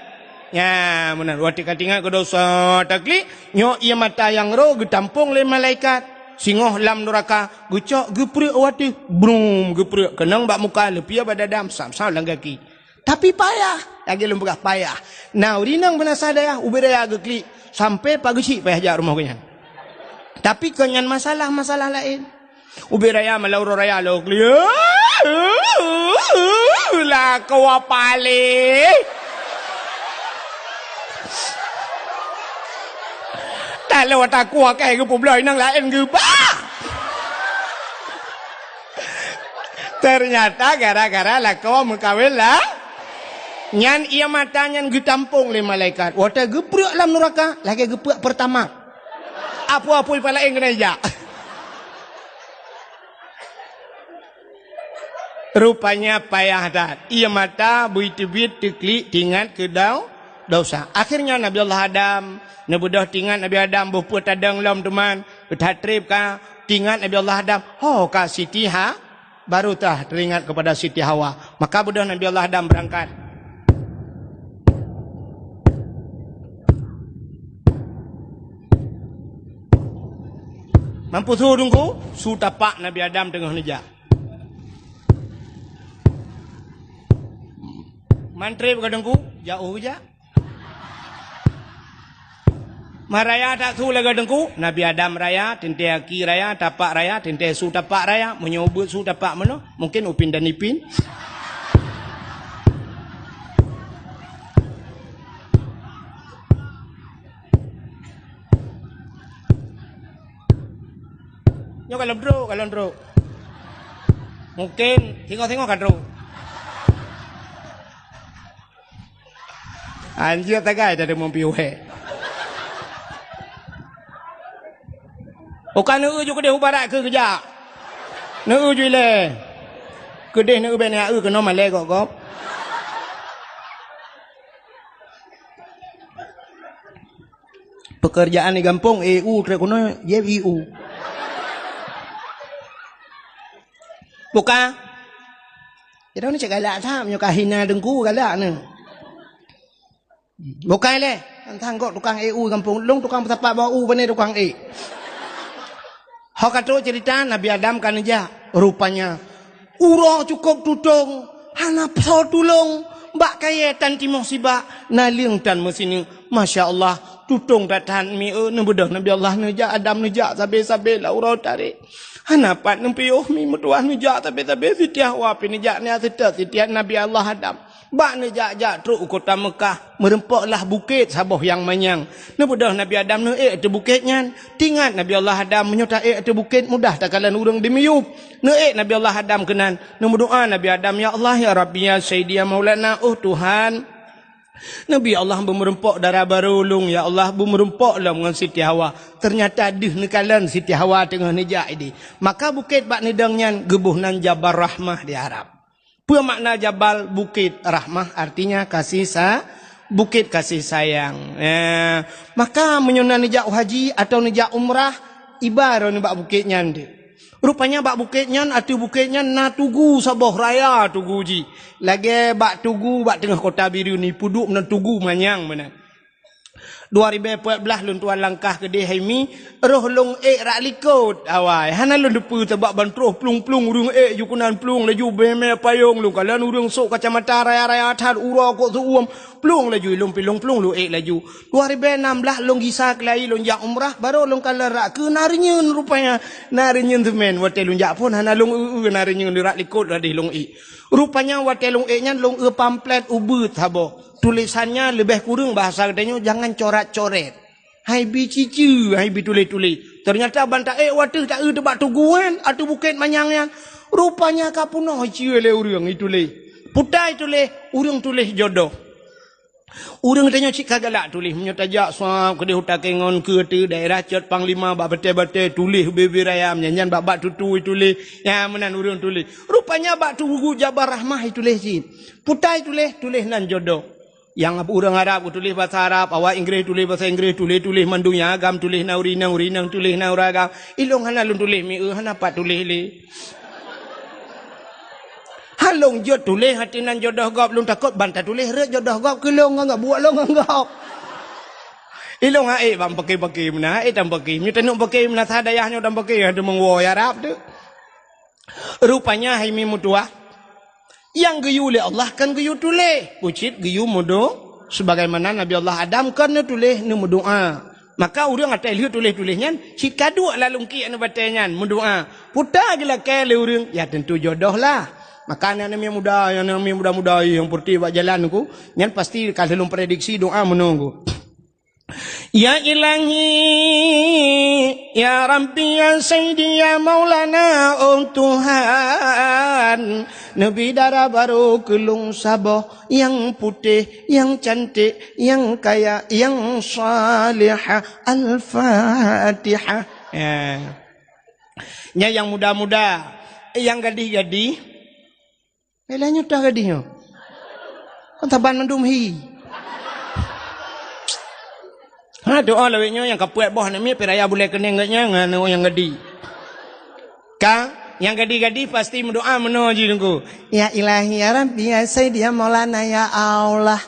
Ya, benar. Waktu tengok ke dosa, tak klik. Nyok ia mata yang roh, getampung le malaikat. Singoh lam neraka, gecok, geprek waktu. Brum, geprek. Kenang bak muka, lepia badadam, sam-sam lang kaki. Tapi payah. Lagi lembagah payah. Nah, urinang benar sadaya, ubedaya geklik. Sampai pagi cik payah jak rumah kenyan. Tapi kenyan masalah-masalah lain. Ubi raya malauro raya lo klia. Lah kau apale. Tak lewat aku akai ke publik nang lain ke ba. Ternyata gara-gara lah kau mengkawin lah. Nyan ia matanya getampung le malaikat. Wata geprek dalam neraka, lagi geprek pertama. Apa-apa pala yang kena ijak. Rupanya payah dah. Ia mata buit-buit teklik tingat ke dosa. Akhirnya Nabi Allah Adam, nebudah tingat Nabi Adam buat tadang lam teman, berhatrib ka tingat Nabi Allah Adam. Oh ka Siti Ha baru tah teringat kepada Siti Hawa. Maka budah Nabi Allah Adam berangkat. Mampu suruh tunggu, su tapak Nabi Adam tengah nejak. Mantri berkadangku, jauh je. Maraya tak su lagi dengku, Nabi Adam raya, tente aki raya, tapak raya, tente su tapak raya, menyobot su tapak mana? Mungkin upin dan ipin. Nyo kalau ndro. Mungkin tengok-tengok kan ndro. Anjir tagai ada mempiwe. Bukan nu ju kedeh ubarak ke kerja. Nu ju le. Kedeh nu ben ya ke no male kok kop. Pekerjaan di kampung EU terkono YEU. Bukan. Dia ni cakap galak tham, nyok kahina dengku galak ni. Bukan le, antang kok tukang EU kampung long tukang tapak bau bane tukang E. Hak kata cerita Nabi Adam kan aja rupanya urang cukup tutung, hana pesol tulung, mbak kaya tan timoh sibak, naling tan mesini, masya-Allah, tutung datan mi nebedah Nabi Allah neja Adam neja sabe-sabe la urang tarik. Hanapat nempiuh mi mutuah nejak tapi sitiah wapi nejak ni sitiah Nabi Allah Adam. Bak nejak truk kota Mekah merempaklah bukit saboh yang manyang. Nebudah Nabi Adam ne tu bukitnya. Tingat Nabi Allah Adam menyota tu bukit mudah tak kalan urang dimiup. Ne Nabi Allah Adam kenan. Berdoa Nabi Adam ya Allah ya Rabbi ya Sayyidi ya Maulana Tuhan. Nabi Allah bermerempok darah barulung ya Allah bermerempok lah dengan Siti Hawa. Ternyata dih nekalan Siti Hawa tengah nejak ini. Maka bukit bak nedangnya gebuhnan Jabal Rahmah di Arab. Apa makna Jabal Bukit Rahmah? Artinya kasih Bukit kasih sayang. Maka menyuna nejak haji atau nejak umrah, ibarat ni bak bukitnya ni. Rupanya bak bukitnya atau bukitnya na tugu Sabah Raya tugu ji. Lagi bak tugu bak tengah kota biru ni puduk na tugu manyang mana. 2014 lun tuan langkah ke dia haimi roh long rak likut awai hana lun depu tebak bantruh plung-plung urung jukunan plung laju beme payung lu kalan urung sok kacamata raya-raya atar ura kok tu plung laju lung pilung plung lu laju 2016 long gisa kelai lun jak umrah baru lung kala rak ke narinyeun rupanya narinyeun tu men wate lun jak pun hana lung narinyeun rak likut radih lung rupanya wate lung nya lung pamflet ubut habo. Tulisannya lebih kurang bahasa katanya jangan coret-coret. Hai bi cici, hai bi tulis-tulis. Ternyata bantah watu tak tebak tuguan atau bukit manyangnya. Rupanya kapunoh ciu le urang itu le. Putai tulis, urang tulis jodoh. Urang tanya cik kagalak tulis menyotajak suap ke dia utakengon ke te daerah Cot Panglima bak bete-bete tulis bebi raya menyanyian bak tutu tulis. Ya menan urang tulis. Rupanya bak tugu Jabar Rahmah tulis cik. Putai tulis nan jodoh. Yang orang Arab tulis bahasa Arab, awak Inggeris tulis bahasa Inggeris, tulis mandunya agam, tulis naurinang, tulis nauragam. Ilong hana lun tulis mi hana pat tulis li. Halong jod tulis hatinan jodoh gop lun takut bantah tulis re jodoh gop kelong enggak buat long enggak. Ilong bang pakai mana tam pakai. Nyu tenuk pakai mana sadayahnya tam pakai ada mengwo Arab tu. Rupanya haimi mutua yang geyu oleh Allah kan geyu tulis. Pucit geyu mudo. Sebagaimana Nabi Allah Adam kan tulis ni mudoa. Maka orang atai lihat tulis-tulisnya. Si kadu lalungki anu batanya mudoa. Putar gila kele orang. Ya tentu jodoh lah. Maka yang muda-muda yang putih buat jalan ku. Yang pasti kalau prediksi doa menunggu. Ya Ilahi, Ya Rabbi, Ya Sayyidi, Ya Maulana, Tuhan. Nabi darah baru kelung Sabah yang putih, yang cantik, yang kaya, yang salihah. Al-Fatihah. Ya yang muda-muda, yang gadih-gadih. Belanya dah gadihnya. Kan taban mendumhi. Doa lawiknya yang kapuat boh ni piraya boleh kena enggaknya ngano yang gadi. Yang gadi-gadi pasti mendoa menuju nunggu. Ya Ilahi, Ya Rabbi, Ya Sayyidi, Ya Maulana, Ya Allah.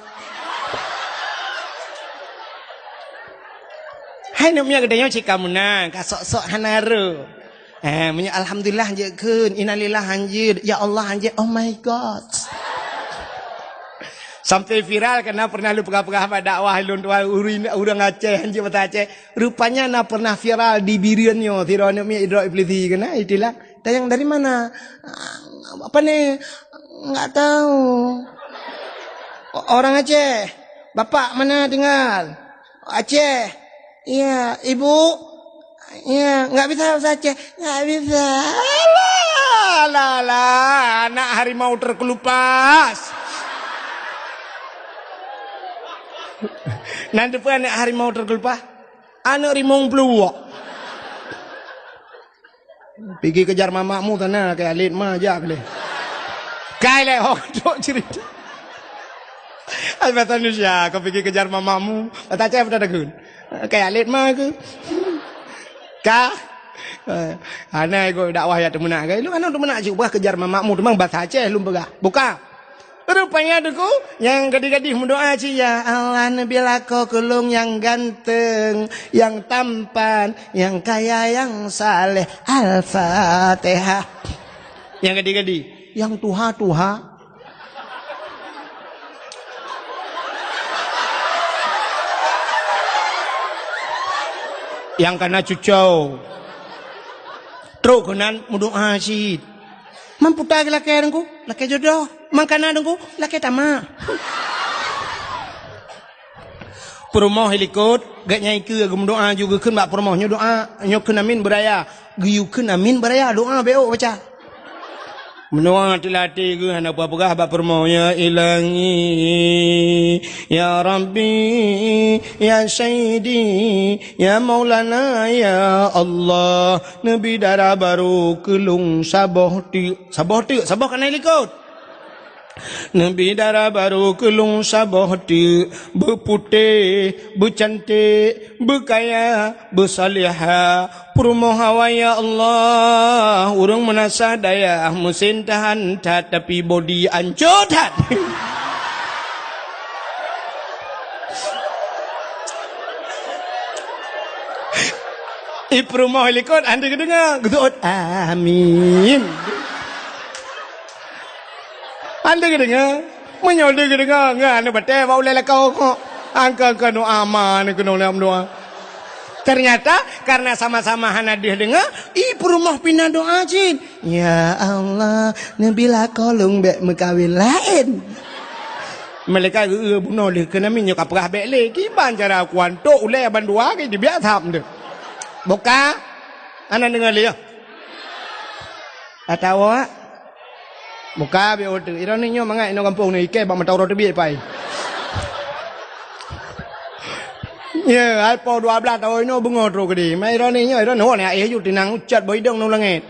Hai namanya gedenya cik kamunan, ka sok-sok hanara. Punya alhamdulillah je keun, innalillah anjir, ya Allah anjir. Oh my god. Sampai viral karena pernah lu pegah-pegah pada dakwah lun tua urang Aceh anjir mata Aceh. Rupanya na pernah viral di biriannya tirone mi idra iblisi kena itilah. Tayang dari mana? Apa nih? Enggak tahu. Orang Aceh. Bapak mana tinggal? Aceh. Iya, Ibu. Iya, enggak bisa bahasa Aceh. Enggak bisa. Lah, anak harimau terkelupas. Nanti pun anak harimau terkelupas. Anak harimau peluak. Pergi kejar mamakmu tanah kayak alit mah aja boleh. Kai le dok cerita. Albatan Indonesia kau pergi kejar mamakmu, kata Aceh pada dagun. Kayak alit mah ke. Ka anai go dakwah ya temenak ke. Lu kan temenak juga kejar mamakmu temang bahasa Aceh lu pegah. Buka. Rupanya duku yang gadis-gadis mendoa ya Allah nabilah kau kelung yang ganteng, yang tampan, yang kaya, yang saleh. Al-Fatihah. Yang gadis-gadis, yang tuha-tuha. Yang kena cucau. Teruk kenan mendoa sih. Mampu tak laki aku, laki jodoh. Mangkana aku, laki tamak. Perumah helikot, gak nyai ke agam doa juga kan bak perumahnya doa. Nyok amin beraya, giyukan amin beraya doa beo baca. Mendoa tilati ke hana apa-apa bak perumahnya Ilahi, Ya Rabbi, Ya Sayyidi, Ya Maulana, Ya Allah. Nabi darah baru kelung Sabah kan helikot. Nabi darah baru kelung sabah tu berputih, bercantik, berkaya, bersalihah. Permohawa ya Allah, urang menasa daya mesin tahan tat tapi body ancur tat. Permoh likut anda kedengar, gedut amin. Anda kedengar, menyolder kedengar, ngah anda batai bau lelak kau kok. Angka kanu aman kanu lam doa. Ternyata karena sama-sama hanadir dengar, permoh pindah doa jin. Ya Allah, nabilah kolong bek mekawin lain. Mereka bunuh dia kena minyak kaprah bek le. Kiban cara kuanto ulai bandua ke dia biar tham dia. Buka, anda dengar dia. Atau buka biar otak. Ironi nyo mangai ino kampung ni ikai bang matau roti biar pai. Ya, ai po 12 tahun ino bungo tro kedi. Mai ironi nyo ironi ho ni ai yu tinang ucat boy dong nang langit.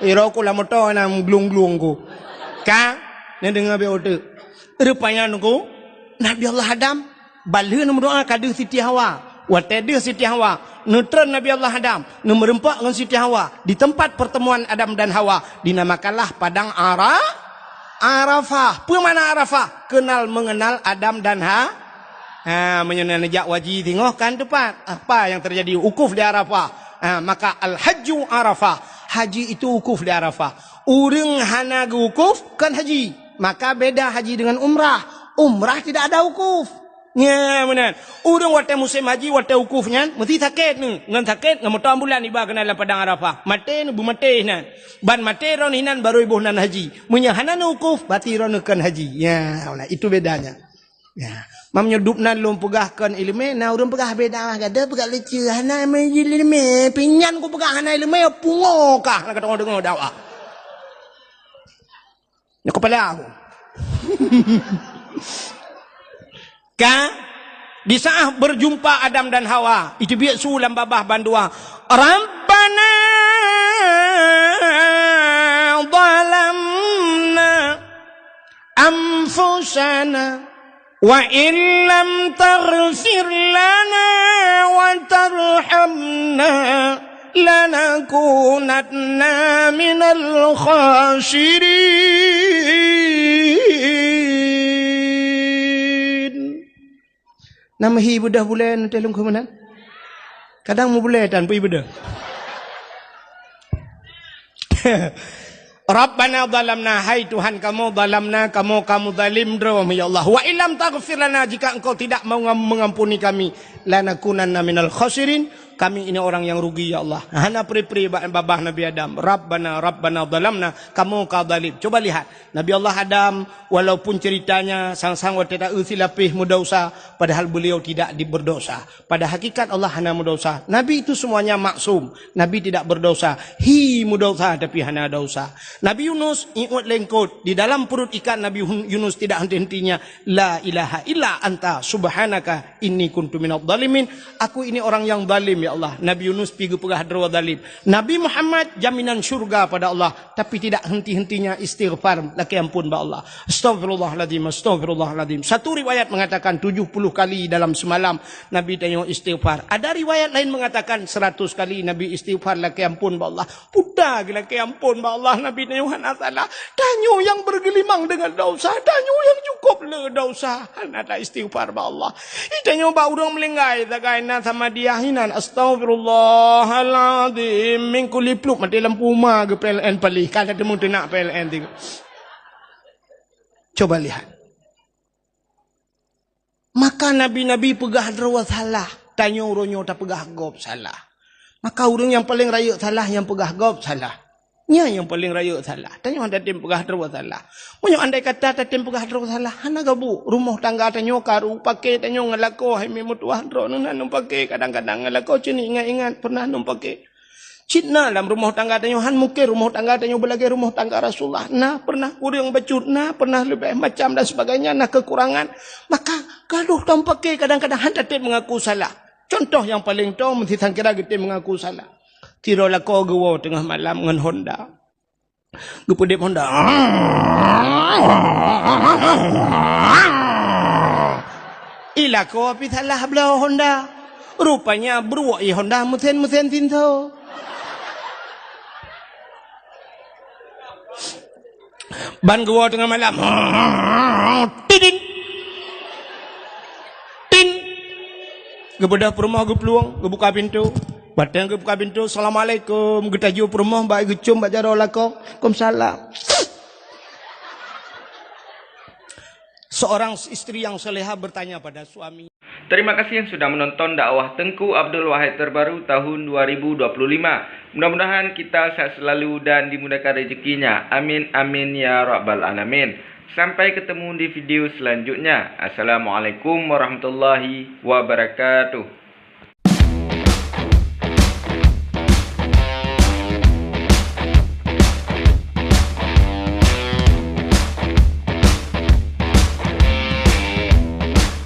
Iro ku la motor nang glung-glung ku. Ka, ni dengar biar otak. Rupanya nunggu Nabi Allah Adam balhe nama doa kadu Siti Hawa. Watede Siti Hawa, neutron Nabi Allah Adam, merempak dengan Siti Hawa di tempat pertemuan Adam dan Hawa dinamakanlah padang Arafah. Apa mana Arafah? Kenal mengenal Adam dan menyenang nejak wajib tengok kan tepat. Apa yang terjadi? Ukuf di Arafah. Maka al-hajju Arafah. Haji itu ukuf di Arafah. Urang hana ukuf kan haji. Maka beda haji dengan umrah. Umrah tidak ada ukuf. Ya benar. Urang wate musim haji wate ukufnya mesti sakit ni. Ngan sakit ngam tahun bulan iba kena dalam padang Arafah. Mate nu mate nan. Ban mate ron hinan baru ibuh nan haji. Munya hanan ukuf bati ron kan haji. Ya, itu bedanya. Ya. Mam nyedup nan lum pegahkan ilmu na urang pegah beda gada pegah leceh hana me ilmu pinyan ku pegah hana ilmu pungo kah nak kata dengar dakwah. Ya kepala aku. Ka di saat berjumpa Adam dan Hawa itu biak sulam babah bandua Rabbana zalamna anfusana wa illam taghfir lana wa tarhamna lanakunanna minal khasirin. Nama hi budah bulan telung kemenan. Kadang mu boleh dan pi budah. Rabbana zalamna, hai Tuhan kamu zalamna, kamu zalim drum ya Allah. Wa illam taghfir lana, jika engkau tidak mau mengampuni kami, lanakunanna minal khasirin, kami ini orang yang rugi ya Allah. Hana pri-pri babah Nabi Adam. Rabbana zalamna, kamu zalim. Coba lihat Nabi Allah Adam, walaupun ceritanya sang-sang wateta usilapih mudosa, padahal beliau tidak berdosa. Pada hakikat Allah hana mudosa. Nabi itu semuanya maksum. Nabi tidak berdosa. Hi mudosa tapi hana dosa. Nabi Yunus ingat lengkot di dalam perut ikan. Nabi Yunus tidak henti-hentinya la ilaha illa anta subhanaka inni kuntu minadh dhalimin. Aku ini orang yang zalim ya Allah. Nabi Yunus pergi pegah derwa zalim. Nabi Muhammad jaminan syurga pada Allah, tapi tidak henti-hentinya istighfar laki ampun ba Allah. Astagfirullahaladzim, astagfirullahaladzim. Satu riwayat mengatakan 70 kali dalam semalam Nabi tanya istighfar. Ada riwayat lain mengatakan 100 kali Nabi istighfar laki ampun ba Allah. Putar laki ampun ba Allah. Nabi tanya salah. Tanya yang bergelimang dengan dosa, tanya yang cukup le dosa. Ada istighfar ba Allah. Tanya ba urang melenggai tagaina sama dia hinan astagfirullahaladzim min kulli pluk mati lampu rumah ke PLN palih kalau temu nak PLN tiga. Coba lihat. Maka nabi-nabi pegah derwa salah, tanya uronyo tak pegah gop salah. Maka urang yang paling raya salah yang pegah gop salah. Nya yang paling raya salah. Tanya anda tim pegah derwa salah. Munyo andai kata tim pegah derwa salah, hana gabu rumah tangga tanya karu pakai tanya ngalako hai memutuah dro nan pakai kadang-kadang ngalako cini ingat-ingat pernah nom pakai. Cina dalam rumah tangga tanya han mungkin rumah tangga tanya belagi rumah tangga Rasulullah. Nah pernah kurang becut, nah pernah lebih macam dan sebagainya, nah kekurangan. Maka gaduh tam pakai kadang-kadang han tim mengaku salah. Contoh yang paling tahu mesti sangkira kita mengaku salah. Tirolah kau gawa tengah malam dengan Honda. Gepedep Honda. Ila ko api salah belah Honda. Rupanya beruak Honda mesin tinto. Ban gua tengah malam. Tidin. Tin. Gebedah perumah ge peluang, ge buka pintu. Batang ge buka pintu. Assalamualaikum. Ge taju perumah baik ge cum baca doa lako. Waalaikumsalam. Seorang istri yang soleha bertanya pada suami. Terima kasih yang sudah menonton dakwah Tengku Abdul Wahid terbaru tahun 2025. Mudah-mudahan kita sehat selalu dan dimudahkan rezekinya. Amin amin ya rabbal alamin. Sampai ketemu di video selanjutnya. Assalamualaikum warahmatullahi wabarakatuh.